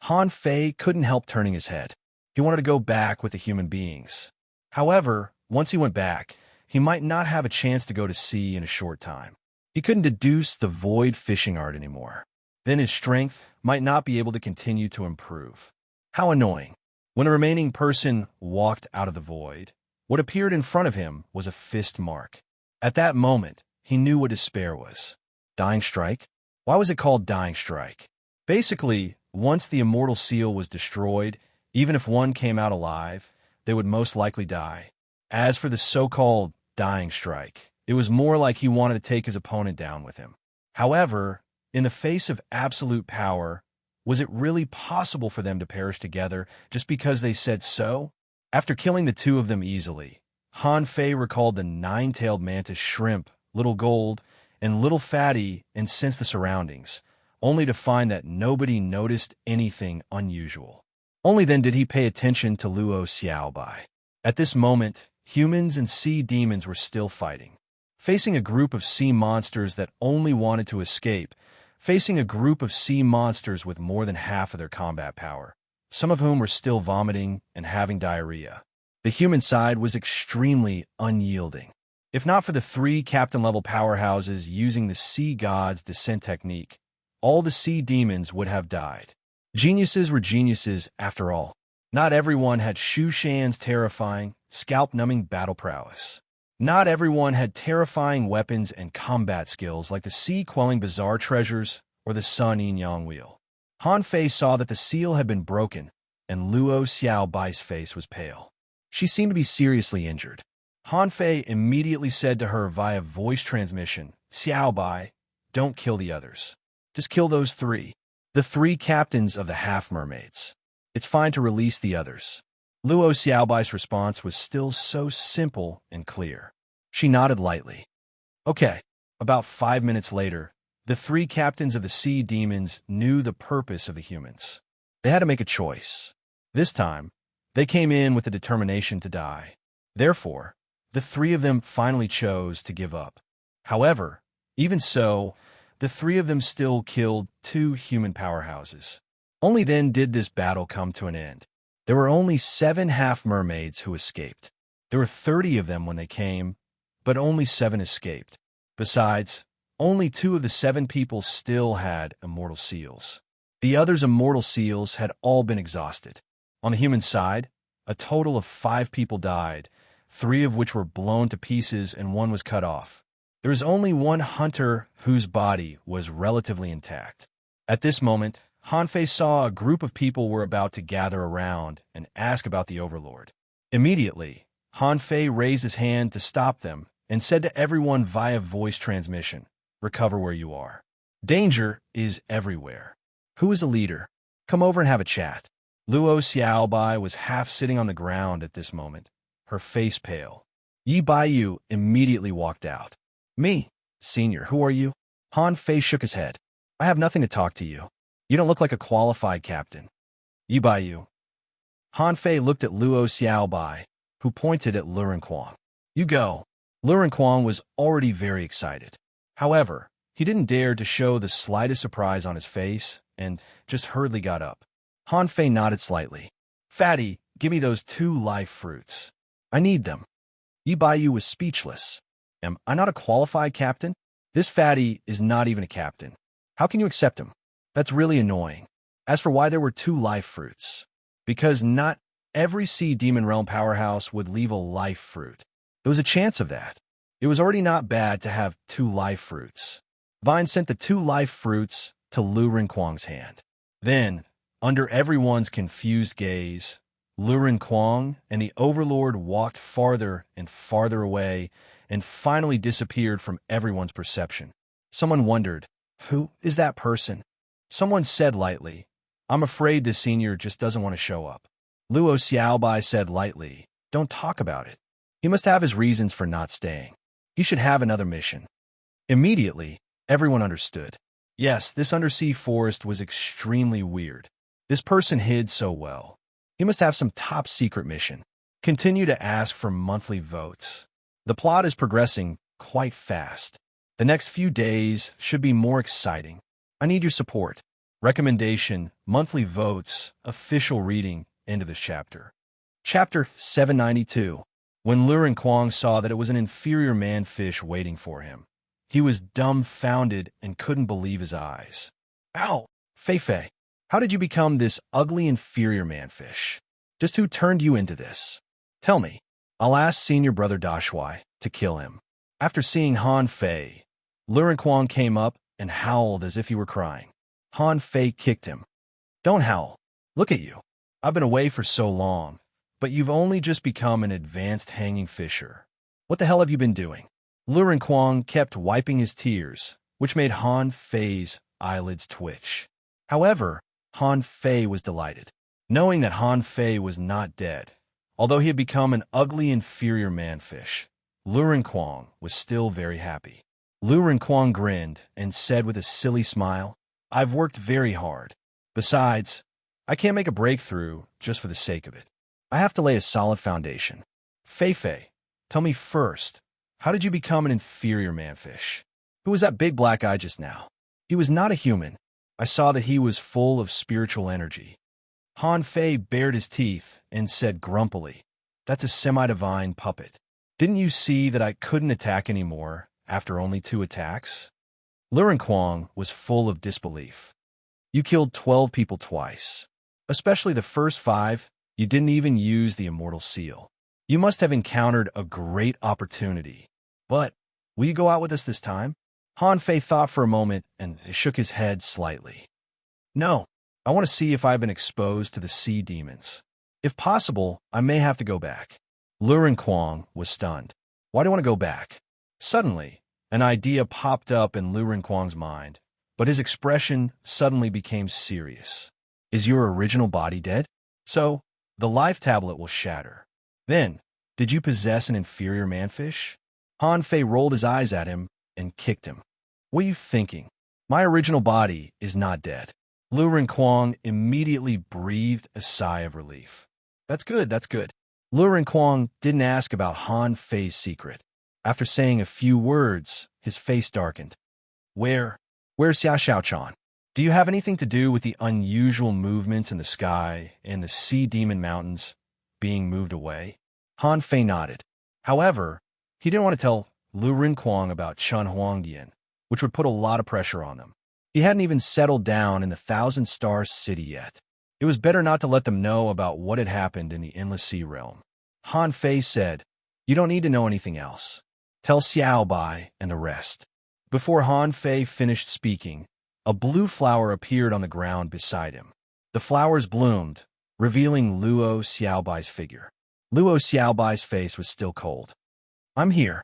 Han Fei couldn't help turning his head. He wanted to go back with the human beings. However, once he went back, he might not have a chance to go to sea in a short time. He couldn't deduce the void fishing art anymore. Then his strength might not be able to continue to improve. How annoying. When a remaining person walked out of the void, what appeared in front of him was a fist mark. At that moment, he knew what despair was. Dying strike? Why was it called dying strike? Basically, once the immortal seal was destroyed, even if one came out alive, they would most likely die. As for the so-called dying strike, it was more like he wanted to take his opponent down with him. However, in the face of absolute power, was it really possible for them to perish together just because they said so? After killing the 2 of them easily, Han Fei recalled the 9-tailed mantis shrimp, Little Gold, and Little Fatty and sensed the surroundings, only to find that nobody noticed anything unusual. Only then did he pay attention to Luo Xiaobai. At this moment, humans and sea demons were still fighting. Facing a group of sea monsters that only wanted to escape, facing a group of sea monsters with more than half of their combat power, some of whom were still vomiting and having diarrhea. The human side was extremely unyielding. If not for the 3 captain-level powerhouses using the sea god's descent technique, all the sea demons would have died. Geniuses were geniuses after all. Not everyone had Shu Shan's terrifying, scalp-numbing battle prowess. Not everyone had terrifying weapons and combat skills like the sea-quelling bizarre treasures or the sun yin-yang wheel. Han Fei saw that the seal had been broken, and Luo Xiaobai's face was pale. She seemed to be seriously injured. Han Fei immediately said to her via voice transmission, "Xiaobai, don't kill the others. Just kill those three. The three captains of the half-mermaids. It's fine to release the others." Luo Xiaobai's response was still so simple and clear. She nodded lightly. Okay. About 5 minutes later, the three captains of the sea demons knew the purpose of the humans. They had to make a choice. This time, they came in with the determination to die. Therefore, the three of them finally chose to give up. However, even so, the three of them still killed 2 human powerhouses. Only then did this battle come to an end. There were only 7 half-mermaids who escaped. There were 30 of them when they came, but only 7 escaped. Besides, only 2 of the 7 people still had immortal seals. The others' immortal seals had all been exhausted. On the human side, a total of 5 people died, 3 of which were blown to pieces and 1 was cut off. There was only 1 hunter whose body was relatively intact. At this moment, Han Fei saw a group of people were about to gather around and ask about the Overlord. Immediately, Han Fei raised his hand to stop them and said to everyone via voice transmission, "Recover where you are. Danger is everywhere. Who is a leader? Come over and have a chat." Luo Xiaobai was half sitting on the ground at this moment, her face pale. Yi Baiyu immediately walked out. "Me, senior, who are you?" Han Fei shook his head. "I have nothing to talk to you. You don't look like a qualified captain." "Yi Baiyu." Han Fei looked at Luo Xiaobai, who pointed at Luren Quang. "You go." Luren Quang was already very excited. However, he didn't dare to show the slightest surprise on his face and just hurriedly got up. Han Fei nodded slightly. "Fatty, give me those 2 life fruits. I need them." Yi Baiyu was speechless. "Am I not a qualified captain? This fatty is not even a captain. How can you accept him? That's really annoying." As for why there were 2 life fruits, because not every Sea Demon Realm powerhouse would leave a life fruit. There was a chance of that. It was already not bad to have 2 life fruits. Vine sent the 2 life fruits to Lu Renquang's hand. Then, under everyone's confused gaze, Lu Renquang and the Overlord walked farther and farther away and finally disappeared from everyone's perception. Someone wondered, "Who is that person?" Someone said lightly, "I'm afraid the senior just doesn't want to show up." Luo Xiaobai said lightly, "Don't talk about it. He must have his reasons for not staying. He should have another mission." Immediately, everyone understood. Yes, this undersea forest was extremely weird. This person hid so well. He must have some top-secret mission. Continue to ask for monthly votes. The plot is progressing quite fast. The next few days should be more exciting. I need your support. Recommendation, monthly votes, official reading, end of this chapter. Chapter 792. When Lu Renquang saw that it was an inferior man-fish waiting for him, he was dumbfounded and couldn't believe his eyes. "Ow! Fei, how did you become this ugly inferior man-fish? Just who turned you into this? Tell me. I'll ask senior brother Dashuai to kill him." After seeing Han Fei, Lu Renquang came up and howled as if he were crying. Han Fei kicked him. "Don't howl. Look at you. I've been away for so long, but you've only just become an advanced hanging fisher. What the hell have you been doing?" Lu Renquang kept wiping his tears, which made Han Fei's eyelids twitch. However, Han Fei was delighted, knowing that Han Fei was not dead. Although he had become an ugly inferior man-fish, Lu Renquang was still very happy. Lu Renquang grinned and said with a silly smile, "I've worked very hard. Besides, I can't make a breakthrough just for the sake of it. I have to lay a solid foundation. Fei, tell me first, how did you become an inferior man-fish? Who was that big black eye just now? He was not a human. I saw that he was full of spiritual energy." Han Fei bared his teeth and said grumpily, "That's a semi-divine puppet. Didn't you see that I couldn't attack anymore after only 2 attacks?" Lu Renquang was full of disbelief. "You killed 12 people twice. Especially the first 5, you didn't even use the immortal seal. You must have encountered a great opportunity. But will you go out with us this time? Han Fei thought for a moment and shook his head slightly. No, I want to see if I've been exposed to the sea demons. If possible, I may have to go back. Lurin Quang was stunned. Why do you want to go back? Suddenly, an idea popped up in Lurin Quang's mind, but his expression suddenly became serious. Is your original body dead? So, the life tablet will shatter. Then, did you possess an inferior manfish? Han Fei rolled his eyes at him and kicked him. What are you thinking? My original body is not dead. Lurin Quang immediately breathed a sigh of relief. That's good, that's good. Lurin Quang didn't ask about Han Fei's secret. After saying a few words, his face darkened. Where's Xia Xiaochan? Do you have anything to do with the unusual movements in the sky and the sea demon mountains being moved away? Han Fei nodded. However, he didn't want to tell Lurin Quang about Chun Huangdian, which would put a lot of pressure on them. He hadn't even settled down in the Thousand Stars City yet. It was better not to let them know about what had happened in the Endless Sea realm. Han Fei said, You don't need to know anything else. Tell Xiao Bai and the rest. Before Han Fei finished speaking, a blue flower appeared on the ground beside him. The flowers bloomed, revealing Luo Xiaobai's figure. Luo Xiaobai's face was still cold. I'm here.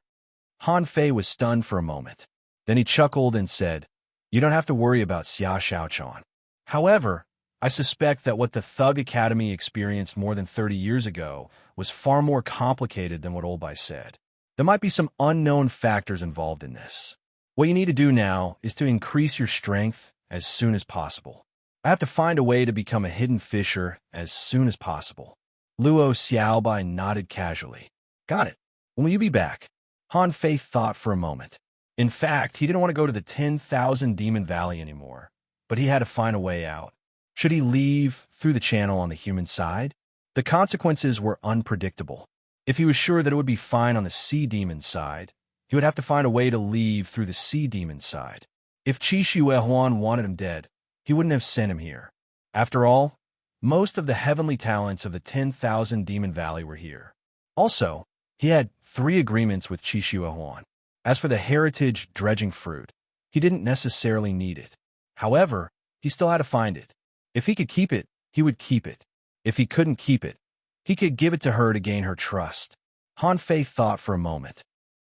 Han Fei was stunned for a moment. Then he chuckled and said, You don't have to worry about Xia Xiaochan. However, I suspect that what the Thug Academy experienced more than 30 years ago was far more complicated than what Old Bai said. There might be some unknown factors involved in this. What you need to do now is to increase your strength as soon as possible. I have to find a way to become a hidden fisher as soon as possible. Luo Xiaobai nodded casually. Got it. When will you be back? Han Fei thought for a moment. In fact, he didn't want to go to the 10,000 Demon Valley anymore, but he had to find a way out. Should he leave through the channel on the human side? The consequences were unpredictable. If he was sure that it would be fine on the sea demon side, he would have to find a way to leave through the sea demon side. If Qi Shuehuan wanted him dead, he wouldn't have sent him here. After all, most of the heavenly talents of the 10,000 Demon Valley were here. Also, he had 3 agreements with Qi Shuehuan. As for the heritage dredging fruit, he didn't necessarily need it. However, he still had to find it. If he could keep it, he would keep it. If he couldn't keep it, he could give it to her to gain her trust. Han Fei thought for a moment.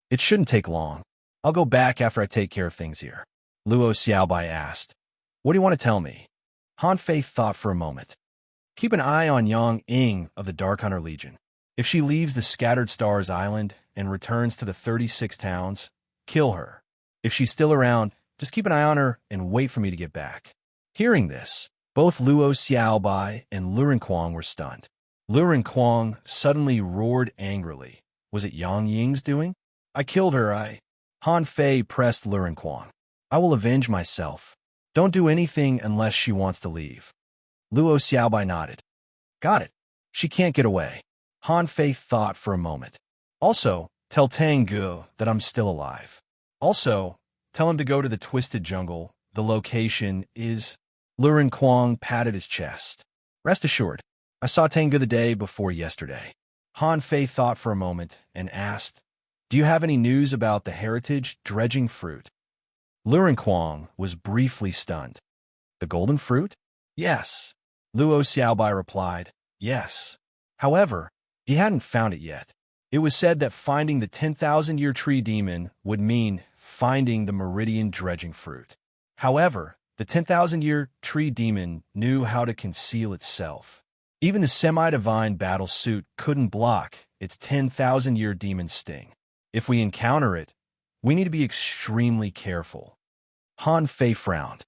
It shouldn't take long. I'll go back after I take care of things here. Luo Xiaobai asked. What do you want to tell me? Han Fei thought for a moment. Keep an eye on Yang Ying of the Dark Hunter Legion. If she leaves the Scattered Stars Island and returns to the 36 towns, kill her. If she's still around, just keep an eye on her and wait for me to get back. Hearing this, both Luo Xiaobai and Lurin Quang were stunned. Lurin Quang suddenly roared angrily. Was it Yang Ying's doing? I killed her, Han Fei pressed Lurin Quang. I will avenge myself. Don't do anything unless she wants to leave. Luo Xiaobai nodded. Got it. She can't get away. Han Fei thought for a moment. Also, tell Tang Gu that I'm still alive. Also, tell him to go to the Twisted Jungle. The location is... Lurin Quang patted his chest. Rest assured, I saw Tang Gu the day before yesterday. Han Fei thought for a moment and asked, Do you have any news about the heritage dredging fruit? Lurin Quang was briefly stunned. The golden fruit? Yes. Luo Xiaobai replied, Yes. However, he hadn't found it yet. It was said that finding the 10,000-year tree demon would mean finding the meridian dredging fruit. However, the 10,000-year tree demon knew how to conceal itself. Even the semi-divine battle suit couldn't block its 10,000-year demon sting. If we encounter it, we need to be extremely careful. Han Fei frowned.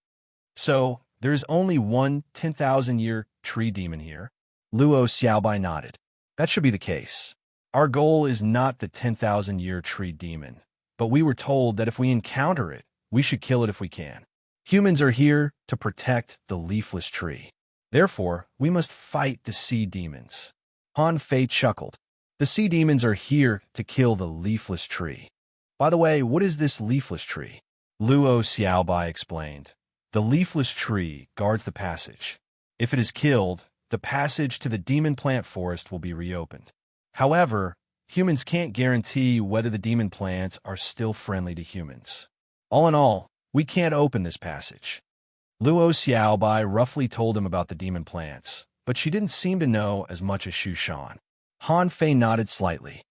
So, there's only one 10,000-year tree demon here? Luo Xiaobai nodded. That should be the case. Our goal is not the 10,000-year tree demon, but we were told that if we encounter it, we should kill it if we can. Humans are here to protect the leafless tree. Therefore, we must fight the sea demons. Han Fei chuckled. The sea demons are here to kill the leafless tree. By the way, what is this leafless tree? Luo Xiaobai explained. The leafless tree guards the passage. If it is killed, the passage to the demon plant forest will be reopened. However, humans can't guarantee whether the demon plants are still friendly to humans. All in all, we can't open this passage. Luo Xiaobai roughly told him about the demon plants, but she didn't seem to know as much as Xu Shan. Han Fei nodded slightly.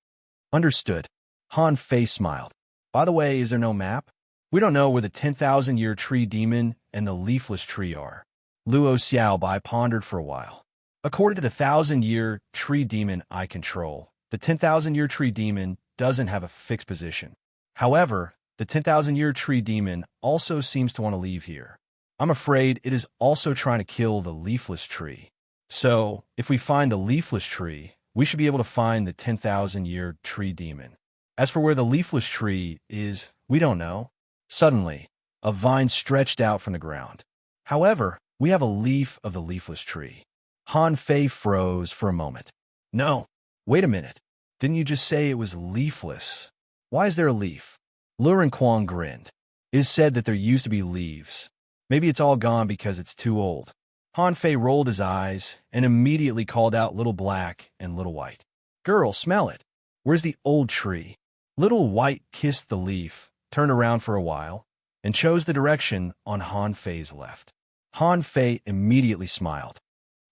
Understood. Han Fei smiled. By the way, is there no map? We don't know where the 10,000-year tree demon and the leafless tree are. Luo Xiaobai pondered for a while. According to the 1,000-year tree demon I control, the 10,000-year tree demon doesn't have a fixed position. However, the 10,000-year tree demon also seems to want to leave here. I'm afraid it is also trying to kill the leafless tree. So, if we find the leafless tree, we should be able to find the 10,000-year tree demon. As for where the leafless tree is, we don't know. Suddenly, a vine stretched out from the ground. However, we have a leaf of the leafless tree. Han Fei froze for a moment. No, wait a minute. Didn't you just say it was leafless? Why is there a leaf? Luren Kuang grinned. It is said that there used to be leaves. Maybe it's all gone because it's too old. Han Fei rolled his eyes and immediately called out Little Black and Little White. Girl, smell it. Where's the old tree? Little White kissed the leaf, turned around for a while, and chose the direction on Han Fei's left. Han Fei immediately smiled.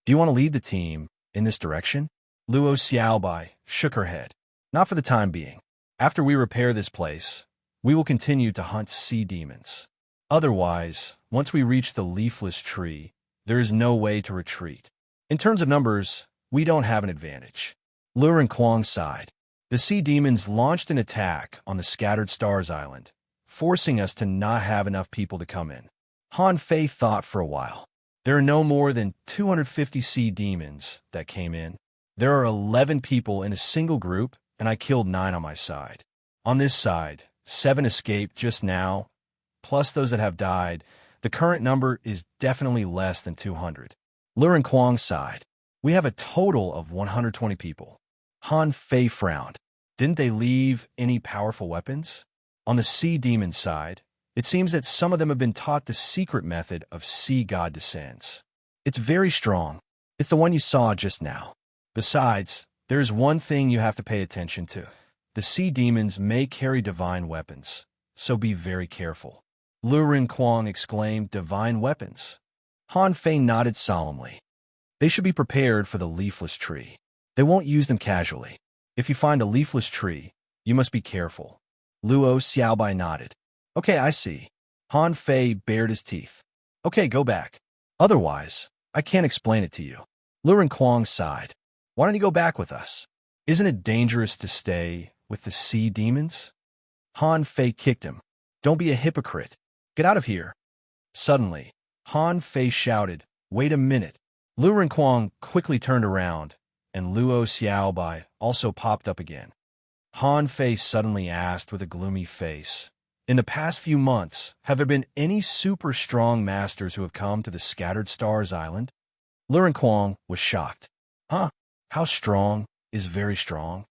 Do you want to lead the team in this direction? Luo Xiaobai shook her head. Not for the time being. After we repair this place, we will continue to hunt sea demons. Otherwise, once we reach the leafless tree, there is no way to retreat. In terms of numbers, we don't have an advantage. Luren Kuang sighed. The sea demons launched an attack on the Scattered Stars Island, forcing us to not have enough people to come in. Han Fei thought for a while. There are no more than 250 sea demons that came in. There are 11 people in a single group, and I killed 9 on my side. On this side, 7 escaped just now, plus those that have died. The current number is definitely less than 200. Luren Kuang sighed. We have a total of 120 people. Han Fei frowned. Didn't they leave any powerful weapons? On the sea demon side, it seems that some of them have been taught the secret method of Sea God Descends. It's very strong. It's the one you saw just now. Besides, there is one thing you have to pay attention to. The sea demons may carry divine weapons, so be very careful. Luren Kuang exclaimed, divine weapons. Han Fei nodded solemnly. They should be prepared for the leafless tree. They won't use them casually. If you find a leafless tree, you must be careful. Luo Xiaobai nodded. Okay, I see. Han Fei bared his teeth. Okay, go back. Otherwise, I can't explain it to you. Luren Kuang sighed. Why don't you go back with us? Isn't it dangerous to stay with the sea demons? Han Fei kicked him. Don't be a hypocrite. Get out of here. Suddenly, Han Fei shouted, wait a minute. Luren Kuang quickly turned around, and Luo Xiaobai also popped up again. Han Fei suddenly asked with a gloomy face, in the past few months, have there been any super strong masters who have come to the Scattered Stars Island? Luren Kuang was shocked. Huh? How strong is very strong?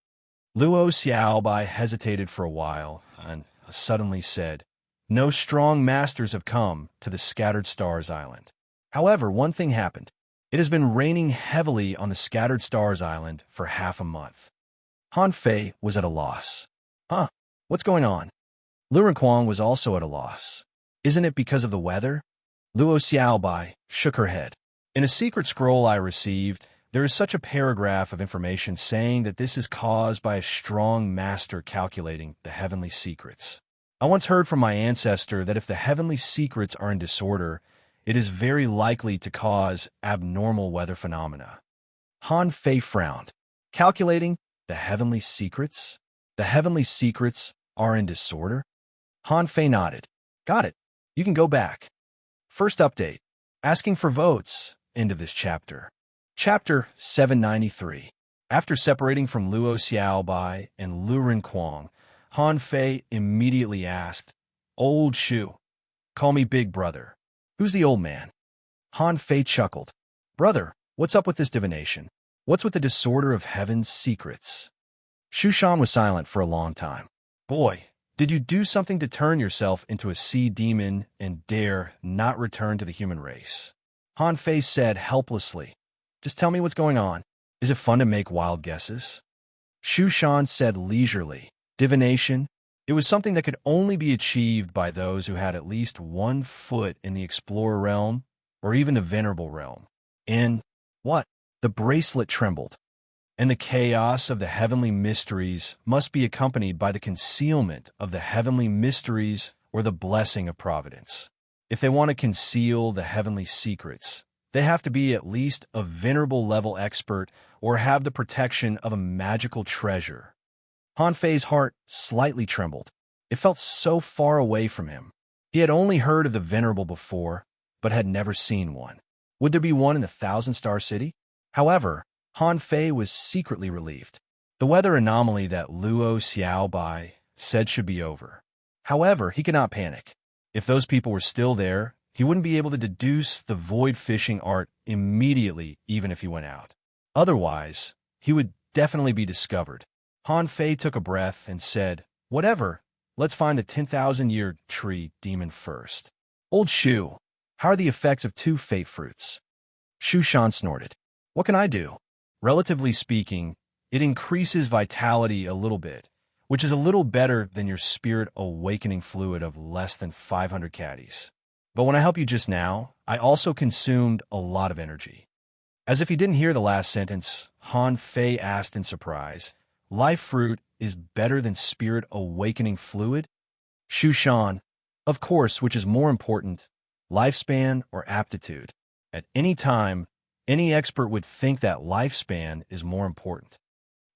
Luo Xiaobai hesitated for a while and suddenly said, no strong masters have come to the Scattered Stars Island. However, one thing happened. It has been raining heavily on the Scattered Stars Island for half a month. Han Fei was at a loss. Huh? What's going on? Luren Kuang was also at a loss. Isn't it because of the weather? Luo Xiaobai shook her head. In a secret scroll I received, there is such a paragraph of information saying that this is caused by a strong master calculating the heavenly secrets. I once heard from my ancestor that if the heavenly secrets are in disorder, it is very likely to cause abnormal weather phenomena. Han Fei frowned. Calculating the heavenly secrets? The heavenly secrets are in disorder? Han Fei nodded. Got it. You can go back. First update. Asking for votes. End of this chapter. Chapter 793. After separating from Luo Xiaobai and Luren Kuang, Han Fei immediately asked, Old Shu, call me Big Brother. Who's the old man? Han Fei chuckled. Brother, what's up with this divination? What's with the disorder of heaven's secrets? Xu Shan was silent for a long time. Boy, did you do something to turn yourself into a sea demon and dare not return to the human race? Han Fei said helplessly. Just tell me what's going on. Is it fun to make wild guesses? Shushan said leisurely. Divination? It was something that could only be achieved by those who had at least 1 foot in the explorer realm, or even the venerable realm. And what? The bracelet trembled. And the chaos of the heavenly mysteries must be accompanied by the concealment of the heavenly mysteries or the blessing of providence. If they want to conceal the heavenly secrets, they have to be at least a venerable level expert or have the protection of a magical treasure. Han Fei's heart slightly trembled. It felt so far away from him. He had only heard of the venerable before, but had never seen one. Would there be one in the Thousand-Star City? However, Han Fei was secretly relieved. The weather anomaly that Luo Xiaobai said should be over. However, he could not panic. If those people were still there, he wouldn't be able to deduce the void fishing art immediately even if he went out. Otherwise, he would definitely be discovered. Han Fei took a breath and said, "Whatever, let's find the 10,000-year tree demon first." "Old Shu, how are the effects of 2 fate fruits?" Shu Shan snorted. "What can I do?" Relatively speaking, it increases vitality a little bit, which is a little better than your spirit awakening fluid of less than 500 caddies. But when I helped you just now, I also consumed a lot of energy. As if he didn't hear the last sentence, Han Fei asked in surprise, "Life fruit is better than spirit awakening fluid?" Shu Shan, "Of course, which is more important, lifespan or aptitude? At any time, any expert would think that lifespan is more important."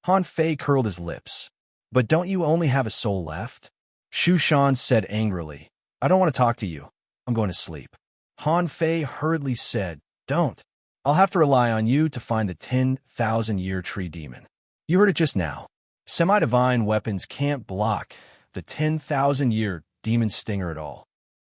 Han Fei curled his lips. "But don't you only have a soul left?" Shu Shan said angrily, "I don't want to talk to you. I'm going to sleep." Han Fei hurriedly said, "Don't. I'll have to rely on you to find the 10,000-year tree demon. You heard it just now. Semi-divine weapons can't block the 10,000-year demon stinger at all."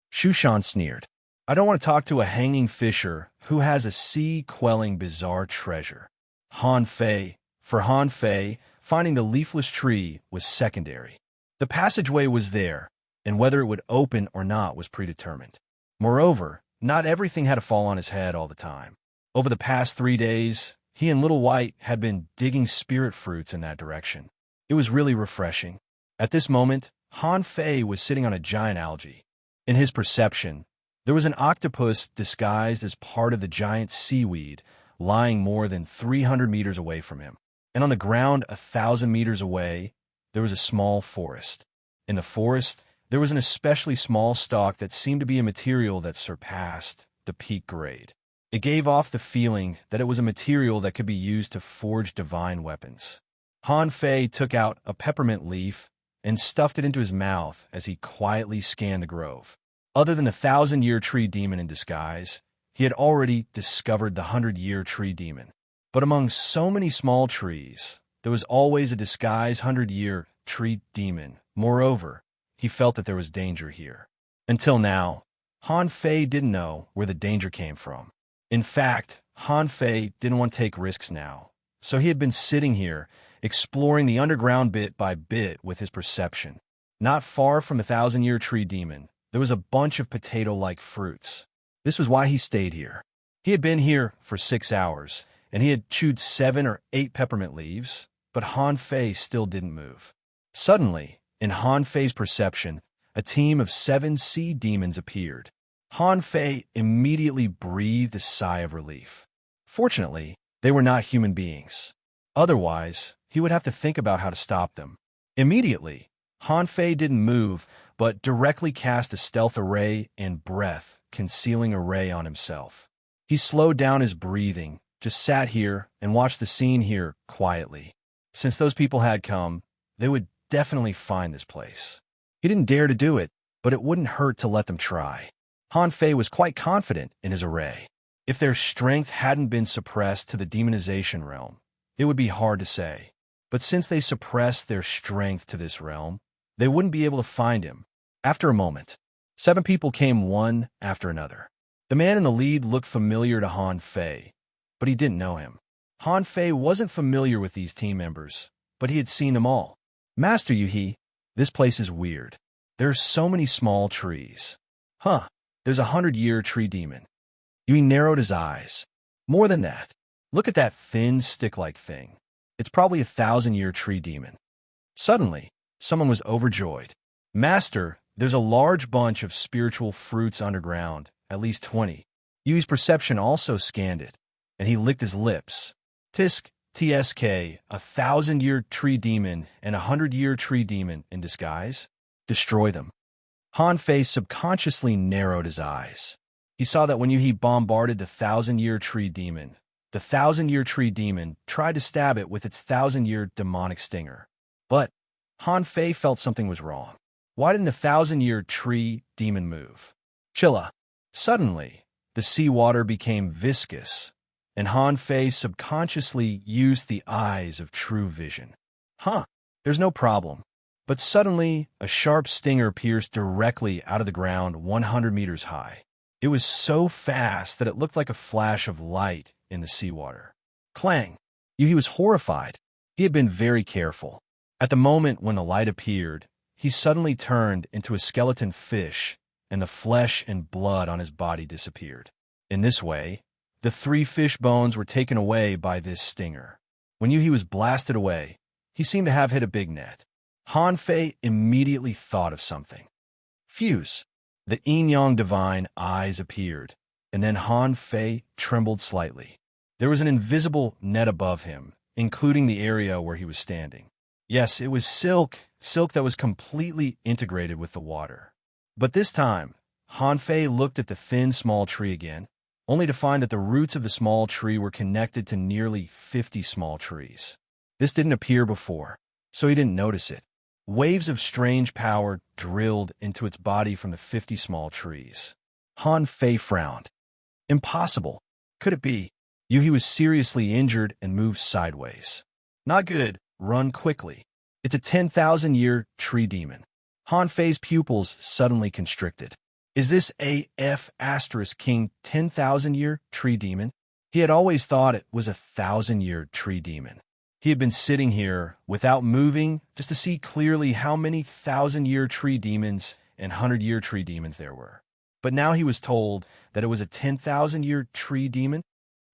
Shu Shan sneered. "I don't want to talk to a hanging fisher who has a sea-quelling bizarre treasure." For Han Fei, finding the leafless tree was secondary. The passageway was there, and whether it would open or not was predetermined. Moreover, not everything had to fall on his head all the time. Over the past 3 days, he and Little White had been digging spirit fruits in that direction. It was really refreshing. At this moment, Han Fei was sitting on a giant algae. In his perception, there was an octopus disguised as part of the giant seaweed lying more than 300 meters away from him. And on the ground 1,000 meters away, there was a small forest. In the forest, there was an especially small stalk that seemed to be a material that surpassed the peak grade. It gave off the feeling that it was a material that could be used to forge divine weapons. Han Fei took out a peppermint leaf and stuffed it into his mouth as he quietly scanned the grove. Other than the 1,000-year tree demon in disguise, he had already discovered the 100-year tree demon. But among so many small trees, there was always a disguised 100-year tree demon. Moreover, he felt that there was danger here. Until now, Han Fei didn't know where the danger came from. In fact, Han Fei didn't want to take risks now, so he had been sitting here, exploring the underground bit by bit with his perception. Not far from the 1,000-year tree demon, there was a bunch of potato-like fruits. This was why he stayed here. He had been here for 6 hours, and he had chewed 7 or 8 peppermint leaves, but Han Fei still didn't move. Suddenly, in Han Fei's perception, a team of 7 sea demons appeared. Han Fei immediately breathed a sigh of relief. Fortunately, they were not human beings. Otherwise, he would have to think about how to stop them. Immediately, Han Fei didn't move, but directly cast a stealth array and breath concealing array on himself. He slowed down his breathing, just sat here and watched the scene here quietly. Since those people had come, they would definitely find this place. He didn't dare to do it, but it wouldn't hurt to let them try. Han Fei was quite confident in his array. If their strength hadn't been suppressed to the demonization realm, it would be hard to say. But since they suppressed their strength to this realm, they wouldn't be able to find him. After a moment, 7 people came one after another. The man in the lead looked familiar to Han Fei, but he didn't know him. Han Fei wasn't familiar with these team members, but he had seen them all. "Master Yuhi, this place is weird. There are so many small trees." "Huh, there's a 100-year tree demon." Yuhi narrowed his eyes. "More than that. Look at that thin, stick-like thing. It's probably a 1,000-year tree demon. Suddenly, someone was overjoyed. Master, there's a large bunch of spiritual fruits underground, at least 20. Yui's perception also scanned it, and he licked his lips. Tisk, TSK, a 1,000-year tree demon and a 100-year tree demon in disguise? Destroy them. Han Fei subconsciously narrowed his eyes. He saw that when Yuhi bombarded the 1,000-year tree demon, the 1,000-year tree demon tried to stab it with its 1,000-year demonic stinger. But Han Fei felt something was wrong. Why didn't the 1,000-year tree demon move? Chilla. Suddenly, the seawater became viscous, and Han Fei subconsciously used the eyes of true vision. There's no problem. But suddenly, a sharp stinger pierced directly out of the ground 100 meters high. It was so fast that it looked like a flash of light in the seawater. Clang! Yuhi was horrified. He had been very careful. At the moment when the light appeared, he suddenly turned into a skeleton fish, and the flesh and blood on his body disappeared. In this way, the 3 fish bones were taken away by this stinger. When Yuhi was blasted away, he seemed to have hit a big net. Han Fei immediately thought of something. Fuse. The yin-yang divine eyes appeared, and then Han Fei trembled slightly. There was an invisible net above him, including the area where he was standing. Yes, it was silk that was completely integrated with the water. But this time, Han Fei looked at the thin small tree again, only to find that the roots of the small tree were connected to nearly 50 small trees. This didn't appear before, so he didn't notice it. Waves of strange power drilled into its body from the 50 small trees. Han Fei frowned. Impossible. Could it be? Yuhi was seriously injured and moved sideways. Not good. Run quickly. It's a 10,000-year tree demon. Han Fei's pupils suddenly constricted. Is this AF * King 10,000-year tree demon? He had always thought it was a 1,000-year tree demon. He had been sitting here without moving just to see clearly how many 1,000-year tree demons and 100-year tree demons there were. But now he was told that it was a 10,000-year tree demon?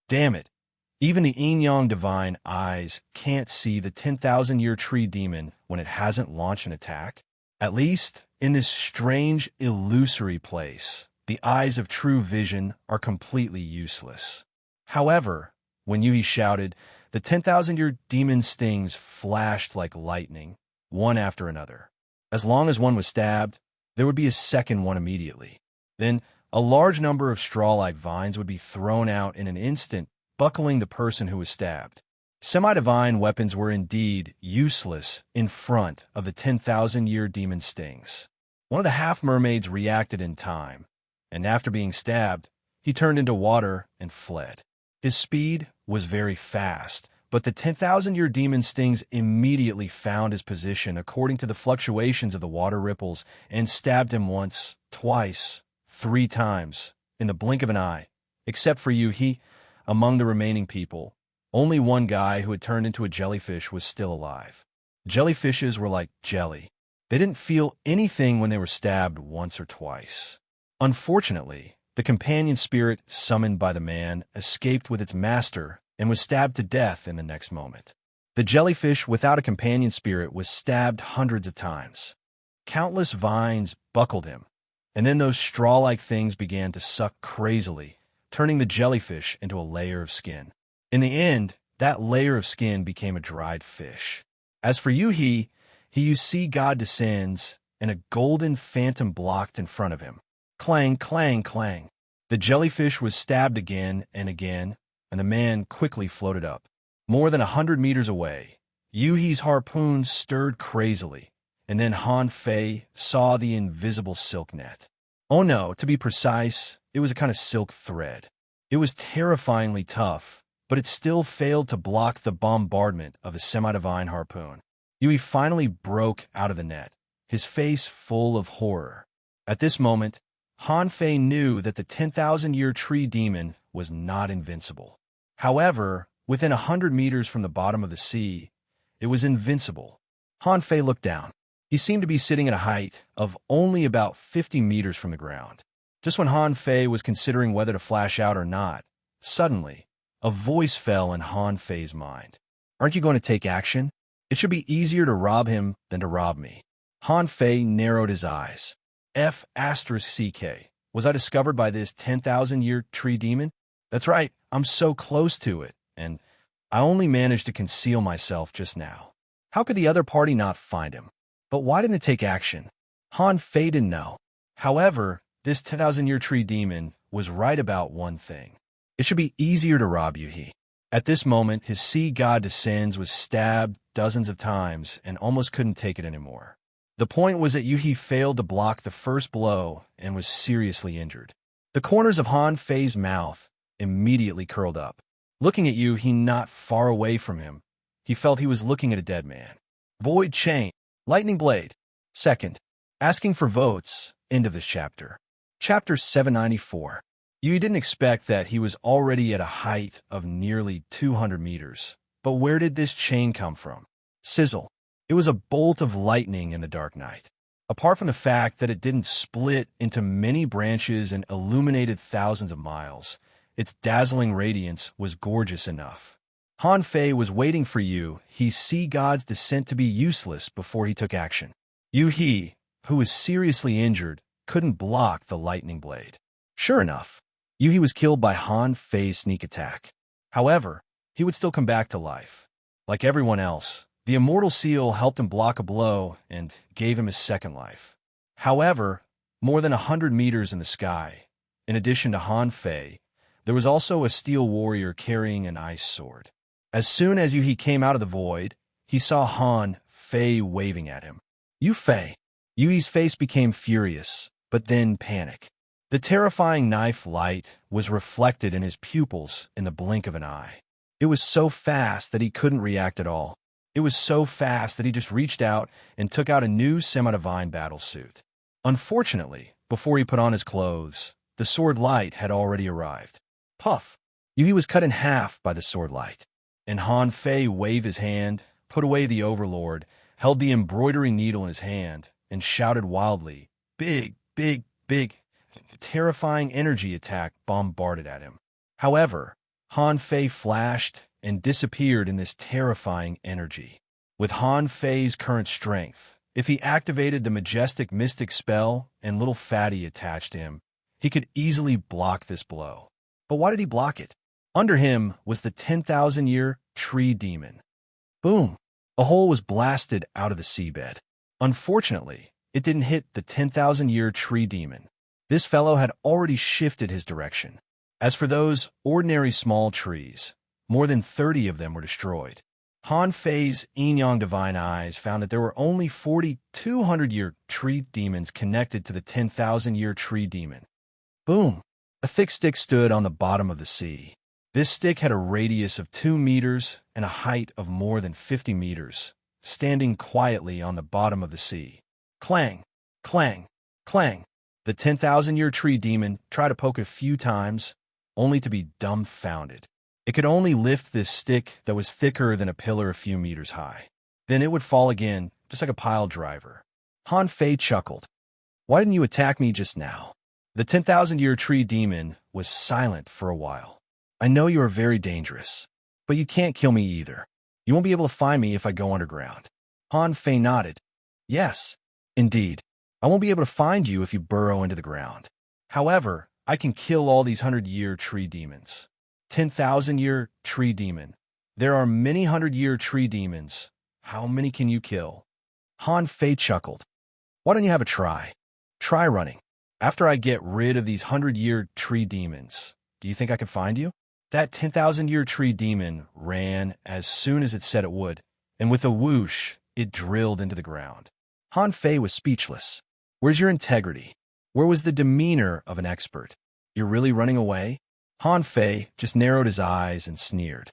Damn it. Even the yin-yang divine eyes can't see the 10,000-year tree demon when it hasn't launched an attack. At least, in this strange, illusory place, the eyes of true vision are completely useless. However, when Yuhi shouted, the 10,000-year demon stings flashed like lightning, one after another. As long as one was stabbed, there would be a second one immediately. Then, a large number of straw-like vines would be thrown out in an instant, buckling the person who was stabbed. Semi-divine weapons were indeed useless in front of the 10,000-year demon stings. One of the half-mermaids reacted in time, and after being stabbed, he turned into water and fled. His speed was very fast, but the 10,000-year demon stings immediately found his position according to the fluctuations of the water ripples and stabbed him once, twice, 3 times, in the blink of an eye. Except for Yuhi, among the remaining people, only one guy who had turned into a jellyfish was still alive. Jellyfishes were like jelly. They didn't feel anything when they were stabbed once or twice. Unfortunately, the companion spirit summoned by the man escaped with its master and was stabbed to death in the next moment. The jellyfish without a companion spirit was stabbed hundreds of times. Countless vines buckled him, and then those straw-like things began to suck crazily, turning the jellyfish into a layer of skin. In the end, that layer of skin became a dried fish. As for Yuhi, he used Sea God Descends, and a golden phantom blocked in front of him. Clang, clang, clang. The jellyfish was stabbed again, and the man quickly floated up. More than 100 meters away, Yuhi's harpoon stirred crazily, and then Han Fei saw the invisible silk net. Oh no, to be precise, it was a kind of silk thread. It was terrifyingly tough, but it still failed to block the bombardment of the semi-divine harpoon. Yuhi finally broke out of the net, his face full of horror. At this moment, Han Fei knew that the 10,000-year tree demon was not invincible. However, within 100 meters from the bottom of the sea, it was invincible. Han Fei looked down. He seemed to be sitting at a height of only about 50 meters from the ground. Just when Han Fei was considering whether to flash out or not, suddenly, a voice fell in Han Fei's mind. Aren't you going to take action? It should be easier to rob him than to rob me. Han Fei narrowed his eyes. F***CK. Was I discovered by this 10,000-year tree demon? That's right, I'm so close to it, and I only managed to conceal myself just now. How could the other party not find him? But why didn't it take action? Han Fei didn't know. However, this 10,000-year tree demon was right about one thing. It should be easier to rob you, he. At this moment, his sea god descends was stabbed dozens of times and almost couldn't take it anymore. The point was that Yuhi failed to block the first blow and was seriously injured. The corners of Han Fei's mouth immediately curled up. Looking at Yuhi not far away from him, he felt he was looking at a dead man. Void Chain, Lightning Blade. Second, asking for votes, end of this chapter. Chapter 794. You didn't expect that he was already at a height of nearly 200 meters. But where did this chain come from? Sizzle. It was a bolt of lightning in the dark night. Apart from the fact that it didn't split into many branches and illuminated thousands of miles, its dazzling radiance was gorgeous enough. Han Fei was waiting for Yuhi's sea god's descent to be useless before he took action. Yuhi, who was seriously injured, couldn't block the lightning blade. Sure enough, Yuhi was killed by Han Fei's sneak attack. However, he would still come back to life. Like everyone else, the immortal seal helped him block a blow and gave him his second life. However, more than 100 meters in the sky, in addition to Han Fei, there was also a steel warrior carrying an ice sword. As soon as Yuhi came out of the void, he saw Han Fei waving at him. "You Fei." Yuhi's face became furious, but then panic. The terrifying knife light was reflected in his pupils in the blink of an eye. It was so fast that he couldn't react at all. It was so fast that he just reached out and took out a new semi-divine battle suit. Unfortunately, before he put on his clothes, the sword light had already arrived. Puff! Yuhi was cut in half by the sword light. And Han Fei waved his hand, put away the overlord, held the embroidery needle in his hand, and shouted wildly, "Big, big, big!" A terrifying energy attack bombarded at him. However, Han Fei flashed and disappeared in this terrifying energy. With Han Fei's current strength, if he activated the majestic mystic spell and little fatty attached to him, he could easily block this blow. But why did he block it? Under him was the 10,000-year tree demon. Boom! A hole was blasted out of the seabed. Unfortunately, it didn't hit the 10,000-year tree demon. This fellow had already shifted his direction. As for those ordinary small trees, more than 30 of them were destroyed. Han Fei's yin-yang divine eyes found that there were only 40 200-year tree demons connected to the 10,000-year tree demon. Boom! A thick stick stood on the bottom of the sea. This stick had a radius of 2 meters and a height of more than 50 meters, standing quietly on the bottom of the sea. Clang! Clang! Clang! The 10,000-year tree demon tried to poke a few times, only to be dumbfounded. It could only lift this stick that was thicker than a pillar a few meters high. Then it would fall again, just like a pile driver. Han Fei chuckled. "Why didn't you attack me just now?" The 10,000-year tree demon was silent for a while. "I know you are very dangerous, but you can't kill me either. You won't be able to find me if I go underground." Han Fei nodded. "Yes, indeed. I won't be able to find you if you burrow into the ground. However, I can kill all these 100-year tree demons." 10,000-year tree demon. There are many 100-year tree demons. How many can you kill? Han Fei chuckled. "Why don't you have a try? Try running. After I get rid of these 100-year tree demons, do you think I can find you?" That 10,000-year tree demon ran as soon as it said it would, and with a whoosh, it drilled into the ground. Han Fei was speechless. Where's your integrity? Where was the demeanor of an expert? You're really running away? Han Fei just narrowed his eyes and sneered.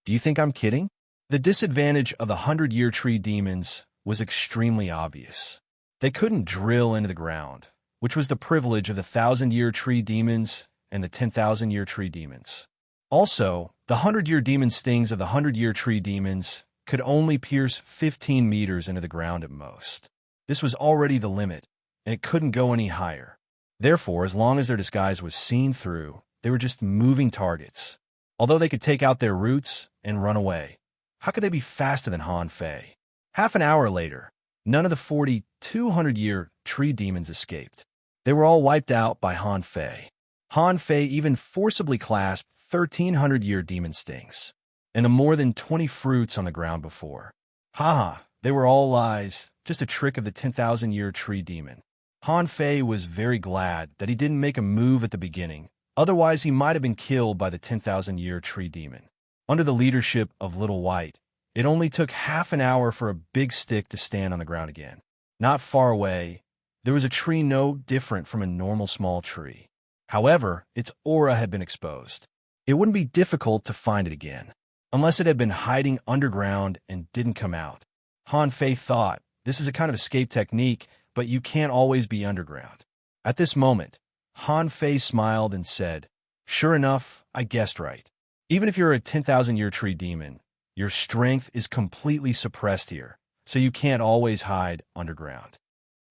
"Do you think I'm kidding?" The disadvantage of the 100-year tree demons was extremely obvious. They couldn't drill into the ground, which was the privilege of the 1,000-year tree demons and the 10,000-year tree demons. Also, the 100-year demon stings of the 100-year tree demons could only pierce 15 meters into the ground at most. This was already the limit, and it couldn't go any higher. Therefore, as long as their disguise was seen through, they were just moving targets. Although they could take out their roots and run away, How could they be faster than Han Fei? Half an hour later, none of the 4,200-year tree demons escaped. They were all wiped out by Han Fei. Han Fei even forcibly clasped 1,300-year demon stings and the more than 20 fruits on the ground before. Haha, they were all lies, just a trick of the 10,000-year tree demon. Han Fei was very glad that he didn't make a move at the beginning, otherwise he might have been killed by the 10,000-year tree demon. Under the leadership of Little White, it only took half an hour for a big stick to stand on the ground again. Not far away, there was a tree no different from a normal small tree. However, its aura had been exposed. It wouldn't be difficult to find it again, unless it had been hiding underground and didn't come out. Han Fei thought, this is a kind of escape technique, but you can't always be underground. At this moment, Han Fei smiled and said, sure enough, I guessed right. Even if you're a 10,000-year tree demon, your strength is completely suppressed here, so you can't always hide underground.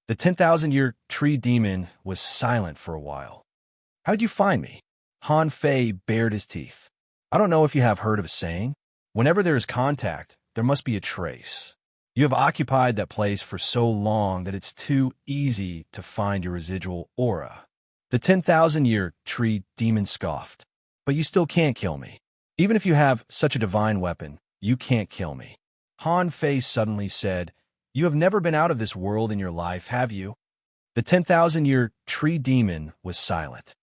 The 10,000-year tree demon was silent for a while. How'd you find me? Han Fei bared his teeth. I don't know if you have heard of a saying. Whenever there is contact, there must be a trace. You have occupied that place for so long that it's too easy to find your residual aura. The 10,000-year tree demon scoffed. But you still can't kill me. Even if you have such a divine weapon, you can't kill me. Han Fei suddenly said, you have never been out of this world in your life, have you? The 10,000-year tree demon was silent.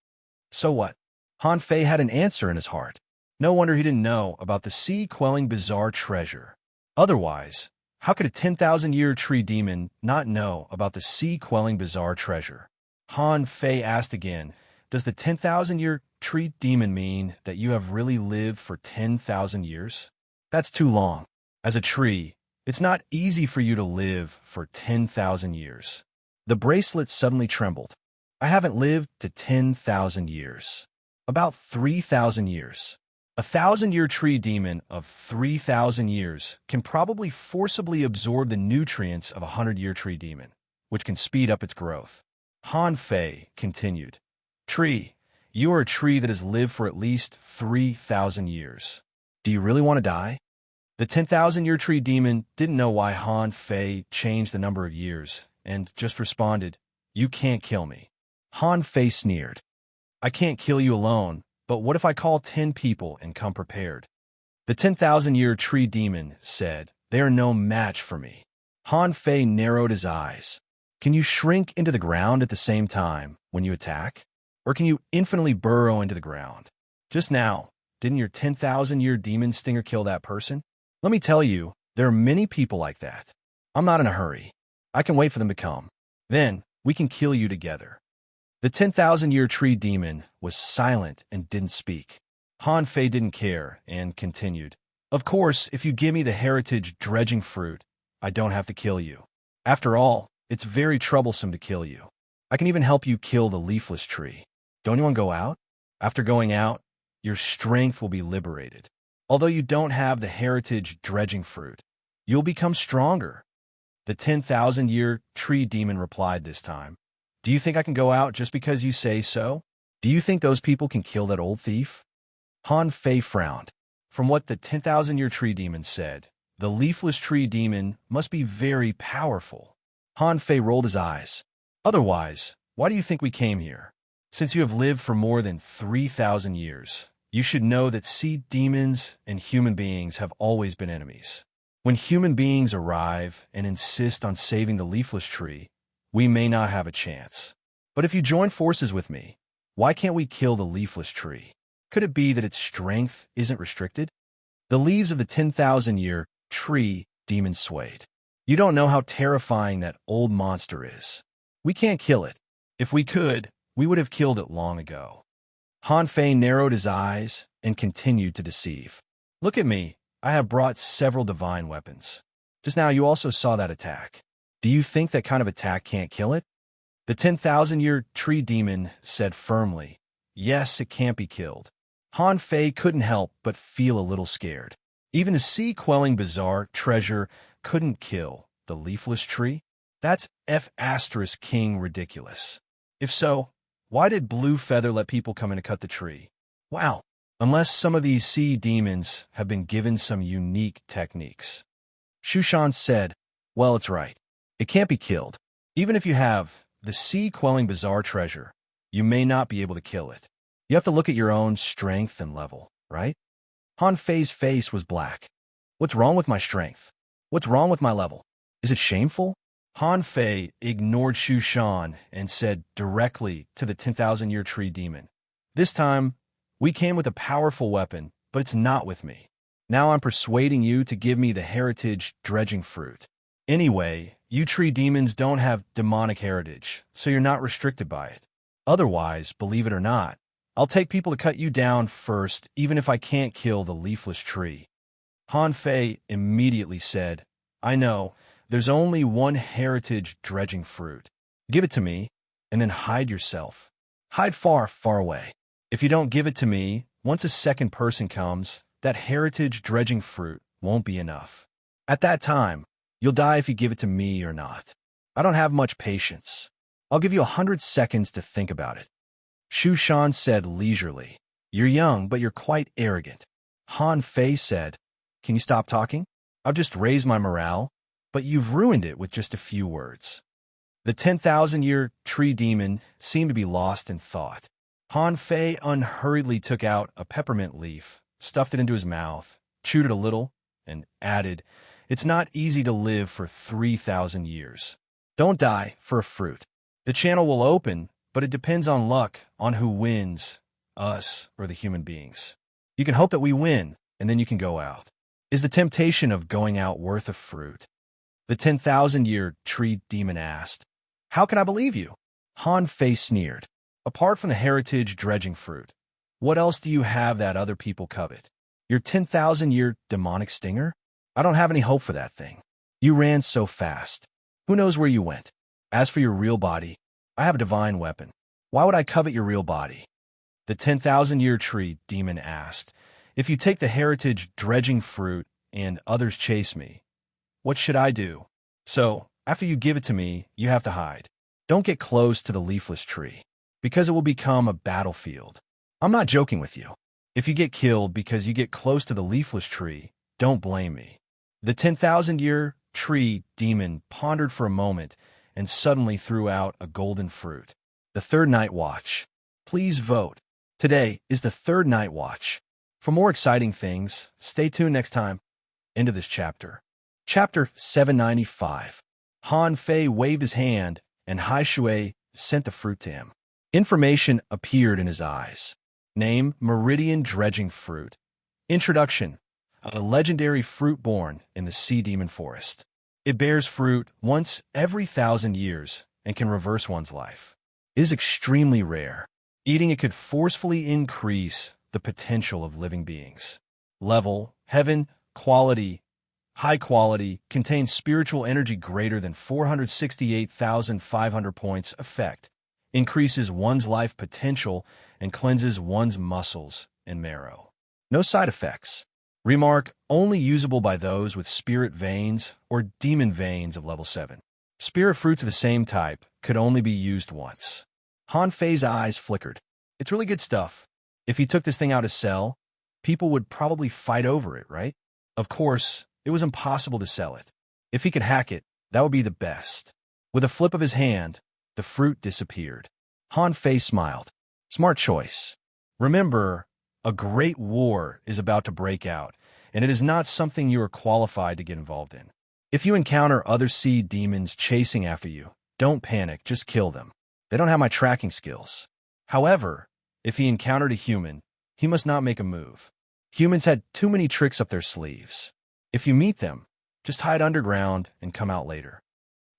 So what? Han Fei had an answer in his heart. No wonder he didn't know about the sea-quelling bizarre treasure. Otherwise, how could a 10,000-year tree demon not know about the sea-quelling bizarre treasure? Han Fei asked again, does the 10,000-year tree demon mean that you have really lived for 10,000 years? That's too long. As a tree, it's not easy for you to live for 10,000 years. The bracelet suddenly trembled. I haven't lived to 10,000 years. About 3,000 years. A 1,000-year tree demon of 3,000 years can probably forcibly absorb the nutrients of a 100-year tree demon, which can speed up its growth. Han Fei continued, tree, you are a tree that has lived for at least 3,000 years. Do you really want to die? The 10,000-year tree demon didn't know why Han Fei changed the number of years, and just responded, you can't kill me. Han Fei sneered. I can't kill you alone, but what if I call 10 people and come prepared? The 10,000-year tree demon said, they are no match for me. Han Fei narrowed his eyes. Can you shrink into the ground at the same time when you attack? Or can you infinitely burrow into the ground? Just now, didn't your 10,000-year demon stinger kill that person? Let me tell you, there are many people like that. I'm not in a hurry. I can wait for them to come. Then, we can kill you together. The 10,000-year tree demon was silent and didn't speak. Han Fei didn't care and continued. Of course, if you give me the heritage dredging fruit, I don't have to kill you. After all, it's very troublesome to kill you. I can even help you kill the leafless tree. Don't you want to go out? After going out, your strength will be liberated. Although you don't have the heritage dredging fruit, you'll become stronger. The 10,000-year tree demon replied this time. Do you think I can go out just because you say so? Do you think those people can kill that old thief? Han Fei frowned. From what the 10,000-year tree demon said, the leafless tree demon must be very powerful. Han Fei rolled his eyes. Otherwise, why do you think we came here? Since you have lived for more than 3,000 years, you should know that sea demons and human beings have always been enemies. When human beings arrive and insist on saving the leafless tree, we may not have a chance. But if you join forces with me, why can't we kill the leafless tree? Could it be that its strength isn't restricted? The leaves of the 10,000-year tree demon swayed. You don't know how terrifying that old monster is. We can't kill it. If we could, we would have killed it long ago. Han Fei narrowed his eyes and continued to deceive. Look at me. I have brought several divine weapons. Just now you also saw that attack. Do you think that kind of attack can't kill it? The 10,000-year tree demon said firmly, yes, it can't be killed. Han Fei couldn't help but feel a little scared. Even the sea-quelling bizarre treasure couldn't kill the leafless tree? That's F**king ridiculous. If so, why did Blue Feather let people come in to cut the tree? Wow, unless some of these sea demons have been given some unique techniques. Shushan said, well, it's right. It can't be killed. Even if you have the sea-quelling bizarre treasure, you may not be able to kill it. You have to look at your own strength and level, right? Han Fei's face was black. What's wrong with my strength? What's wrong with my level? Is it shameful? Han Fei ignored Shushan and said directly to the 10,000-year tree demon, this time, we came with a powerful weapon, but it's not with me. Now I'm persuading you to give me the heritage dredging fruit. Anyway, you tree demons don't have demonic heritage, so you're not restricted by it. Otherwise, believe it or not, I'll take people to cut you down first, even if I can't kill the leafless tree. Han Fei immediately said, I know, there's only one heritage dredging fruit. Give it to me, and then hide yourself. Hide far, far away. If you don't give it to me, once a second person comes, that heritage dredging fruit won't be enough. At that time, you'll die if you give it to me or not. I don't have much patience. I'll give you 100 seconds to think about it. Shushan said leisurely, you're young, but you're quite arrogant. Han Fei said, can you stop talking? I've just raised my morale, but you've ruined it with just a few words. The 10,000-year tree demon seemed to be lost in thought. Han Fei unhurriedly took out a peppermint leaf, stuffed it into his mouth, chewed it a little, and added, it's not easy to live for 3,000 years. Don't die for a fruit. The channel will open, but it depends on luck, on who wins, us or the human beings. You can hope that we win, and then you can go out. Is the temptation of going out worth a fruit? The 10,000-year tree demon asked. How can I believe you? Han Fei sneered. Apart from the heritage dredging fruit, what else do you have that other people covet? Your 10,000-year demonic stinger? I don't have any hope for that thing. You ran so fast. Who knows where you went? As for your real body, I have a divine weapon. Why would I covet your real body? The 10,000-year tree demon asked, if you take the heritage dredging fruit and others chase me, what should I do? So, after you give it to me, you have to hide. Don't get close to the leafless tree, because it will become a battlefield. I'm not joking with you. If you get killed because you get close to the leafless tree, don't blame me. The 10,000-year tree demon pondered for a moment and suddenly threw out a golden fruit. The third night watch. Please vote. Today is the third night watch. For more exciting things, stay tuned next time. End of this chapter. Chapter 795. Han Fei waved his hand, and Hai Shui sent the fruit to him. Information appeared in his eyes. Name, Meridian Dredging Fruit. Introduction. A legendary fruit born in the sea demon forest. It bears fruit once every 1,000 years and can reverse one's life. It is extremely rare. Eating it could forcefully increase the potential of living beings. Level, heaven, quality, high quality, contains spiritual energy greater than 468,500 points. Effect. Increases one's life potential and cleanses one's muscles and marrow. No side effects. Remark, only usable by those with spirit veins or demon veins of level 7. Spirit fruits of the same type could only be used once. Han Fei's eyes flickered. It's really good stuff. If he took this thing out to sell, people would probably fight over it, right? Of course, it was impossible to sell it. If he could hack it, that would be the best. With a flip of his hand, the fruit disappeared. Han Fei smiled. Smart choice. Remember, a great war is about to break out, and it is not something you are qualified to get involved in. If you encounter other sea demons chasing after you, don't panic, just kill them. They don't have my tracking skills. However, if he encountered a human, he must not make a move. Humans had too many tricks up their sleeves. If you meet them, just hide underground and come out later.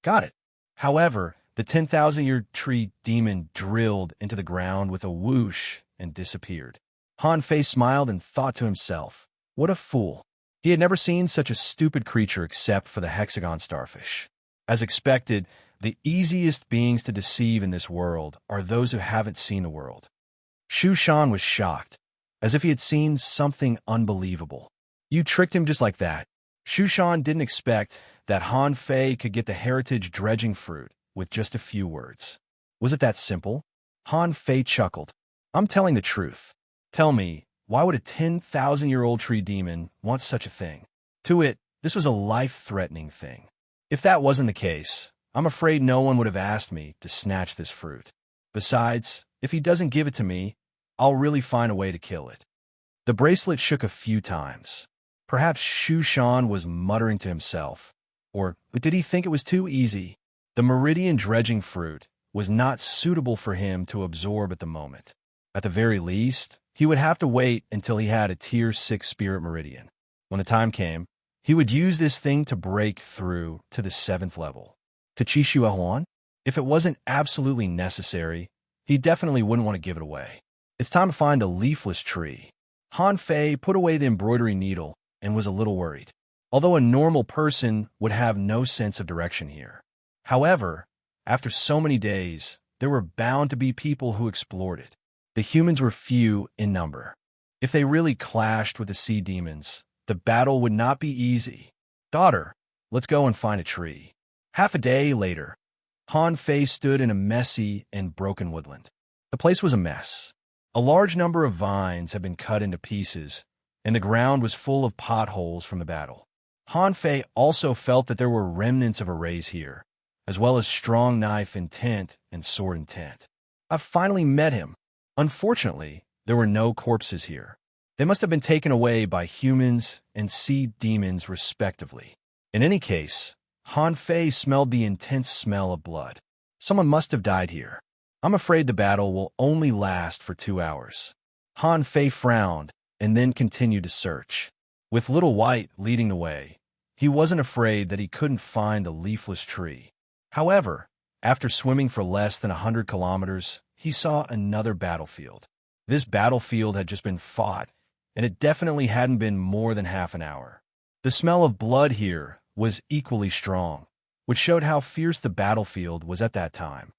Got it. However, the 10,000-year tree demon drilled into the ground with a whoosh and disappeared. Han Fei smiled and thought to himself, what a fool. He had never seen such a stupid creature except for the hexagon starfish. As expected, the easiest beings to deceive in this world are those who haven't seen the world. Shushan was shocked, as if he had seen something unbelievable. You tricked him just like that. Shushan didn't expect that Han Fei could get the heritage dredging fruit with just a few words. Was it that simple? Han Fei chuckled. I'm telling the truth. Tell me, why would a 10,000-year-old tree demon want such a thing? To it, this was a life-threatening thing. If that wasn't the case, I'm afraid no one would have asked me to snatch this fruit. Besides, if he doesn't give it to me, I'll really find a way to kill it. The bracelet shook a few times. Perhaps Shu Shan was muttering to himself. Or did he think it was too easy? The meridian dredging fruit was not suitable for him to absorb at the moment. At the very least, he would have to wait until he had a Tier 6 Spirit Meridian. When the time came, he would use this thing to break through to the 7th level. To Qishua Huan? If it wasn't absolutely necessary, he definitely wouldn't want to give it away. It's time to find a leafless tree. Han Fei put away the embroidery needle and was a little worried, although a normal person would have no sense of direction here. However, after so many days, there were bound to be people who explored it. The humans were few in number. If they really clashed with the sea demons, the battle would not be easy. Daughter, let's go and find a tree. Half a day later, Han Fei stood in a messy and broken woodland. The place was a mess. A large number of vines had been cut into pieces, and the ground was full of potholes from the battle. Han Fei also felt that there were remnants of arrays here, as well as strong knife intent and sword intent. I've finally met him. Unfortunately, there were no corpses here. They must have been taken away by humans and sea demons respectively. In any case, Han Fei smelled the intense smell of blood. Someone must have died here. I'm afraid the battle will only last for 2 hours. Han Fei frowned and then continued to search. With Little White leading the way, he wasn't afraid that he couldn't find the leafless tree. However, after swimming for less than 100 kilometers, he saw another battlefield. This battlefield had just been fought, and it definitely hadn't been more than half an hour. The smell of blood here was equally strong, which showed how fierce the battlefield was at that time.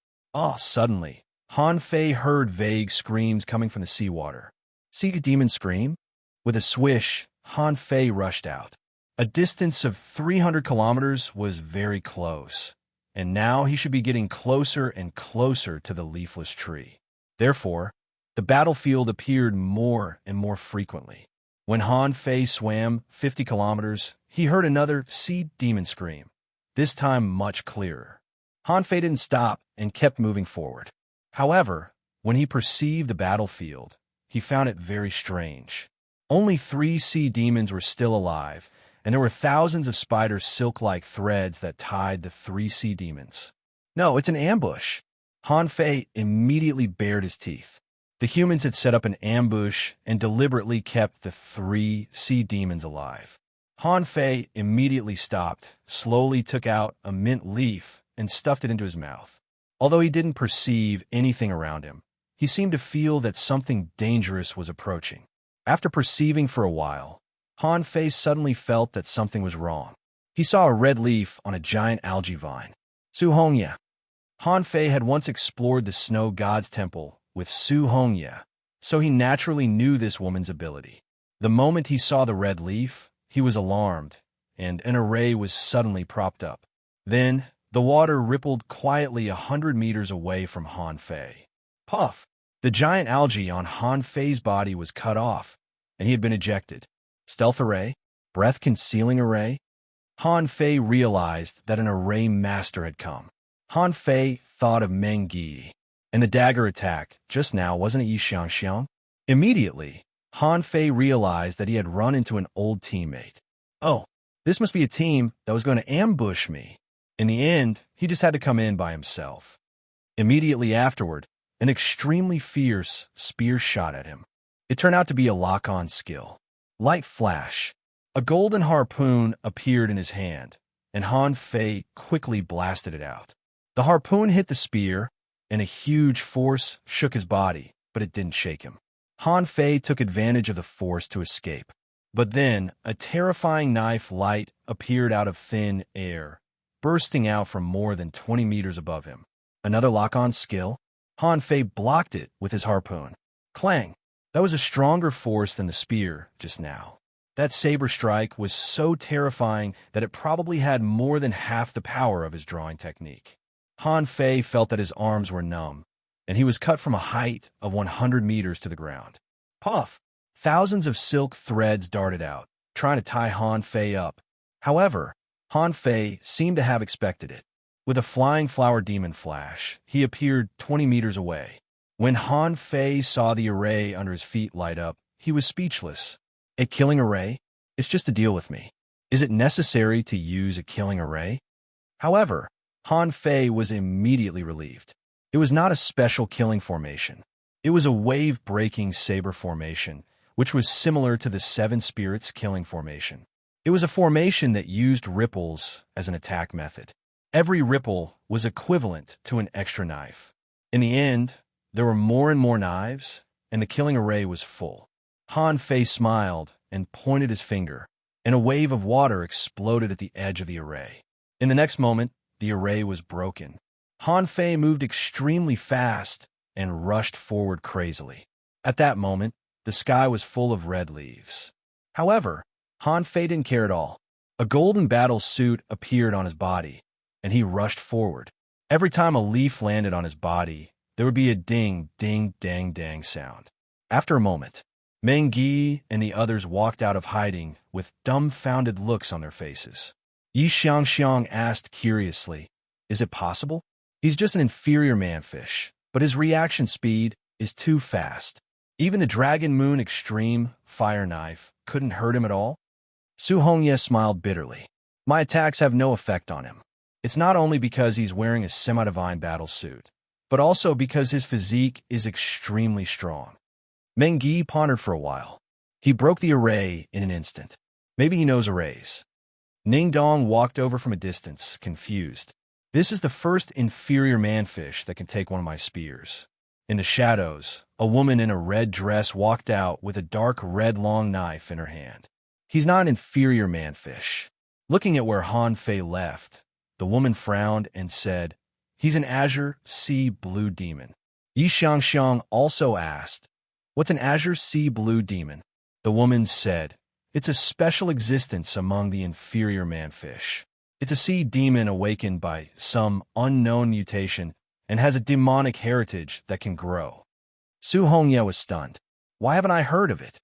Suddenly, Han Fei heard vague screams coming from the seawater. See the demon scream? With a swish, Han Fei rushed out. A distance of 300 kilometers was very close, and now he should be getting closer and closer to the leafless tree. Therefore, the battlefield appeared more and more frequently. When Han Fei swam 50 kilometers, he heard another sea demon scream, this time much clearer. Han Fei didn't stop and kept moving forward. However, when he perceived the battlefield, he found it very strange. Only 3 sea demons were still alive, and there were thousands of spider silk-like threads that tied the 3 sea demons. No, it's an ambush. Han Fei immediately bared his teeth. The humans had set up an ambush and deliberately kept the 3 sea demons alive. Han Fei immediately stopped, slowly took out a mint leaf, and stuffed it into his mouth. Although he didn't perceive anything around him, he seemed to feel that something dangerous was approaching. After perceiving for a while, Han Fei suddenly felt that something was wrong. He saw a red leaf on a giant algae vine. Su Hongya. Han Fei had once explored the snow god's temple with Su Hongya, so he naturally knew this woman's ability. The moment he saw the red leaf, he was alarmed, and an array was suddenly propped up. Then, the water rippled quietly 100 meters away from Han Fei. Puff! The giant algae on Han Fei's body was cut off, and he had been ejected. Stealth array? Breath-concealing array? Han Fei realized that an array master had come. Han Fei thought of Meng Yi, and the dagger attack just now wasn't it Yi Xiangxiang? Immediately, Han Fei realized that he had run into an old teammate. Oh, this must be a team that was going to ambush me. In the end, he just had to come in by himself. Immediately afterward, an extremely fierce spear shot at him. It turned out to be a lock-on skill. Light flash. A golden harpoon appeared in his hand, and Han Fei quickly blasted it out. The harpoon hit the spear, and a huge force shook his body, but it didn't shake him. Han Fei took advantage of the force to escape. But then, a terrifying knife light appeared out of thin air, bursting out from more than 20 meters above him. Another lock-on skill? Han Fei blocked it with his harpoon. Clang! That was a stronger force than the spear just now. That saber strike was so terrifying that it probably had more than half the power of his drawing technique. Han Fei felt that his arms were numb, and he was cut from a height of 100 meters to the ground. Puff! Thousands of silk threads darted out, trying to tie Han Fei up. However, Han Fei seemed to have expected it. With a flying flower demon flash, he appeared 20 meters away. When Han Fei saw the array under his feet light up, he was speechless. A killing array? It's just a deal with me. Is it necessary to use a killing array? However, Han Fei was immediately relieved. It was not a special killing formation. It was a wave-breaking saber formation, which was similar to the Seven Spirits killing formation. It was a formation that used ripples as an attack method. Every ripple was equivalent to an extra knife. In the end, there were more and more knives, and the killing array was full. Han Fei smiled and pointed his finger, and a wave of water exploded at the edge of the array. In the next moment, the array was broken. Han Fei moved extremely fast and rushed forward crazily. At that moment, the sky was full of red leaves. However, Han Fei didn't care at all. A golden battle suit appeared on his body, and he rushed forward. Every time a leaf landed on his body, there would be a ding, ding, dang, dang sound. After a moment, Meng Yi and the others walked out of hiding with dumbfounded looks on their faces. Yi Xiangxiang asked curiously, "Is it possible? He's just an inferior manfish, but his reaction speed is too fast. Even the Dragon Moon Extreme Fire Knife couldn't hurt him at all?" Su Hongye smiled bitterly. "My attacks have no effect on him. It's not only because he's wearing a semi-divine battle suit, but also because his physique is extremely strong." Meng Yi pondered for a while. He broke the array in an instant. Maybe he knows arrays. Ning Dong walked over from a distance, confused. "This is the first inferior manfish that can take one of my spears." In the shadows, a woman in a red dress walked out with a dark red long knife in her hand. "He's not an inferior manfish." Looking at where Han Fei left, the woman frowned and said, "He's an azure sea blue demon." Yi Xiangxiang also asked, "What's an azure sea blue demon?" The woman said, "It's a special existence among the inferior manfish. It's a sea demon awakened by some unknown mutation and has a demonic heritage that can grow." Su Hongye was stunned. "Why haven't I heard of it?"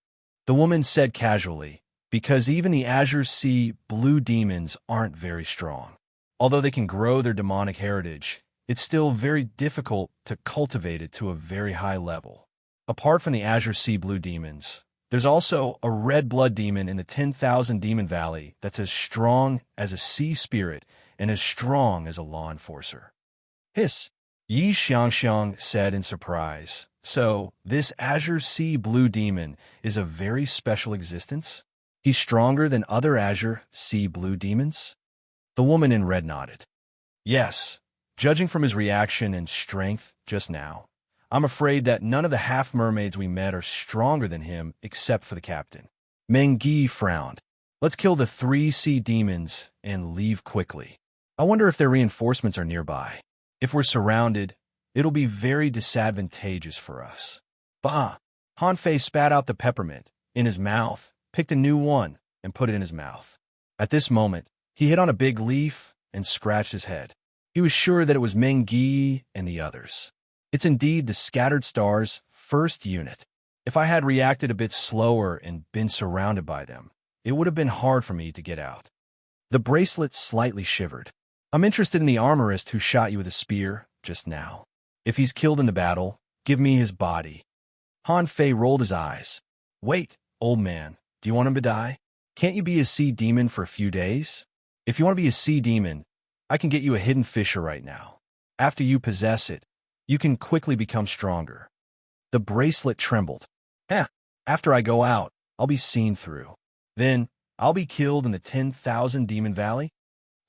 The woman said casually, "Because even the azure sea blue demons aren't very strong. Although they can grow their demonic heritage, it's still very difficult to cultivate it to a very high level. Apart from the azure sea blue demons, there's also a red blood demon in the 10,000 Demon Valley that's as strong as a sea spirit and as strong as a law enforcer." "Hiss," Yi Xiangxiang said in surprise. "So, this azure sea blue demon is a very special existence? He's stronger than other azure sea blue demons?" The woman in red nodded. "Yes, judging from his reaction and strength just now, I'm afraid that none of the half-mermaids we met are stronger than him except for the captain." Meng Yi frowned. "Let's kill the 3 sea demons and leave quickly. I wonder if their reinforcements are nearby. If we're surrounded, it'll be very disadvantageous for us." "Bah!" Han Fei spat out the peppermint in his mouth, picked a new one, and put it in his mouth. At this moment, he hit on a big leaf and scratched his head. He was sure that it was Meng Yi and the others. It's indeed the Scattered Stars' first unit. If I had reacted a bit slower and been surrounded by them, it would have been hard for me to get out. The bracelet slightly shivered. "I'm interested in the armorist who shot you with a spear just now. If he's killed in the battle, give me his body." Han Fei rolled his eyes. "Wait, old man, do you want him to die? Can't you be a sea demon for a few days? If you want to be a sea demon, I can get you a hidden fisher right now. After you possess it, you can quickly become stronger." The bracelet trembled. After I go out, I'll be seen through. Then, I'll be killed in the 10,000 Demon Valley?"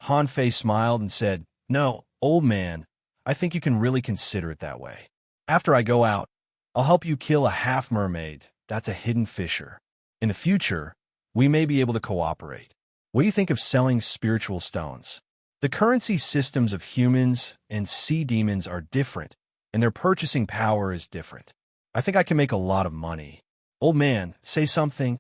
Han Fei smiled and said, "No, old man, I think you can really consider it that way. After I go out, I'll help you kill a half-mermaid that's a hidden fisher. In the future, we may be able to cooperate. What do you think of selling spiritual stones? The currency systems of humans and sea demons are different, and their purchasing power is different. I think I can make a lot of money. Old man, say something."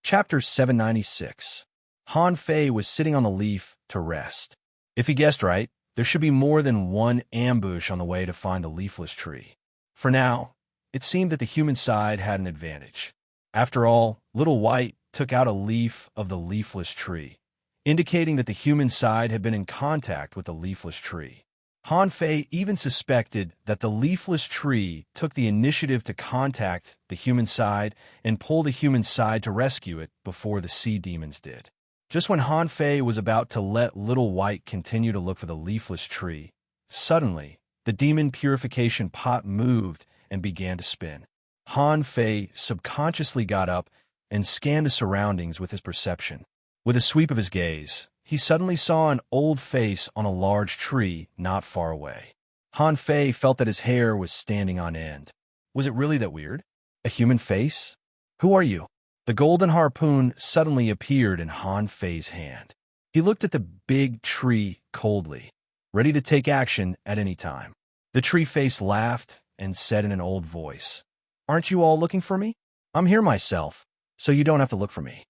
Chapter 796. Han Fei was sitting on the leaf to rest. If he guessed right, there should be more than one ambush on the way to find the leafless tree. For now, it seemed that the human side had an advantage. After all, Little White took out a leaf of the leafless tree, indicating that the human side had been in contact with the leafless tree. Han Fei even suspected that the leafless tree took the initiative to contact the human side and pull the human side to rescue it before the sea demons did. Just when Han Fei was about to let Little White continue to look for the leafless tree, suddenly, the demon purification pot moved and began to spin. Han Fei subconsciously got up and scanned the surroundings with his perception. With a sweep of his gaze, he suddenly saw an old face on a large tree not far away. Han Fei felt that his hair was standing on end. Was it really that weird? A human face? Who are you? The golden harpoon suddenly appeared in Han Fei's hand. He looked at the big tree coldly, ready to take action at any time. The tree face laughed and said in an old voice, "Aren't you all looking for me? I'm here myself, so you don't have to look for me."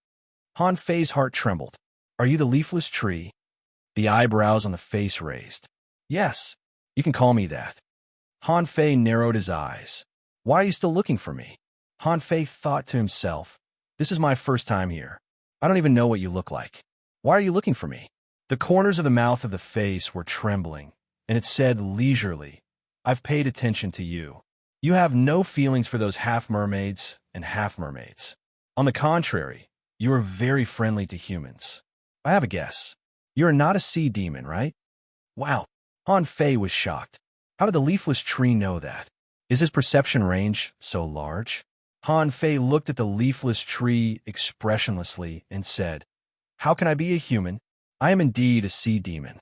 Han Fei's heart trembled. "Are you the leafless tree?" The eyebrows on the face raised. "Yes, you can call me that." Han Fei narrowed his eyes. "Why are you still looking for me?" Han Fei thought to himself, "This is my first time here. I don't even know what you look like. Why are you looking for me?" The corners of the mouth of the face were trembling, and it said leisurely, "I've paid attention to you. You have no feelings for those half-mermaids and half-mermaids. On the contrary, you are very friendly to humans. I have a guess. You are not a sea demon, right?" Wow. Han Fei was shocked. How did the leafless tree know that? Is his perception range so large? Han Fei looked at the leafless tree expressionlessly and said, "How can I be a human? I am indeed a sea demon."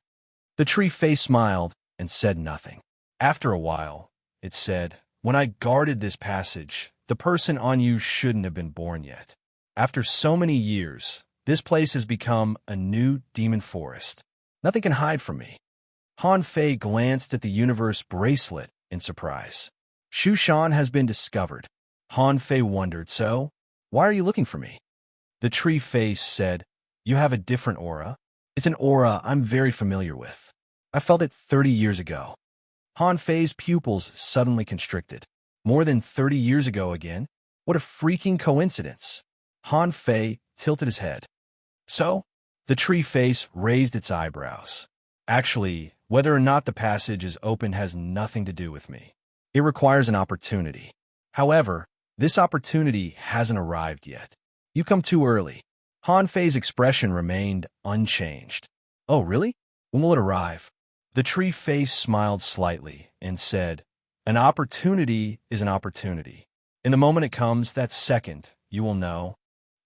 The tree face smiled and said nothing. After a while, it said, "When I guarded this passage, the person on you shouldn't have been born yet. After so many years, this place has become a new demon forest. Nothing can hide from me." Han Fei glanced at the universe bracelet in surprise. Shu Shan has been discovered. Han Fei wondered, "So, why are you looking for me?" The tree face said, "You have a different aura. It's an aura I'm very familiar with. I felt it 30 years ago." Han Fei's pupils suddenly constricted. More than 30 years ago again? What a freaking coincidence. Han Fei tilted his head. "So?" The tree face raised its eyebrows. "Actually, whether or not the passage is open has nothing to do with me. It requires an opportunity. However, this opportunity hasn't arrived yet. You come too early." Han Fei's expression remained unchanged. "Oh, really? When will it arrive?" The tree face smiled slightly and said, "An opportunity is an opportunity. In the moment it comes, that second, you will know.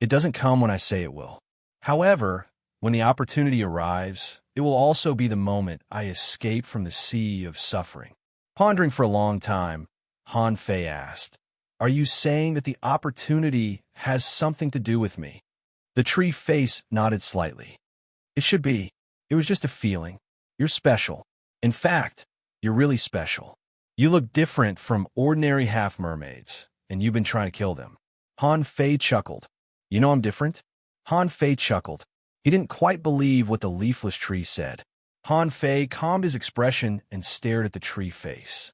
It doesn't come when I say it will. However, when the opportunity arrives, it will also be the moment I escape from the sea of suffering." Pondering for a long time, Han Fei asked, "Are you saying that the opportunity has something to do with me?" The tree face nodded slightly. "It should be. It was just a feeling. You're special. In fact, you're really special. You look different from ordinary half-mermaids, and you've been trying to kill them." Han Fei chuckled. "You know I'm different?" Han Fei chuckled. He didn't quite believe what the leafless tree said. Han Fei calmed his expression and stared at the tree face.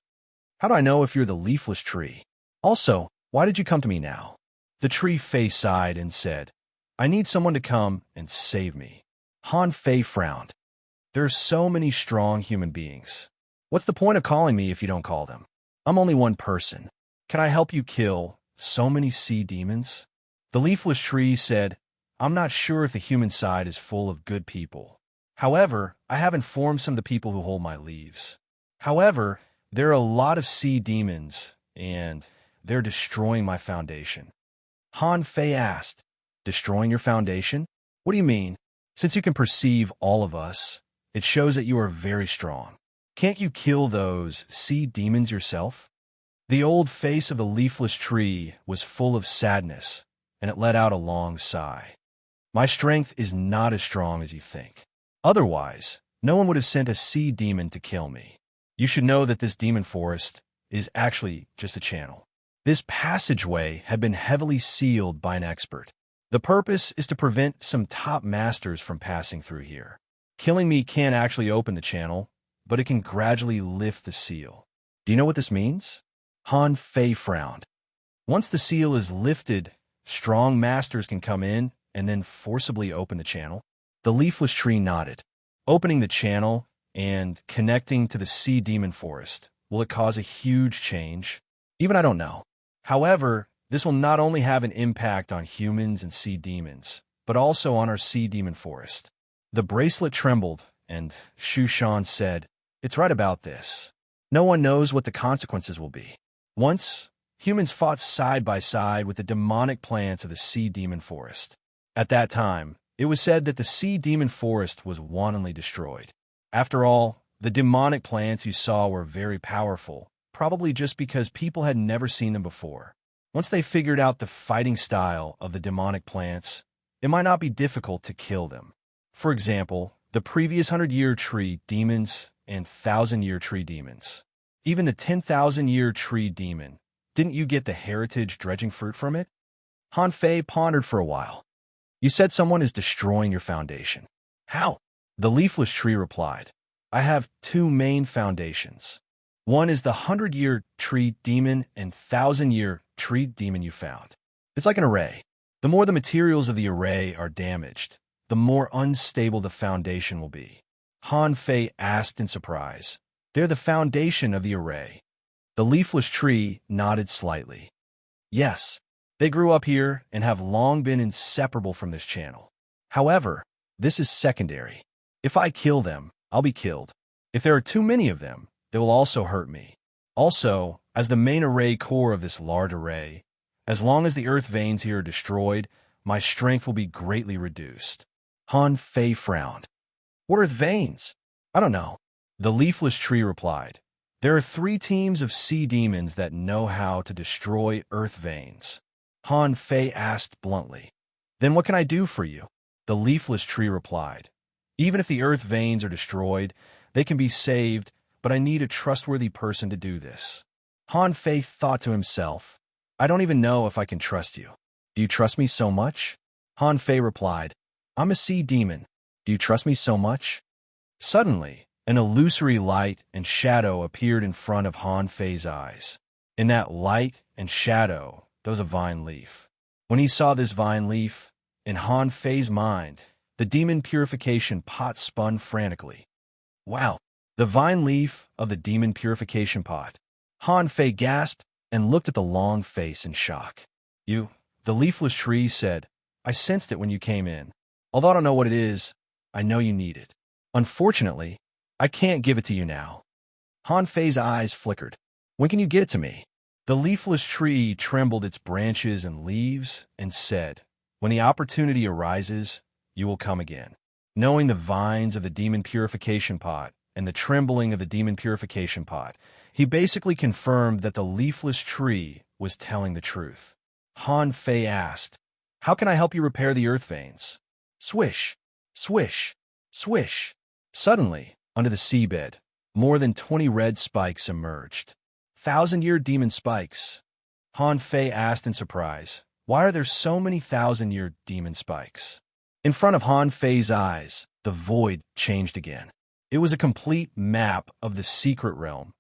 "How do I know if you're the leafless tree? Also, why did you come to me now?" The tree face sighed and said, "I need someone to come and save me." Han Fei frowned. "There are so many strong human beings. What's the point of calling me if you don't call them? I'm only one person. Can I help you kill so many sea demons?" The leafless tree said, "I'm not sure if the human side is full of good people. However, I have informed some of the people who hold my leaves. However, there are a lot of sea demons, and they're destroying my foundation." Han Fei asked, "Destroying your foundation? What do you mean? Since you can perceive all of us, it shows that you are very strong. Can't you kill those sea demons yourself?" The old face of the leafless tree was full of sadness, and it let out a long sigh. "My strength is not as strong as you think. Otherwise, no one would have sent a sea demon to kill me. You should know that this demon forest is actually just a channel. This passageway had been heavily sealed by an expert. The purpose is to prevent some top masters from passing through here. Killing me can't actually open the channel, but it can gradually lift the seal. Do you know what this means?" Han Fei frowned. "Once the seal is lifted, strong masters can come in and then forcibly open the channel? The leafless tree nodded. Opening the channel and connecting to the sea demon forest, will it cause a huge change? Even I don't know. However, this will not only have an impact on humans and sea demons, but also on our sea demon forest. The bracelet trembled, and Shushan said, "It's right about this. No one knows what the consequences will be." Once, humans fought side by side with the demonic plants of the sea demon forest. At that time, it was said that the sea demon forest was wantonly destroyed. After all, the demonic plants you saw were very powerful, probably just because people had never seen them before. Once they figured out the fighting style of the demonic plants, it might not be difficult to kill them. For example, the previous 100-year tree demons and 1,000-year tree demons. Even the 10,000-year tree demon, didn't you get the heritage dredging fruit from it? Han Fei pondered for a while. You said someone is destroying your foundation. How? The leafless tree replied, I have two main foundations. One is the 100-year tree demon and 1,000-year tree demon you found. It's like an array. The more the materials of the array are damaged, the more unstable the foundation will be. Han Fei asked in surprise. They're the foundation of the array. The leafless tree nodded slightly. Yes, they grew up here and have long been inseparable from this channel. However, this is secondary. If I kill them, I'll be killed. If there are too many of them, they will also hurt me. Also, as the main array core of this large array, as long as the earth veins here are destroyed, my strength will be greatly reduced. Han Fei frowned. What earth veins? I don't know. The leafless tree replied. There are 3 teams of sea demons that know how to destroy earth veins. Han Fei asked bluntly. Then what can I do for you? The leafless tree replied. Even if the earth veins are destroyed, they can be saved, but I need a trustworthy person to do this. Han Fei thought to himself, I don't even know if I can trust you. Do you trust me so much? Han Fei replied, I'm a sea demon. Do you trust me so much? Suddenly, an illusory light and shadow appeared in front of Han Fei's eyes. In that light and shadow, there was a vine leaf. When he saw this vine leaf, in Han Fei's mind, the demon purification pot spun frantically. Wow, the vine leaf of the demon purification pot. Han Fei gasped and looked at the long face in shock. You, the leafless tree said, I sensed it when you came in. Although I don't know what it is, I know you need it. Unfortunately, I can't give it to you now. Han Fei's eyes flickered. When can you get it to me? The leafless tree trembled its branches and leaves and said, When the opportunity arises, you will come again. Knowing the vines of the demon purification pot and the trembling of the demon purification pot, he basically confirmed that the leafless tree was telling the truth. Han Fei asked, How can I help you repair the earth veins? Swish, swish, swish. Suddenly, under the seabed, more than 20 red spikes emerged. 1,000-year demon spikes. Han Fei asked in surprise, Why are there so many 1,000-year demon spikes? In front of Han Fei's eyes, the void changed again. It was a complete map of the secret realm,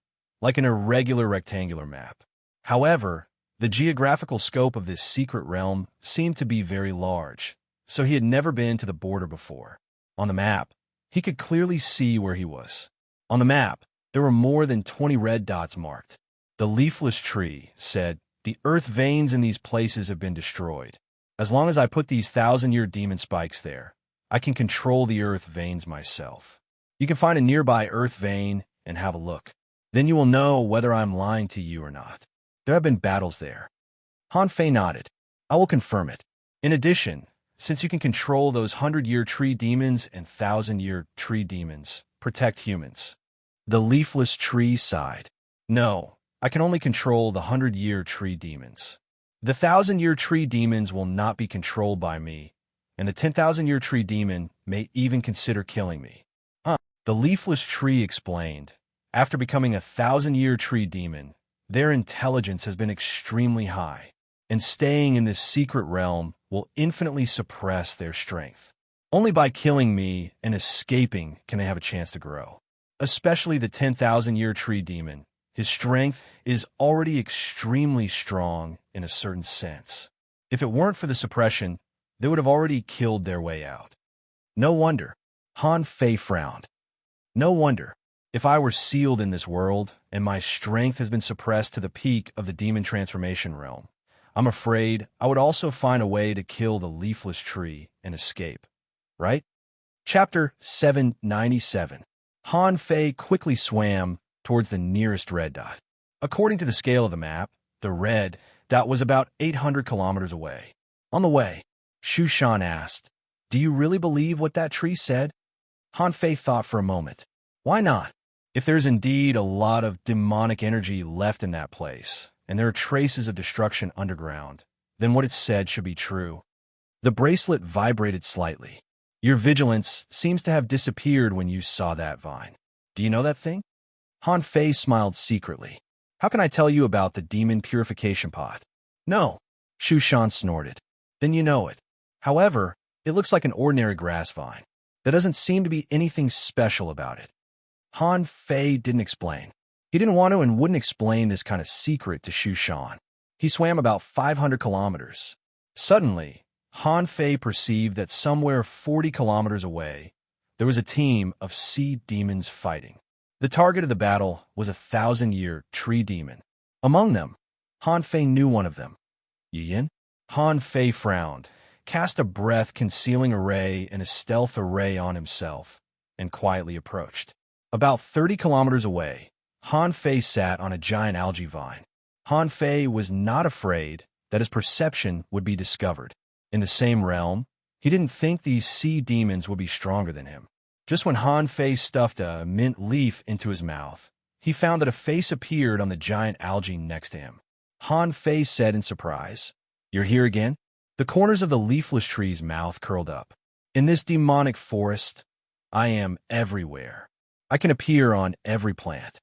like an irregular rectangular map. However, the geographical scope of this secret realm seemed to be very large, so he had never been to the border before. On the map, he could clearly see where he was. On the map, there were more than 20 red dots marked. The leafless tree said, The earth veins in these places have been destroyed. As long as I put these 1,000-year demon spikes there, I can control the earth veins myself. You can find a nearby earth vein and have a look. Then you will know whether I'm lying to you or not. There have been battles there. Han Fei nodded. I will confirm it. In addition, since you can control those 100-year tree demons and 1,000-year tree demons, protect humans. The leafless tree sighed. No, I can only control the 100-year tree demons. The 1,000-year tree demons will not be controlled by me, and the 10,000-year tree demon may even consider killing me. The leafless tree explained. After becoming a 1,000-year tree demon, their intelligence has been extremely high, and staying in this secret realm will infinitely suppress their strength. Only by killing me and escaping can they have a chance to grow. Especially the 10,000-year tree demon. His strength is already extremely strong in a certain sense. If it weren't for the suppression, they would have already killed their way out. No wonder. Han Fei frowned. No wonder. If I were sealed in this world, and my strength has been suppressed to the peak of the demon transformation realm, I'm afraid I would also find a way to kill the leafless tree and escape. Right? Chapter 797. Han Fei quickly swam towards the nearest red dot. According to the scale of the map, the red dot was about 800 kilometers away. On the way, Shu Shan asked, "Do you really believe what that tree said?" Han Fei thought for a moment. Why not? If there's indeed a lot of demonic energy left in that place, and there are traces of destruction underground, then what it said should be true. The bracelet vibrated slightly. Your vigilance seems to have disappeared when you saw that vine. Do you know that thing? Han Fei smiled secretly. How can I tell you about the demon purification pot? No. Shu Shan snorted. Then you know it. However, it looks like an ordinary grass vine. There doesn't seem to be anything special about it. Han Fei didn't explain. He didn't want to and wouldn't explain this kind of secret to Shu Shan. He swam about 500 kilometers. Suddenly, Han Fei perceived that somewhere 40 kilometers away, there was a team of sea demons fighting. The target of the battle was a 1,000-year tree demon. Among them, Han Fei knew one of them. Yin? Han Fei frowned, cast a breath-concealing array and a stealth array on himself, and quietly approached. About 30 kilometers away, Han Fei sat on a giant algae vine. Han Fei was not afraid that his perception would be discovered. In the same realm, he didn't think these sea demons would be stronger than him. Just when Han Fei stuffed a mint leaf into his mouth, he found that a face appeared on the giant algae next to him. Han Fei said in surprise, "You're here again?" The corners of the leafless tree's mouth curled up. "In this demonic forest, I am everywhere. I can appear on every plant."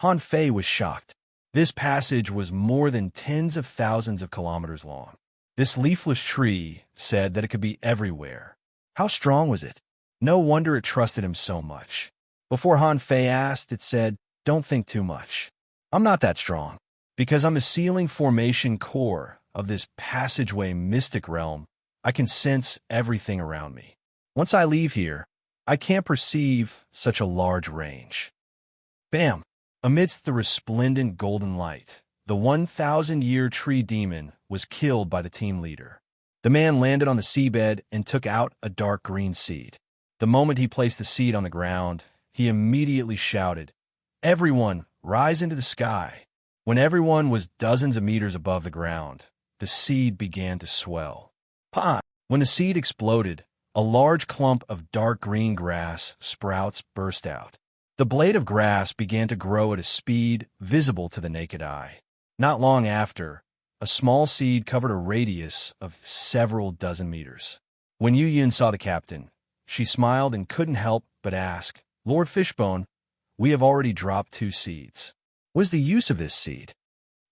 Han Fei was shocked. This passage was more than tens of thousands of kilometers long. This leafless tree said that it could be everywhere. How strong was it? No wonder it trusted him so much. Before Han Fei asked, it said, "Don't think too much. I'm not that strong. Because I'm the sealing formation core of this passageway mystic realm, I can sense everything around me. Once I leave here, I can't perceive such a large range." Bam! Amidst the resplendent golden light, the 1,000-year tree demon was killed by the team leader. The man landed on the seabed and took out a dark green seed. The moment he placed the seed on the ground, he immediately shouted, "Everyone, rise into the sky." When everyone was dozens of meters above the ground, the seed began to swell. Pah! When the seed exploded, a large clump of dark green grass sprouts burst out. The blade of grass began to grow at a speed visible to the naked eye. Not long after, a small seed covered a radius of several dozen meters. When Yu Yin saw the captain, she smiled and couldn't help but ask, "Lord Fishbone, we have already dropped 2 seeds. What is the use of this seed?"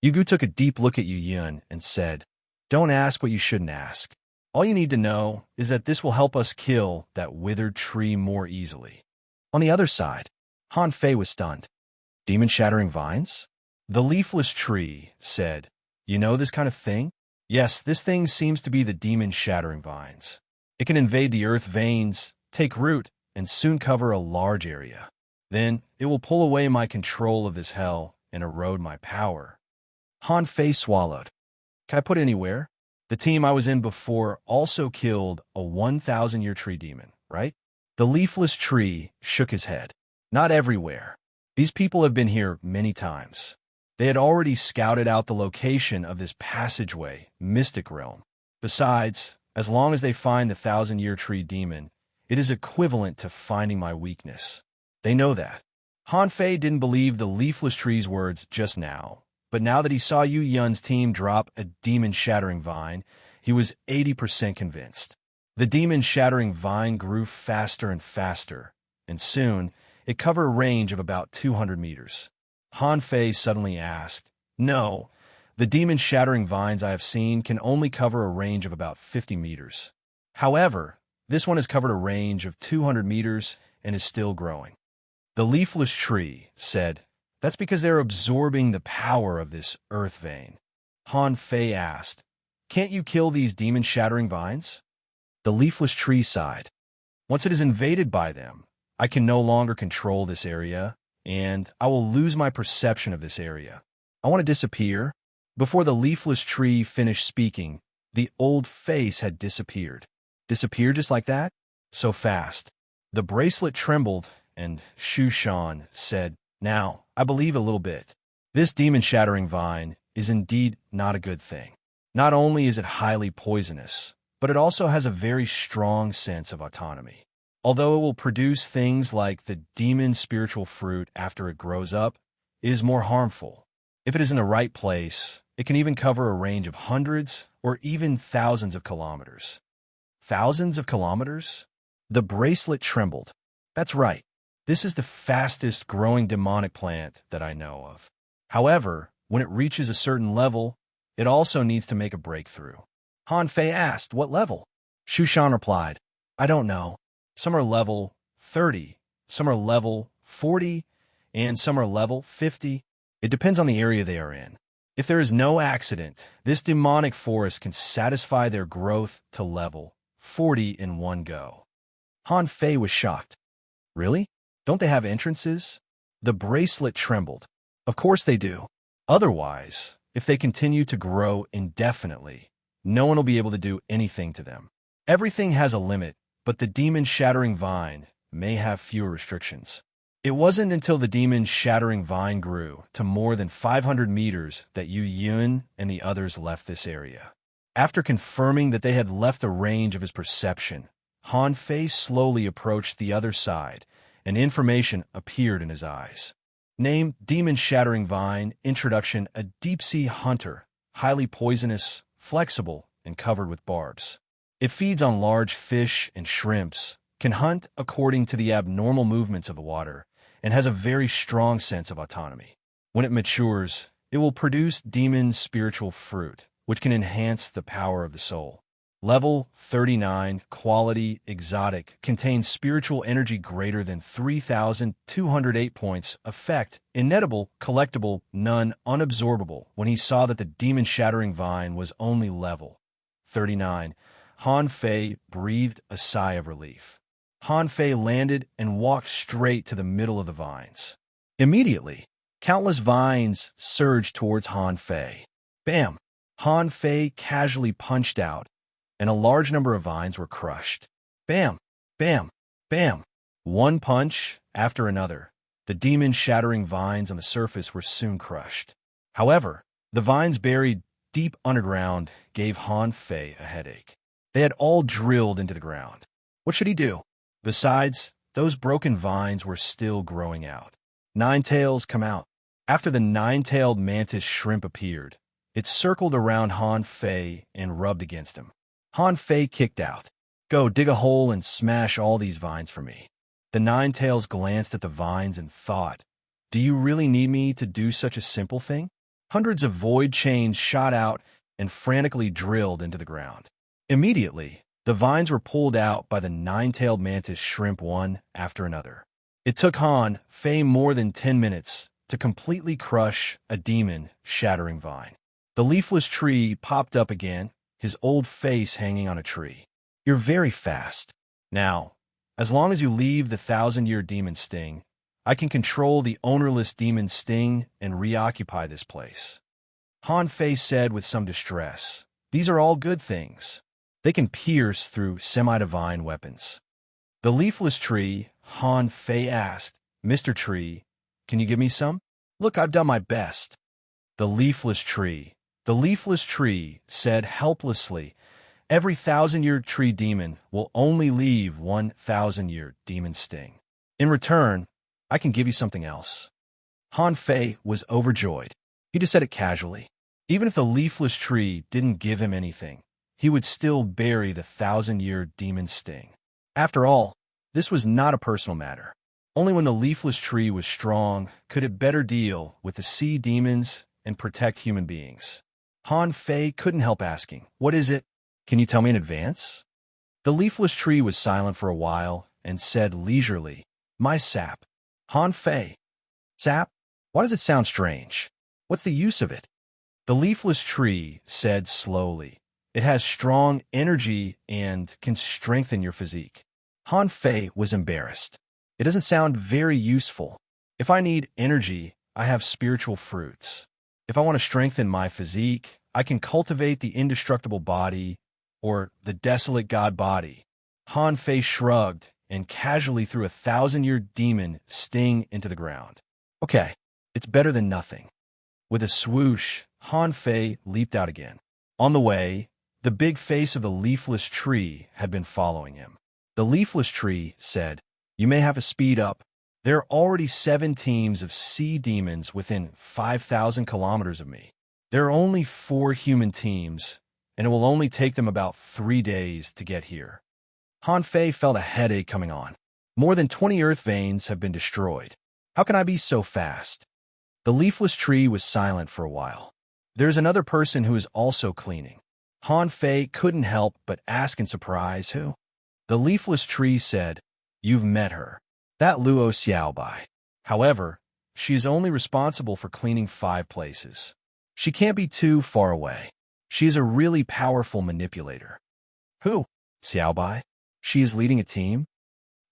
Yugu took a deep look at Yu Yin and said, "Don't ask what you shouldn't ask. All you need to know is that this will help us kill that withered tree more easily." On the other side, Han Fei was stunned. "Demon-shattering vines?" The leafless tree said, "You know this kind of thing?" "Yes, this thing seems to be the demon-shattering vines. It can invade the earth veins, take root, and soon cover a large area. Then it will pull away my control of this hell and erode my power." Han Fei swallowed. "Can I put it anywhere? The team I was in before also killed a 1,000-year tree demon, right?" The leafless tree shook his head. "Not everywhere. These people have been here many times. They had already scouted out the location of this passageway, mystic realm. Besides, as long as they find the 1,000-year tree demon, it is equivalent to finding my weakness. They know that." Han Fei didn't believe the leafless tree's words just now, but now that he saw Yu Yun's team drop a demon-shattering vine, he was 80% convinced. The demon-shattering vine grew faster and faster, and soon it covered a range of about 200 meters. Han Fei suddenly asked, "No, the demon-shattering vines I have seen can only cover a range of about 50 meters. However, this one has covered a range of 200 meters and is still growing." The leafless tree said, "That's because they're absorbing the power of this earth vein." Han Fei asked, Can't you kill these demon-shattering vines? The leafless tree sighed. Once it is invaded by them, I can no longer control this area, and I will lose my perception of this area. I want to disappear. Before the leafless tree finished speaking, the old face had disappeared. Disappeared just like that? So fast. The bracelet trembled, and Shushan said, "Now, I believe a little bit. This demon-shattering vine is indeed not a good thing. Not only is it highly poisonous, but it also has a very strong sense of autonomy. Although it will produce things like the demon spiritual fruit after it grows up, it is more harmful. If it is in the right place, it can even cover a range of hundreds or even thousands of kilometers." Thousands of kilometers? The bracelet trembled. That's right. This is the fastest growing demonic plant that I know of. However, when it reaches a certain level, it also needs to make a breakthrough. Han Fei asked, "What level?" Shushan replied, "I don't know. Some are level 30, some are level 40, and some are level 50. It depends on the area they are in. If there is no accident, this demonic forest can satisfy their growth to level 40 in one go." Han Fei was shocked. "Really? Don't they have entrances?" The bracelet trembled. "Of course they do. Otherwise, if they continue to grow indefinitely, no one will be able to do anything to them. Everything has a limit, but the demon-shattering vine may have fewer restrictions." It wasn't until the demon-shattering vine grew to more than 500 meters that Yu Yun and the others left this area. After confirming that they had left the range of his perception, Han Fei slowly approached the other side, and information appeared in his eyes. Name: demon-shattering vine. Introduction: a deep-sea hunter, highly poisonous, flexible, and covered with barbs. It feeds on large fish and shrimps, can hunt according to the abnormal movements of the water, and has a very strong sense of autonomy. When it matures, it will produce demon spiritual fruit, which can enhance the power of the soul. Level 39, quality, exotic, contains spiritual energy greater than 3,208 points. Effect: inedible, collectible, none, unabsorbable. When he saw that the demon-shattering vine was only level 39, Han Fei breathed a sigh of relief. Han Fei landed and walked straight to the middle of the vines. Immediately, countless vines surged towards Han Fei. Bam! Han Fei casually punched out, and a large number of vines were crushed. Bam! Bam! Bam! One punch after another, the demon-shattering vines on the surface were soon crushed. However, the vines buried deep underground gave Han Fei a headache. They had all drilled into the ground. What should he do? Besides, those broken vines were still growing out. Nine-tails, come out. After the nine-tailed mantis shrimp appeared, it circled around Han Fei and rubbed against him. Han Fei kicked out. "Go dig a hole and smash all these vines for me." The nine-tails glanced at the vines and thought, "Do you really need me to do such a simple thing?" Hundreds of void chains shot out and frantically drilled into the ground. Immediately, the vines were pulled out by the nine-tailed mantis shrimp one after another. It took Han Fei more than 10 minutes to completely crush a demon-shattering vine. The leafless tree popped up again, his old face hanging on a tree. "You're very fast. Now, as long as you leave the 1,000-year demon sting, I can control the ownerless demon sting and reoccupy this place." Han Fei said with some distress, "These are all good things. They can pierce through semi-divine weapons." The leafless tree, Han Fei asked, "Mr. Tree, can you give me some?" "Look, I've done my best." The leafless tree said helplessly, "Every 1,000-year tree demon will only leave 1,000-year demon sting. In return, I can give you something else." Han Fei was overjoyed. He just said it casually. Even if the leafless tree didn't give him anything, he would still bury the 1,000-year demon sting. After all, this was not a personal matter. Only when the leafless tree was strong could it better deal with the sea demons and protect human beings. Han Fei couldn't help asking, "What is it? Can you tell me in advance?" The leafless tree was silent for a while and said leisurely, "My sap." Han Fei. "Sap? Why does it sound strange? What's the use of it?" The leafless tree said slowly, It has strong energy and can strengthen your physique. Han Fei was embarrassed. It doesn't sound very useful. If I need energy, I have spiritual fruits. If I want to strengthen my physique, I can cultivate the indestructible body or the desolate god body. Han Fei shrugged and casually threw a 1,000-year demon sting into the ground. Okay, it's better than nothing. With a swoosh, Han Fei leaped out again. On the way, the big face of the leafless tree had been following him. The leafless tree said, "You may have to speed up. There are already 7 teams of sea demons within 5,000 kilometers of me. There are only 4 human teams, and it will only take them about 3 days to get here." Han Fei felt a headache coming on. More than 20 earth veins have been destroyed. How can I be so fast? The leafless tree was silent for a while. There's another person who is also cleaning. Han Fei couldn't help but ask in surprise, who? The leafless tree said, "You've met her. That Luo Xiaobai. However, she is only responsible for cleaning 5 places. She can't be too far away. She is a really powerful manipulator." Who? Xiaobai? She is leading a team?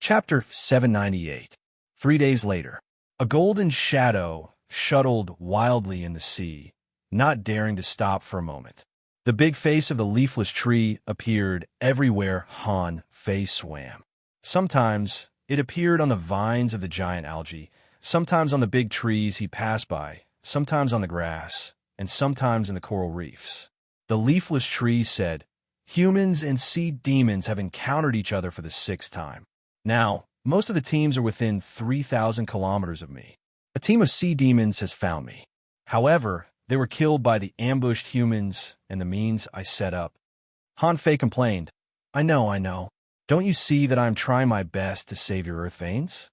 Chapter 798. 3 days later. A golden shadow shuttled wildly in the sea, not daring to stop for a moment. The big face of the leafless tree appeared everywhere Han Fei swam. Sometimes it appeared on the vines of the giant algae, sometimes on the big trees he passed by, sometimes on the grass, and sometimes in the coral reefs. The leafless tree said, "Humans and sea demons have encountered each other for the 6th time. Now, most of the teams are within 3,000 kilometers of me. A team of sea demons has found me. However, they were killed by the ambushed humans and the means I set up." Han Fei complained, I know. Don't you see that I'm trying my best to save your earth veins?"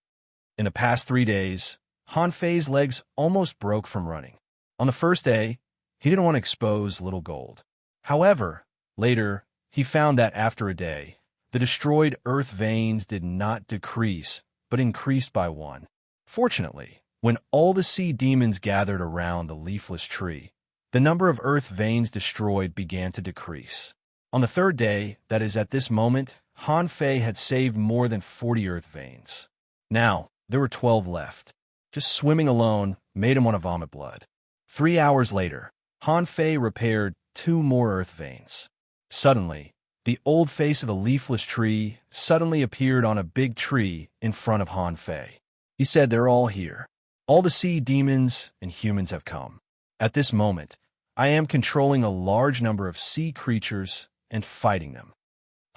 In the past 3 days, Han Fei's legs almost broke from running. On the first day, he didn't want to expose little gold. However, later, he found that after a day, the destroyed earth veins did not decrease, but increased by 1. Fortunately, when all the sea demons gathered around the leafless tree, the number of earth veins destroyed began to decrease. On the 3rd day, that is at this moment, Han Fei had saved more than 40 earth veins. Now, there were 12 left. Just swimming alone made him want to vomit blood. 3 hours later, Han Fei repaired 2 more earth veins. Suddenly, the old face of the leafless tree suddenly appeared on a big tree in front of Han Fei. He said, "They're all here. All the sea demons and humans have come. At this moment, I am controlling a large number of sea creatures and fighting them."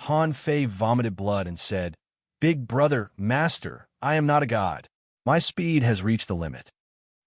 Han Fei vomited blood and said, "Big brother, master, I am not a god. My speed has reached the limit."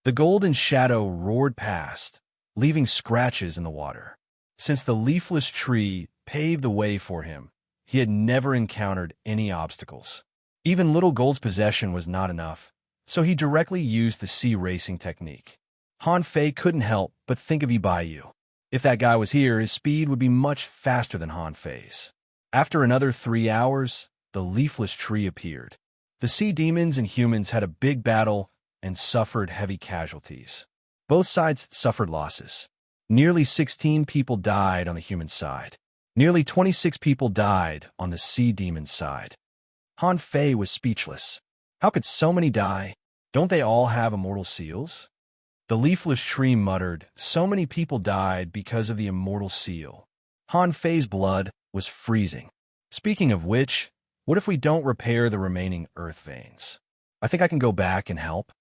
The golden shadow roared past, leaving scratches in the water. Since the leafless tree paved the way for him, he had never encountered any obstacles. Even little gold's possession was not enough, so he directly used the sea racing technique. Han Fei couldn't help but think of Ibayu. If that guy was here, his speed would be much faster than Han Fei's. After another 3 hours, the leafless tree appeared. The sea demons and humans had a big battle and suffered heavy casualties. Both sides suffered losses. Nearly 16 people died on the human side. Nearly 26 people died on the sea demon side. Han Fei was speechless. How could so many die? Don't they all have immortal seals? The leafless tree muttered, "So many people died because of the immortal seal." Han Fei's blood was freezing. Speaking of which, what if we don't repair the remaining earth veins? I think I can go back and help.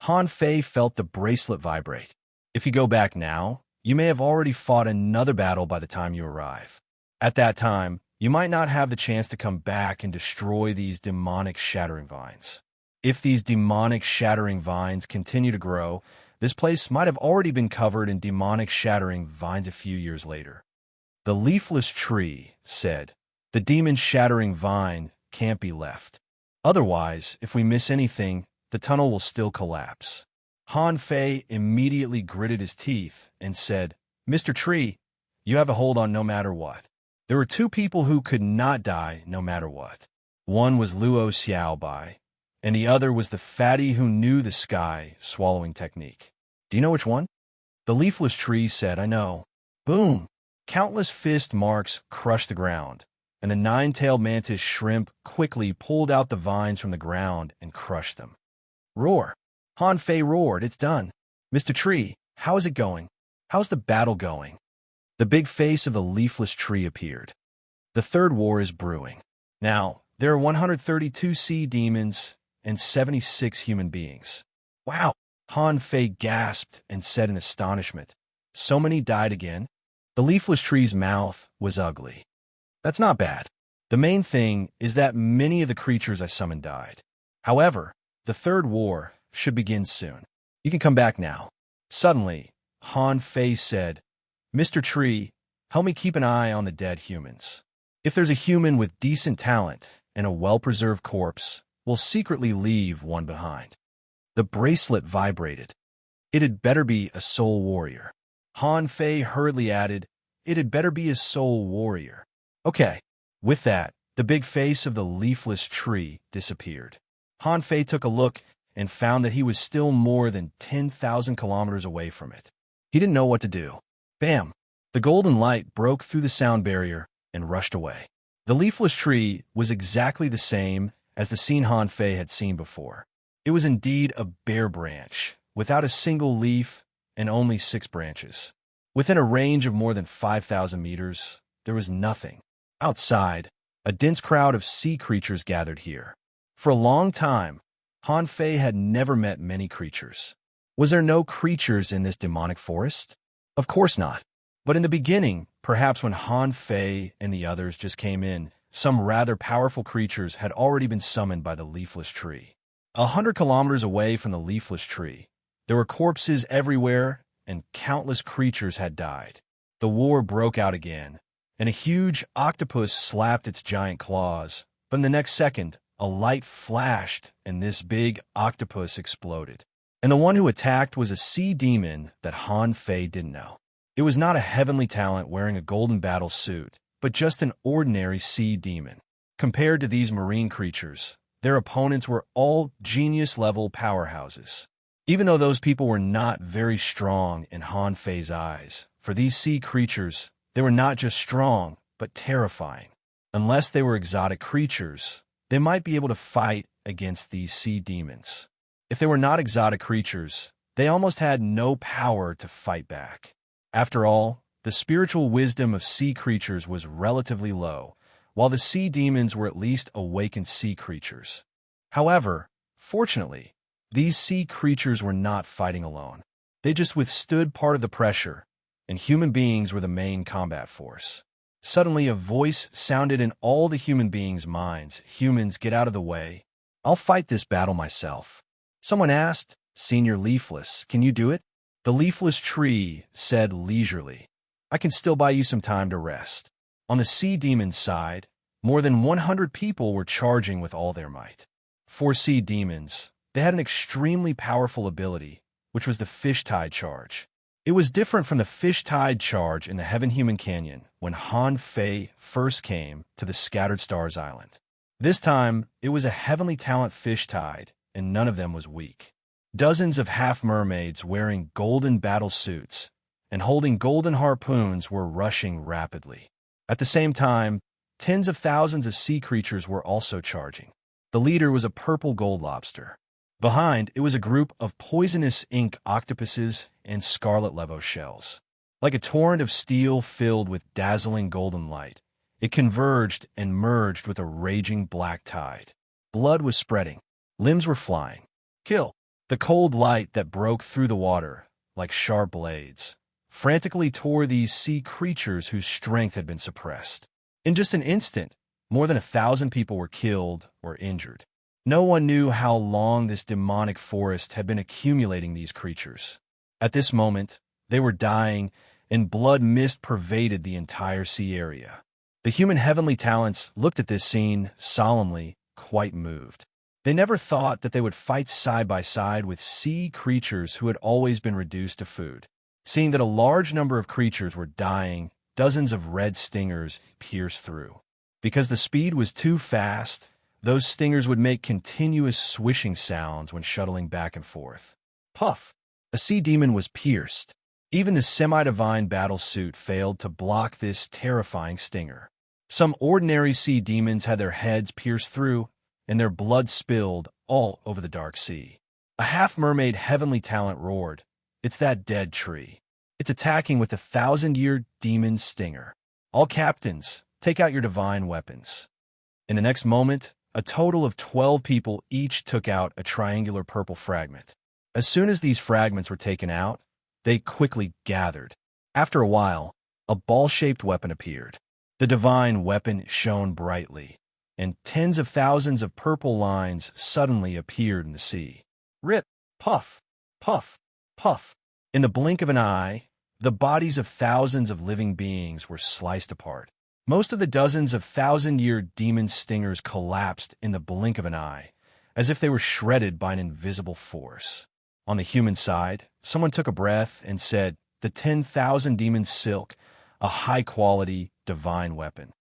Han Fei felt the bracelet vibrate. If you go back now, you may have already fought another battle by the time you arrive. At that time, you might not have the chance to come back and destroy these demonic shattering vines. If these demonic shattering vines continue to grow, this place might have already been covered in demonic shattering vines a few years later. The leafless tree said, "The demon shattering vine can't be left. Otherwise, if we miss anything, the tunnel will still collapse." Han Fei immediately gritted his teeth and said, "Mr. Tree, you have a hold on no matter what." There were 2 people who could not die no matter what. One was Luo Xiaobai, and the other was the fatty who knew the sky swallowing technique. Do you know which one? The leafless tree said, "I know." Boom! Countless fist marks crushed the ground, and the nine-tailed mantis shrimp quickly pulled out the vines from the ground and crushed them. Roar! Han Fei roared, "It's done! Mr. Tree, how is it going? How's the battle going?" The big face of the leafless tree appeared. "The third war is brewing. Now, there are 132 sea demons and 76 human beings." "Wow!" Han Fei gasped and said in astonishment. "So many died again?" The leafless tree's mouth was ugly. "That's not bad. The main thing is that many of the creatures I summoned died. However, the third war should begin soon. You can come back now." Suddenly, Han Fei said, "Mr. Tree, help me keep an eye on the dead humans. If there's a human with decent talent and a well-preserved corpse, we'll secretly leave one behind." The bracelet vibrated. "It had better be a soul warrior." Han Fei hurriedly added, "It had better be a soul warrior." "Okay." With that, the big face of the leafless tree disappeared. Han Fei took a look and found that he was still more than 10,000 kilometers away from it. He didn't know what to do. Bam! The golden light broke through the sound barrier and rushed away. The leafless tree was exactly the same as the scene Han Fei had seen before. It was indeed a bare branch, without a single leaf and only 6 branches. Within a range of more than 5,000 meters, there was nothing. Outside, a dense crowd of sea creatures gathered here. For a long time, Han Fei had never met many creatures. Was there no creatures in this demonic forest? Of course not. But in the beginning, perhaps when Han Fei and the others just came in, some rather powerful creatures had already been summoned by the leafless tree. 100 kilometers away from the leafless tree, there were corpses everywhere, and countless creatures had died. The war broke out again, and a huge octopus slapped its giant claws, but in the next second, a light flashed, and this big octopus exploded. And the one who attacked was a sea demon that Han Fei didn't know. It was not a heavenly talent wearing a golden battle suit, but just an ordinary sea demon. Compared to these marine creatures, their opponents were all genius-level powerhouses. Even though those people were not very strong in Han Fei's eyes, for these sea creatures, they were not just strong, but terrifying. Unless they were exotic creatures, they might be able to fight against these sea demons. If they were not exotic creatures, they almost had no power to fight back. After all, the spiritual wisdom of sea creatures was relatively low, while the sea demons were at least awakened sea creatures. However, fortunately, these sea creatures were not fighting alone. They just withstood part of the pressure, and human beings were the main combat force. Suddenly, a voice sounded in all the human beings' minds. "Humans, get out of the way. I'll fight this battle myself." Someone asked, "Senior Leafless, can you do it?" The leafless tree said leisurely, "I can still buy you some time to rest." On the sea demon's side, more than 100 people were charging with all their might. 4 sea demons. They had an extremely powerful ability, which was the fish tide charge. It was different from the fish tide charge in the Heaven Human Canyon when Han Fei first came to the Scattered Stars Island. This time, it was a heavenly talent fish tide, and none of them was weak. Dozens of half-mermaids wearing golden battle suits and holding golden harpoons were rushing rapidly. At the same time, tens of thousands of sea creatures were also charging. The leader was a purple gold lobster. Behind, it was a group of poisonous ink octopuses and scarlet levo shells. Like a torrent of steel filled with dazzling golden light, it converged and merged with a raging black tide. Blood was spreading. Limbs were flying. Kill! The cold light that broke through the water, like sharp blades, frantically tore these sea creatures whose strength had been suppressed. In just an instant, more than 1,000 people were killed or injured. No one knew how long this demonic forest had been accumulating these creatures. At this moment, they were dying, and blood mist pervaded the entire sea area. The human heavenly talents looked at this scene solemnly, quite moved. They never thought that they would fight side by side with sea creatures who had always been reduced to food. Seeing that a large number of creatures were dying, dozens of red stingers pierced through. Because the speed was too fast, those stingers would make continuous swishing sounds when shuttling back and forth. Puff! A sea demon was pierced. Even the semi-divine battle suit failed to block this terrifying stinger. Some ordinary sea demons had their heads pierced through, and their blood spilled all over the dark sea. A half-mermaid heavenly talent roared, "It's that dead tree. It's attacking with the 1,000-year demon stinger. All captains, take out your divine weapons." In the next moment, a total of 12 people each took out a triangular purple fragment. As soon as these fragments were taken out, they quickly gathered. After a while, a ball-shaped weapon appeared. The divine weapon shone brightly, and tens of thousands of purple lines suddenly appeared in the sea. Rip, puff, puff, puff. In the blink of an eye, the bodies of thousands of living beings were sliced apart. Most of the dozens of 1,000-year demon stingers collapsed in the blink of an eye, as if they were shredded by an invisible force. On the human side, someone took a breath and said, "The 10,000 demon silk, a high-quality divine weapon.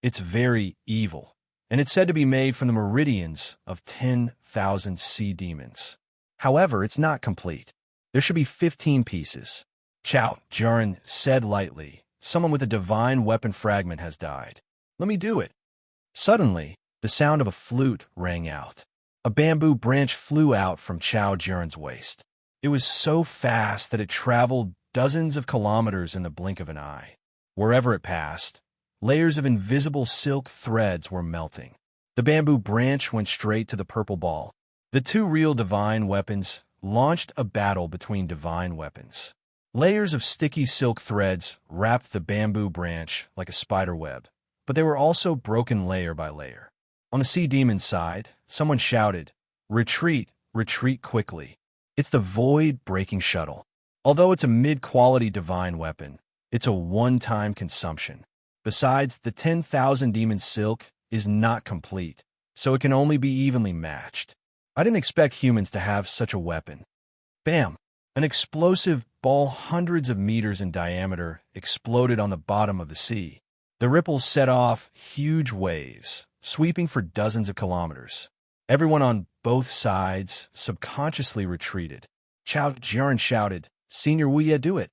It's very evil, and it's said to be made from the meridians of 10,000 sea demons. However, it's not complete. There should be 15 pieces." "Chow," Jaren said lightly, "someone with a divine weapon fragment has died. Let me do it." Suddenly, the sound of a flute rang out. A bamboo branch flew out from Chow Jaren's waist. It was so fast that it traveled dozens of kilometers in the blink of an eye. Wherever it passed, layers of invisible silk threads were melting. The bamboo branch went straight to the purple ball. The two real divine weapons launched a battle between divine weapons. Layers of sticky silk threads wrapped the bamboo branch like a spider web, but they were also broken layer by layer. On the sea demon's side, someone shouted, "Retreat, retreat quickly. It's the void-breaking shuttle. Although it's a mid-quality divine weapon, it's a one-time consumption. Besides, the 10,000 demon silk is not complete, so it can only be evenly matched. I didn't expect humans to have such a weapon." Bam! An explosive ball hundreds of meters in diameter exploded on the bottom of the sea. The ripples set off huge waves, sweeping for dozens of kilometers. Everyone on both sides subconsciously retreated. Chow Jaren shouted, "Senior, will ya do it?"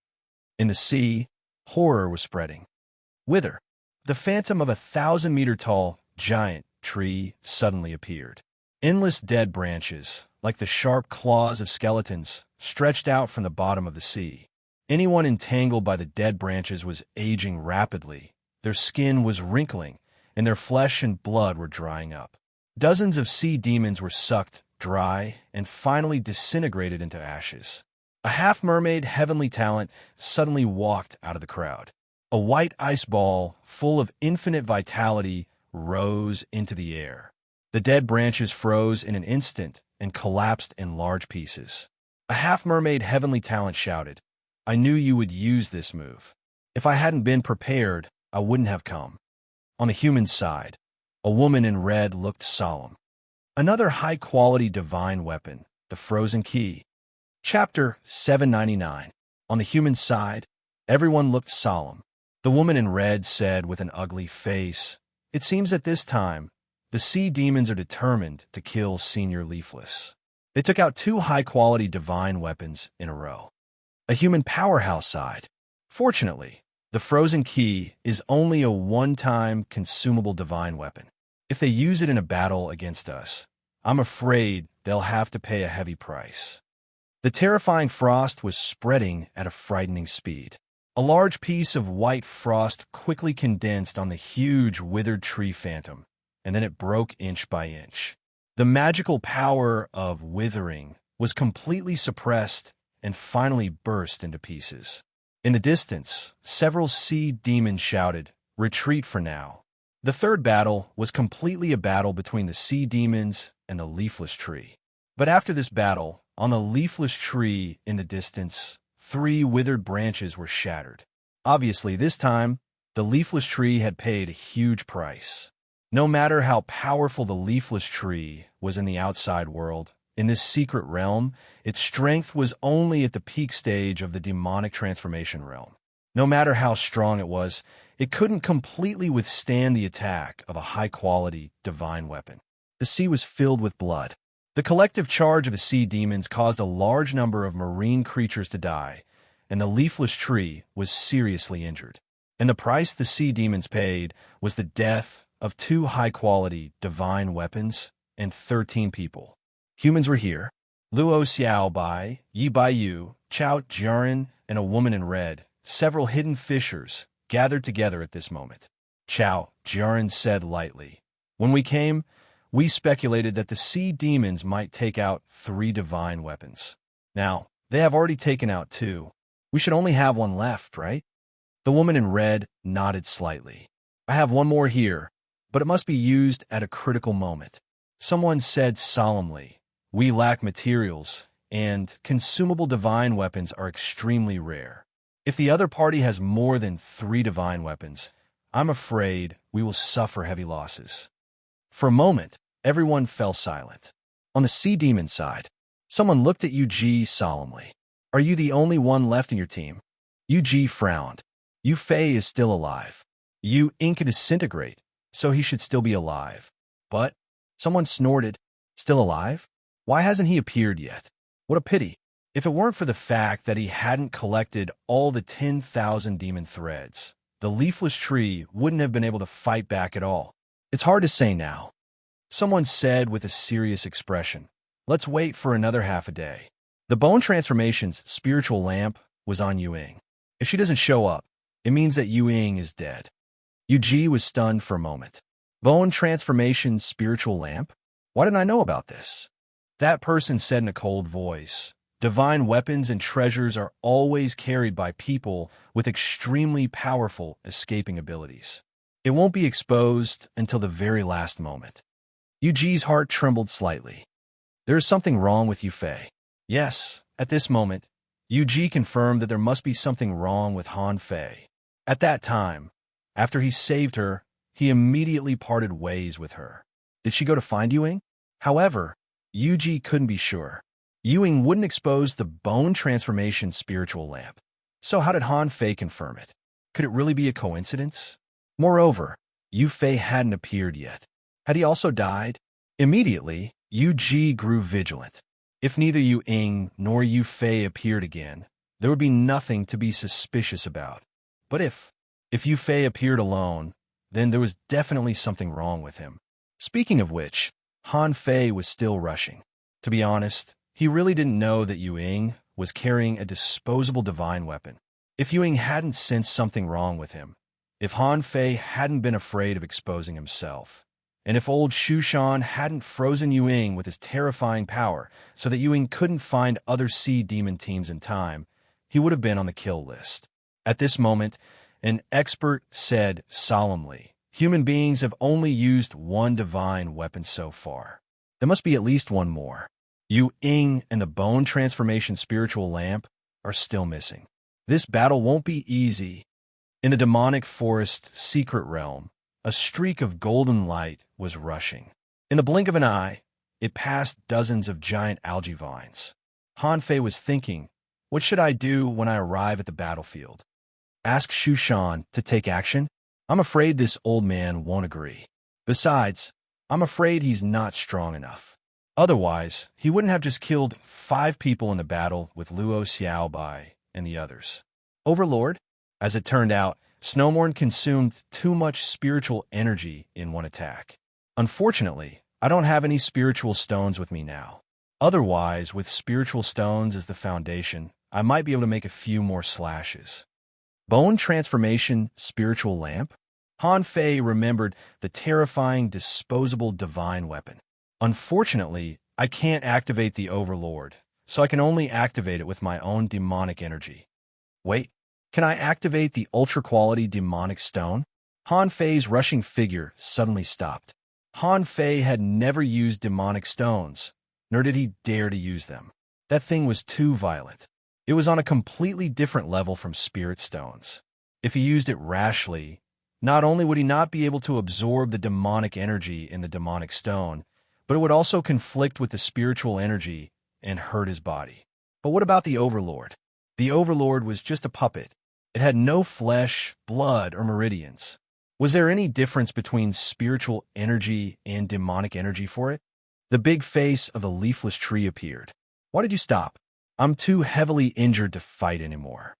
In the sea, horror was spreading. Wither, the phantom of a 1,000-meter-tall giant tree, suddenly appeared. Endless dead branches, like the sharp claws of skeletons, stretched out from the bottom of the sea. Anyone entangled by the dead branches was aging rapidly. Their skin was wrinkling, and their flesh and blood were drying up. Dozens of sea demons were sucked dry and finally disintegrated into ashes. A half-mermaid heavenly talent suddenly walked out of the crowd. A white ice ball, full of infinite vitality, rose into the air. The dead branches froze in an instant and collapsed in large pieces. A half-mermaid heavenly talent shouted, "I knew you would use this move. If I hadn't been prepared, I wouldn't have come." On the human side, a woman in red looked solemn. Another high-quality divine weapon, the frozen key. Chapter 799. On the human side, everyone looked solemn. The woman in red said with an ugly face, "It seems at this time, the sea demons are determined to kill Senior Leafless." They took out two high-quality divine weapons in a row. A human powerhouse side. Fortunately, the frozen key is only a one-time consumable divine weapon. If they use it in a battle against us, I'm afraid they'll have to pay a heavy price. The terrifying frost was spreading at a frightening speed. A large piece of white frost quickly condensed on the huge withered tree phantom, and then it broke inch by inch. The magical power of withering was completely suppressed and finally burst into pieces. In the distance, several sea demons shouted, "Retreat for now." The third battle was completely a battle between the sea demons and the leafless tree. But after this battle, on the leafless tree in the distance, 3 withered branches were shattered. Obviously, this time, the leafless tree had paid a huge price. No matter how powerful the leafless tree was in the outside world, in this secret realm, its strength was only at the peak stage of the demonic transformation realm. No matter how strong it was, it couldn't completely withstand the attack of a high-quality divine weapon. The sea was filled with blood. The collective charge of the sea demons caused a large number of marine creatures to die, and the leafless tree was seriously injured. And the price the sea demons paid was the death of 2 high-quality divine weapons and 13 people. Humans were here. Luo Xiao Bai, Yi Bai Yu, Chao Jiaran, and a woman in red, several hidden fishers, gathered together at this moment. Chao Jiaran said lightly, "When we came, we speculated that the sea demons might take out 3 divine weapons. Now, they have already taken out 2. We should only have 1 left, right?" The woman in red nodded slightly. "I have 1 more here, but it must be used at a critical moment." Someone said solemnly, "We lack materials, and consumable divine weapons are extremely rare. If the other party has more than 3 divine weapons, I'm afraid we will suffer heavy losses." For a moment, everyone fell silent. On the sea demon side, someone looked at Yu solemnly. "Are you the only one left in your team?" Yu frowned. "Yu Fei is still alive. Yu Ing can disintegrate, so he should still be alive." "But," someone snorted, "still alive? Why hasn't he appeared yet? What a pity. If it weren't for the fact that he hadn't collected all the 10,000 demon threads, the leafless tree wouldn't have been able to fight back at all." "It's hard to say now," someone said with a serious expression. "Let's wait for another half a day." The bone transformation's spiritual lamp was on Yuing. If she doesn't show up, it means that Yuing is dead. Yu was stunned for a moment. Bone transformation spiritual lamp? Why didn't I know about this? That person said in a cold voice, "Divine weapons and treasures are always carried by people with extremely powerful escaping abilities. It won't be exposed until the very last moment." Yu's heart trembled slightly. "There is something wrong with Yu Fei." Yes, at this moment, Yu confirmed that there must be something wrong with Han Fei. At that time, after he saved her, he immediately parted ways with her. Did she go to find Yuing? However, Yu couldn't be sure. Yuing wouldn't expose the bone transformation spiritual lamp. So how did Han Fei confirm it? Could it really be a coincidence? Moreover, Yu Fei hadn't appeared yet. Had he also died? Immediately, Yu grew vigilant. If neither Yu Ing nor Yu Fei appeared again, there would be nothing to be suspicious about. But if Yu Fei appeared alone, then there was definitely something wrong with him. Speaking of which, Han Fei was still rushing. To be honest, he really didn't know that Yu Ing was carrying a disposable divine weapon. If Yu Ing hadn't sensed something wrong with him, if Han Fei hadn't been afraid of exposing himself, and if old Shushan hadn't frozen Yu Ing with his terrifying power so that Yu Ing couldn't find other sea demon teams in time, he would have been on the kill list. At this moment, an expert said solemnly, "Human beings have only used 1 divine weapon so far. There must be at least 1 more. Yu Ing and the bone transformation spiritual lamp are still missing. This battle won't be easy." In the demonic forest secret realm, a streak of golden light was rushing. In the blink of an eye, it passed dozens of giant algae vines. Han Fei was thinking, "What should I do when I arrive at the battlefield? Ask Shushan to take action? I'm afraid this old man won't agree. Besides, I'm afraid he's not strong enough. Otherwise, he wouldn't have just killed 5 people in the battle with Luo Xiaobai and the others." Overlord? As it turned out, Snowmorn consumed too much spiritual energy in one attack. Unfortunately, I don't have any spiritual stones with me now. Otherwise, with spiritual stones as the foundation, I might be able to make a few more slashes. Bone transformation spiritual lamp? Han Fei remembered the terrifying disposable divine weapon. Unfortunately, I can't activate the Overlord, so I can only activate it with my own demonic energy. Wait, can I activate the ultra-quality demonic stone? Han Fei's rushing figure suddenly stopped. Han Fei had never used demonic stones, nor did he dare to use them. That thing was too violent. It was on a completely different level from spirit stones. If he used it rashly, not only would he not be able to absorb the demonic energy in the demonic stone, but it would also conflict with the spiritual energy and hurt his body. But what about the Overlord? The Overlord was just a puppet. It had no flesh, blood, or meridians. Was there any difference between spiritual energy and demonic energy for it? The big face of the leafless tree appeared. "Why did you stop?" I'm too heavily injured to fight anymore.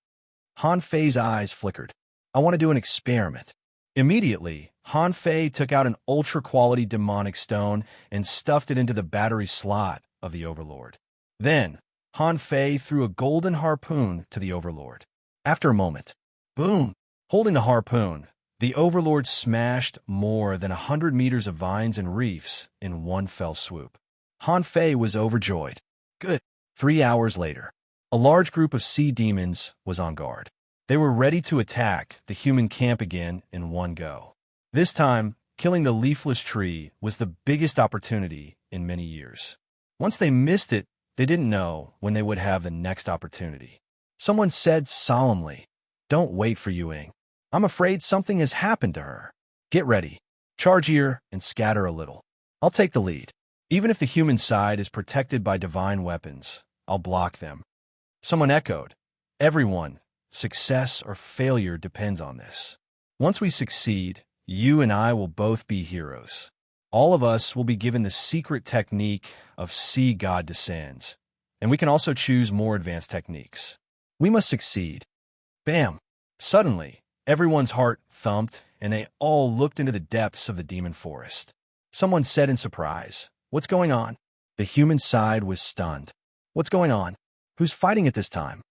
Han Fei's eyes flickered. I want to do an experiment. Immediately, Han Fei took out an ultra-quality demonic stone and stuffed it into the battery slot of the Overlord. Then, Han Fei threw a golden harpoon to the Overlord. After a moment, boom! Holding the harpoon, the Overlord smashed more than 100 meters of vines and reefs in one fell swoop. Han Fei was overjoyed. Good. 3 hours later, a large group of sea demons was on guard. They were ready to attack the human camp again in one go. This time, killing the leafless tree was the biggest opportunity in many years. Once they missed it, they didn't know when they would have the next opportunity. Someone said solemnly, "Don't wait for Yuing. I'm afraid something has happened to her. Get ready. Charge here and scatter a little. I'll take the lead. Even if the human side is protected by divine weapons, I'll block them." Someone echoed, "Everyone, success or failure depends on this. Once we succeed, you and I will both be heroes. All of us will be given the secret technique of Sea God Descends, and we can also choose more advanced techniques. We must succeed." Bam! Suddenly, everyone's heart thumped, and they all looked into the depths of the demon forest. Someone said in surprise, "What's going on?" The human side was stunned. "What's going on? Who's fighting at this time?"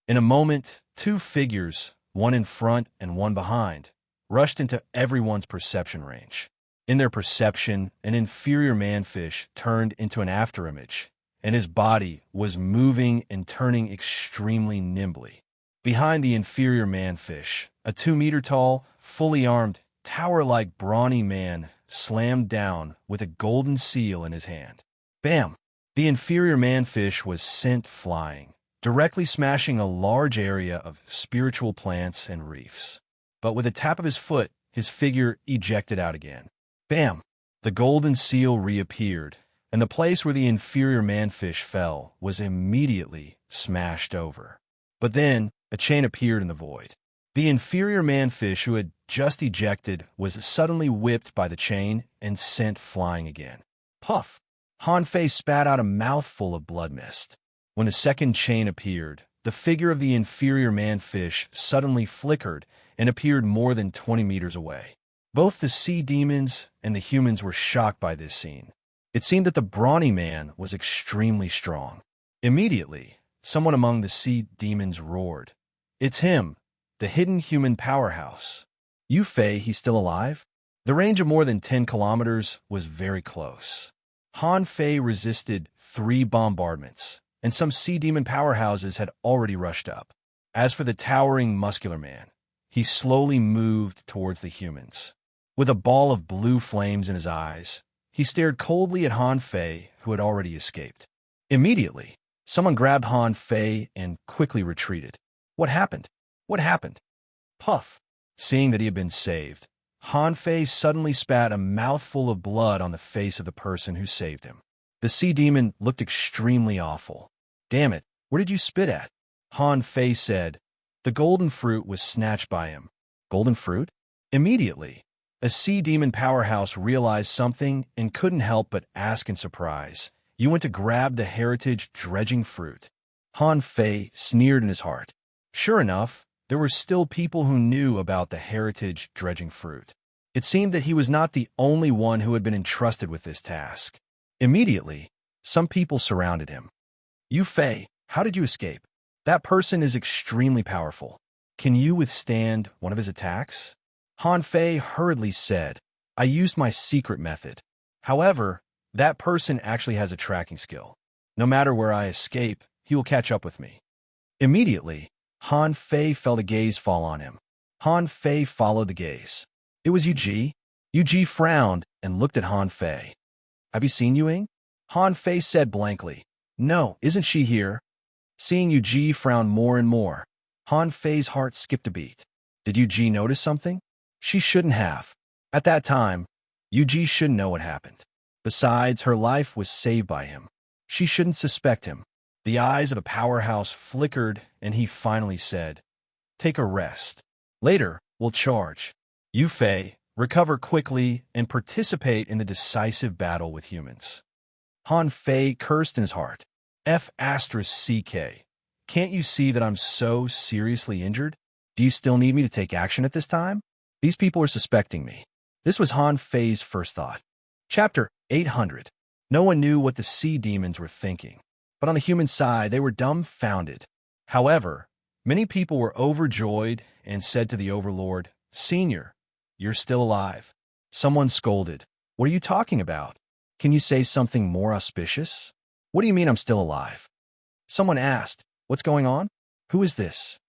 In a moment, two figures, one in front and one behind, rushed into everyone's perception range. In their perception, an inferior manfish turned into an afterimage, and his body was moving and turning extremely nimbly. Behind the inferior manfish, a 2-meter-tall, fully armed, tower-like brawny man slammed down with a golden seal in his hand. Bam! The inferior manfish was sent flying, directly smashing a large area of spiritual plants and reefs. But with a tap of his foot, his figure ejected out again. Bam! The golden seal reappeared, and the place where the inferior manfish fell was immediately smashed over. But then, a chain appeared in the void. The inferior manfish who had just ejected was suddenly whipped by the chain and sent flying again. Puff! Han Fei spat out a mouthful of blood mist. When the second chain appeared, the figure of the inferior manfish suddenly flickered and appeared more than 20 meters away. Both the sea demons and the humans were shocked by this scene. It seemed that the brawny man was extremely strong. Immediately, someone among the sea demons roared, "It's him, the hidden human powerhouse. Yu Fei, he's still alive?" The range of more than 10 kilometers was very close. Han Fei resisted 3 bombardments, and some sea demon powerhouses had already rushed up. As for the towering muscular man, he slowly moved towards the humans. With a ball of blue flames in his eyes, he stared coldly at Han Fei, who had already escaped. Immediately, someone grabbed Han Fei and quickly retreated. What happened? What happened? Puff! Seeing that he had been saved, Han Fei suddenly spat a mouthful of blood on the face of the person who saved him. The sea demon looked extremely awful. "Damn it, where did you spit at?" Han Fei said. The golden fruit was snatched by him. Golden fruit? Immediately, a sea demon powerhouse realized something and couldn't help but ask in surprise, "You went to grab the heritage dredging fruit?" Han Fei sneered in his heart. Sure enough, there were still people who knew about the heritage dredging fruit. It seemed that he was not the only one who had been entrusted with this task. Immediately, some people surrounded him. "Yu Fei, how did you escape? That person is extremely powerful. Can you withstand one of his attacks?" Han Fei hurriedly said, "I used my secret method. However, that person actually has a tracking skill. No matter where I escape, he will catch up with me." Immediately, Han Fei felt a gaze fall on him. Han Fei followed the gaze. It was Yu Ji frowned and looked at Han Fei. "Have you seen Yuing?" Han Fei said blankly. "No, isn't she here?" Seeing Yu Ji frown more and more, Han Fei's heart skipped a beat. Did Yu Ji notice something? She shouldn't have. At that time, Yu Ji shouldn't know what happened. Besides, her life was saved by him. She shouldn't suspect him. The eyes of a powerhouse flickered, and he finally said, "Take a rest. Later, we'll charge. Yu Fei, recover quickly and participate in the decisive battle with humans." Han Fei cursed in his heart. F***. Can't you see that I'm so seriously injured? Do you still need me to take action at this time? These people are suspecting me. This was Han Fei's first thought. Chapter 800. No one knew what the sea demons were thinking, but on the human side, they were dumbfounded. However, many people were overjoyed and said to the Overlord, "Senior, you're still alive." Someone scolded, "What are you talking about? Can you say something more auspicious? What do you mean I'm still alive?" Someone asked, "What's going on? Who is this?"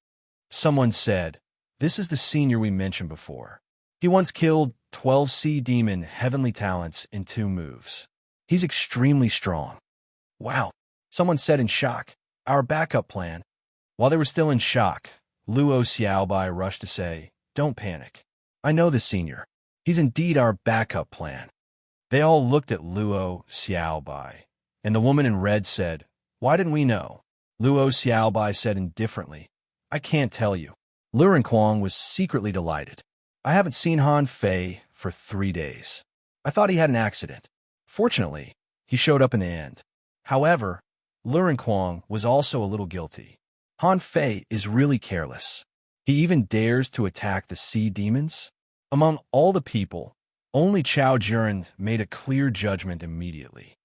Someone said, "This is the senior we mentioned before. He once killed 12 sea demon heavenly talents in 2 moves. He's extremely strong." "Wow," someone said in shock. "Our backup plan." While they were still in shock, Luo Xiaobai rushed to say, "Don't panic. I know the senior. He's indeed our backup plan." They all looked at Luo Xiaobai, and the woman in red said, "Why didn't we know?" Luo Xiaobai said indifferently, "I can't tell you." Lu Kwang was secretly delighted. "I haven't seen Han Fei for 3 days. I thought he had an accident. Fortunately, he showed up in the end." However, Lu Kwang was also a little guilty. Han Fei is really careless. He even dares to attack the sea demons. Among all the people, only Chao Juran made a clear judgment immediately.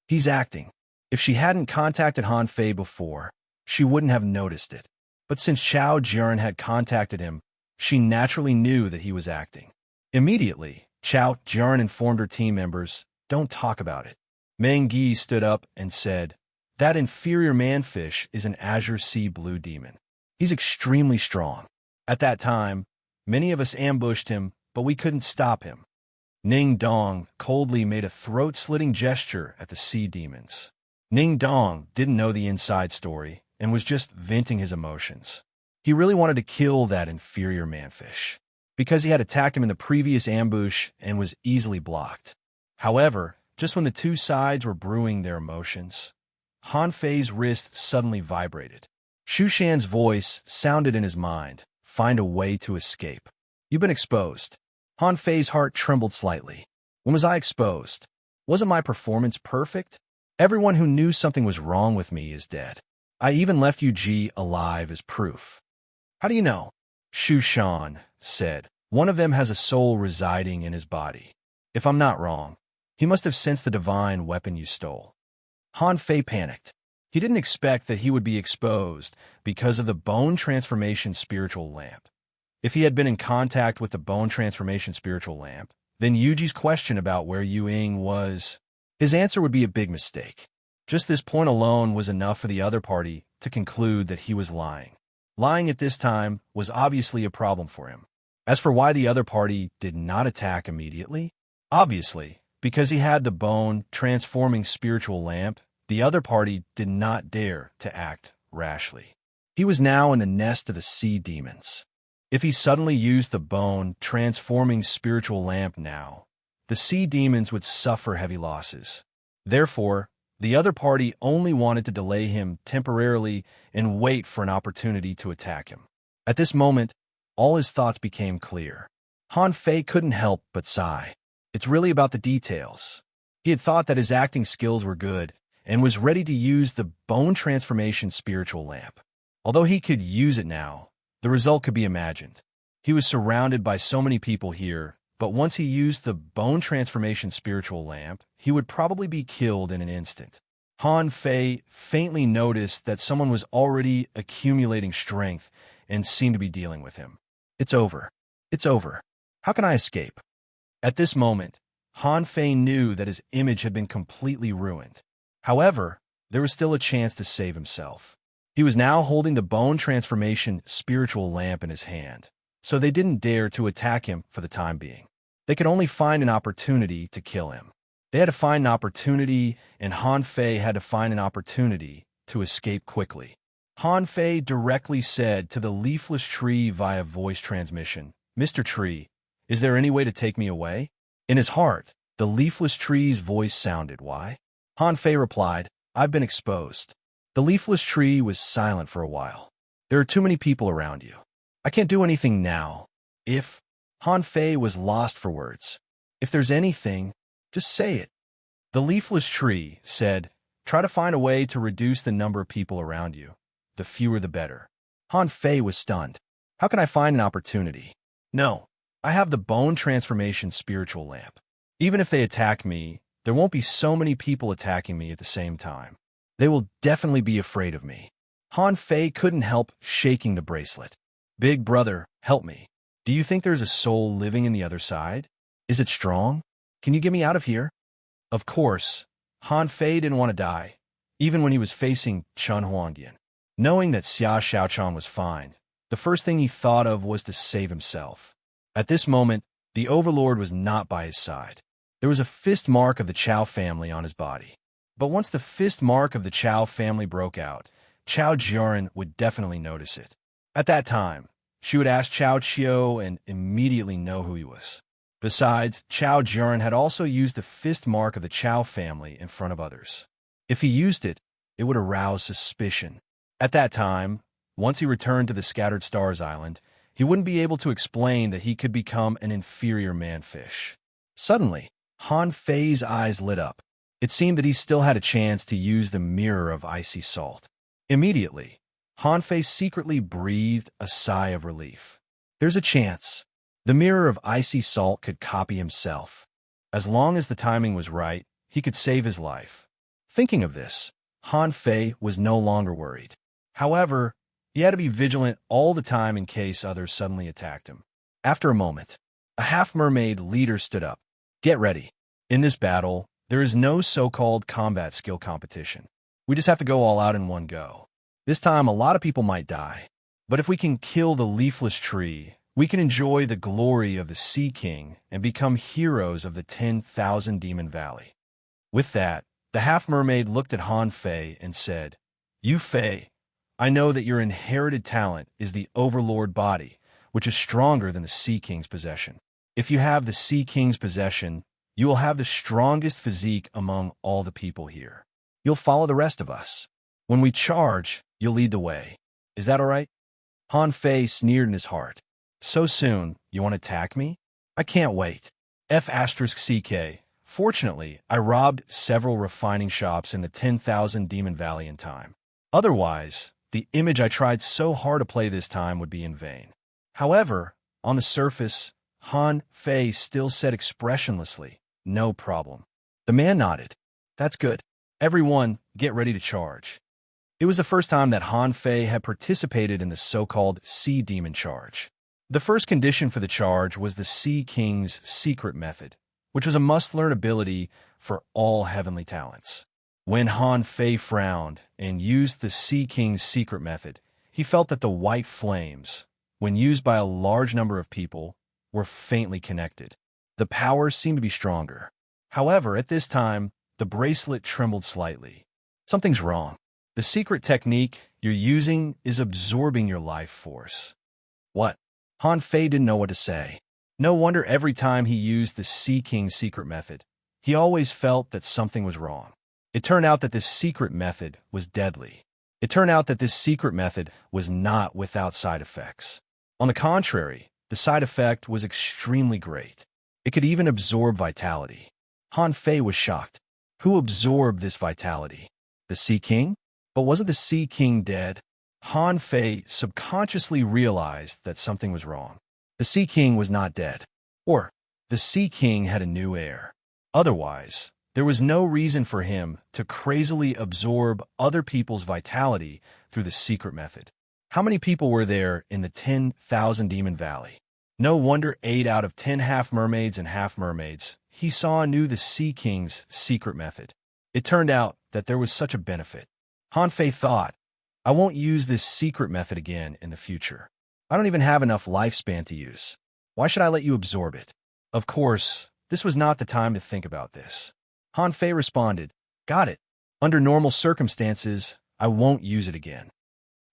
He's acting. If she hadn't contacted Han Fei before, she wouldn't have noticed it. But since Chao Juran had contacted him, she naturally knew that he was acting. Immediately, Chao Juran informed her team members, "Don't talk about it." Meng Yi stood up and said, "That inferior manfish is an azure sea blue demon. He's extremely strong. At that time, many of us ambushed him, but we couldn't stop him." Ning Dong coldly made a throat-slitting gesture at the sea demons. Ning Dong didn't know the inside story and was just venting his emotions. He really wanted to kill that inferior manfish, because he had attacked him in the previous ambush and was easily blocked. However, just when the two sides were brewing their emotions, Han Fei's wrist suddenly vibrated. Xu Shan's voice sounded in his mind, "Find a way to escape. You've been exposed." Han Fei's heart trembled slightly. When was I exposed? Wasn't my performance perfect? Everyone who knew something was wrong with me is dead. I even left Yu Ji alive as proof. "How do you know?" Xu Shan said. "One of them has a soul residing in his body. If I'm not wrong, he must have sensed the divine weapon you stole." Han Fei panicked. He didn't expect that he would be exposed because of the bone transformation spiritual lamp. If he had been in contact with the bone transformation spiritual lamp, then Yuji's question about where Yu Ying was, his answer would be a big mistake. Just this point alone was enough for the other party to conclude that he was lying. Lying at this time was obviously a problem for him. As for why the other party did not attack immediately, obviously, because he had the bone transforming spiritual lamp, the other party did not dare to act rashly. He was now in the nest of the sea demons. If he suddenly used the bone transforming spiritual lamp now, the sea demons would suffer heavy losses. Therefore, the other party only wanted to delay him temporarily and wait for an opportunity to attack him. At this moment, all his thoughts became clear. Han Fei couldn't help but sigh. It's really about the details. He had thought that his acting skills were good and was ready to use the bone transformation spiritual lamp. Although he could use it now, the result could be imagined. He was surrounded by so many people here, but once he used the bone transformation spiritual lamp, he would probably be killed in an instant. Han Fei faintly noticed that someone was already accumulating strength and seemed to be dealing with him. It's over. It's over. How can I escape? At this moment, Han Fei knew that his image had been completely ruined. However, there was still a chance to save himself. He was now holding the bone transformation spiritual lamp in his hand, so they didn't dare to attack him for the time being. They could only find an opportunity to kill him. They had to find an opportunity, and Han Fei had to find an opportunity to escape quickly. Han Fei directly said to the leafless tree via voice transmission, "Mr. Tree, is there any way to take me away?" In his heart, the leafless tree's voice sounded. Why? Han Fei replied, "I've been exposed." The leafless tree was silent for a while. "There are too many people around you. I can't do anything now." Han Fei was lost for words. "If there's anything, just say it." The leafless tree said, Try to find a way to reduce the number of people around you. The fewer the better. Han Fei was stunned. How can I find an opportunity? No, I have the bone transformation spiritual lamp. Even if they attack me, there won't be so many people attacking me at the same time. They will definitely be afraid of me. Han Fei couldn't help shaking the bracelet. Big brother, help me. Do you think there's a soul living in the other side? Is it strong? Can you get me out of here? Of course, Han Fei didn't want to die, even when he was facing Chun Huangyan. Knowing that Xia Xiaochan was fine, the first thing he thought of was to save himself. At this moment, the Overlord was not by his side. There was a fist mark of the Chao family on his body. But once the fist mark of the Chao family broke out, Chao Jiaran would definitely notice it. At that time, she would ask Chao Qiu and immediately know who he was. Besides, Chao Jiaran had also used the fist mark of the Chao family in front of others. If he used it, it would arouse suspicion. At that time, once he returned to the Scattered Stars Island, he wouldn't be able to explain that he could become an inferior manfish. Suddenly, Han Fei's eyes lit up. It seemed that he still had a chance to use the mirror of icy salt. Immediately, Han Fei secretly breathed a sigh of relief. There's a chance. The mirror of icy salt could copy himself. As long as the timing was right, he could save his life. Thinking of this, Han Fei was no longer worried. However, he had to be vigilant all the time in case others suddenly attacked him. After a moment, a half-mermaid leader stood up. Get ready. In this battle, there is no so-called combat skill competition. We just have to go all out in one go. This time, a lot of people might die. But if we can kill the leafless tree, we can enjoy the glory of the Sea King and become heroes of the 10,000 Demon Valley. With that, the half-mermaid looked at Han Fei and said, You Fei, I know that your inherited talent is the Overlord body, which is stronger than the Sea King's possession. If you have the Sea King's possession, you will have the strongest physique among all the people here. You'll follow the rest of us. When we charge, you'll lead the way. Is that all right? Han Fei sneered in his heart. So soon, you want to attack me? I can't wait. F***CK. Fortunately, I robbed several refining shops in the 10,000 Demon Valley in time. Otherwise, the image I tried so hard to play this time would be in vain. However, on the surface, Han Fei still said expressionlessly, No problem. The man nodded. That's good. Everyone, get ready to charge. It was the first time that Han Fei had participated in the so-called Sea Demon Charge. The first condition for the charge was the Sea King's secret method, which was a must-learn ability for all heavenly talents. When Han Fei frowned and used the Sea King's secret method, he felt that the white flames, when used by a large number of people, were faintly connected. The power seemed to be stronger. However, at this time, the bracelet trembled slightly. Something's wrong. The secret technique you're using is absorbing your life force. What? Han Fei didn't know what to say. No wonder every time he used the Sea King's secret method, he always felt that something was wrong. It turned out that this secret method was deadly. It turned out that this secret method was not without side effects. On the contrary, the side effect was extremely great. It could even absorb vitality. Han Fei was shocked. Who absorbed this vitality? The Sea King? But wasn't the Sea King dead? Han Fei subconsciously realized that something was wrong. The Sea King was not dead. Or, the Sea King had a new heir. Otherwise, there was no reason for him to crazily absorb other people's vitality through the secret method. How many people were there in the 10,000 Demon Valley? No wonder 8 out of 10 half-mermaids and half-mermaids he saw knew the Sea King's secret method. It turned out that there was such a benefit. Han Fei thought, I won't use this secret method again in the future. I don't even have enough lifespan to use. Why should I let you absorb it? Of course, this was not the time to think about this. Han Fei responded, Got it. Under normal circumstances, I won't use it again.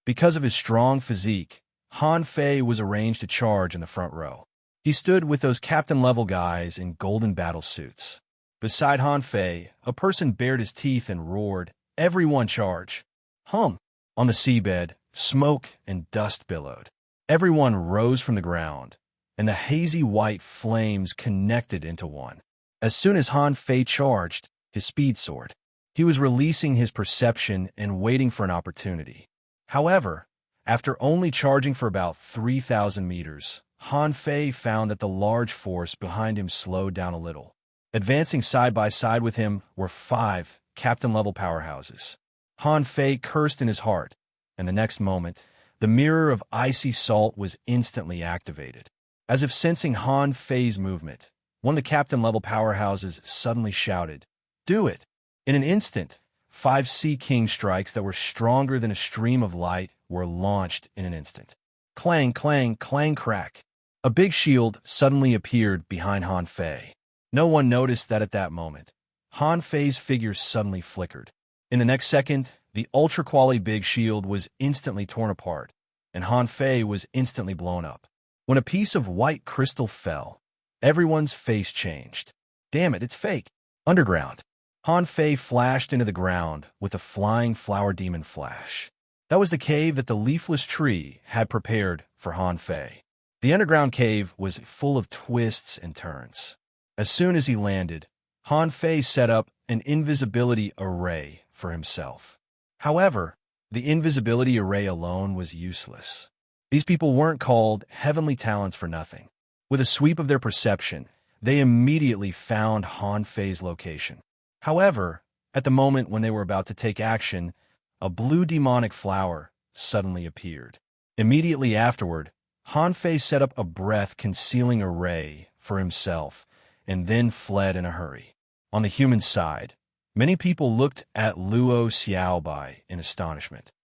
Because of his strong physique, Han Fei was arranged to charge in the front row. He stood with those captain-level guys in golden battle suits. Beside Han Fei, a person bared his teeth and roared, Everyone charge! Hum! On the seabed, smoke and dust billowed. Everyone rose from the ground, and the hazy white flames connected into one. As soon as Han Fei charged, his speed soared. He was releasing his perception and waiting for an opportunity. However, after only charging for about 3,000 meters, Han Fei found that the large force behind him slowed down a little. Advancing side by side with him were 5 captain-level powerhouses. Han Fei cursed in his heart, and the next moment, the mirror of icy salt was instantly activated. As if sensing Han Fei's movement, one of the captain-level powerhouses suddenly shouted, "Do it!" In an instant, 5 Sea King strikes that were stronger than a stream of light were launched in an instant. Clang, clang, clang, crack. A big shield suddenly appeared behind Han Fei. No one noticed that at that moment. Han Fei's figure suddenly flickered. In the next second, the ultra-quality big shield was instantly torn apart, and Han Fei was instantly blown up. When a piece of white crystal fell, everyone's face changed. Damn it, it's fake. Underground. Han Fei flashed into the ground with a flying flower demon flash. That was the cave that the leafless tree had prepared for Han Fei. The underground cave was full of twists and turns. As soon as he landed, Han Fei set up an invisibility array for himself. However, the invisibility array alone was useless. These people weren't called heavenly talents for nothing. With a sweep of their perception, they immediately found Han Fei's location. However, at the moment when they were about to take action, a blue demonic flower suddenly appeared. Immediately afterward, Han Fei set up a breath-concealing array for himself and then fled in a hurry. On the human side, many people looked at Luo Xiaobai in astonishment.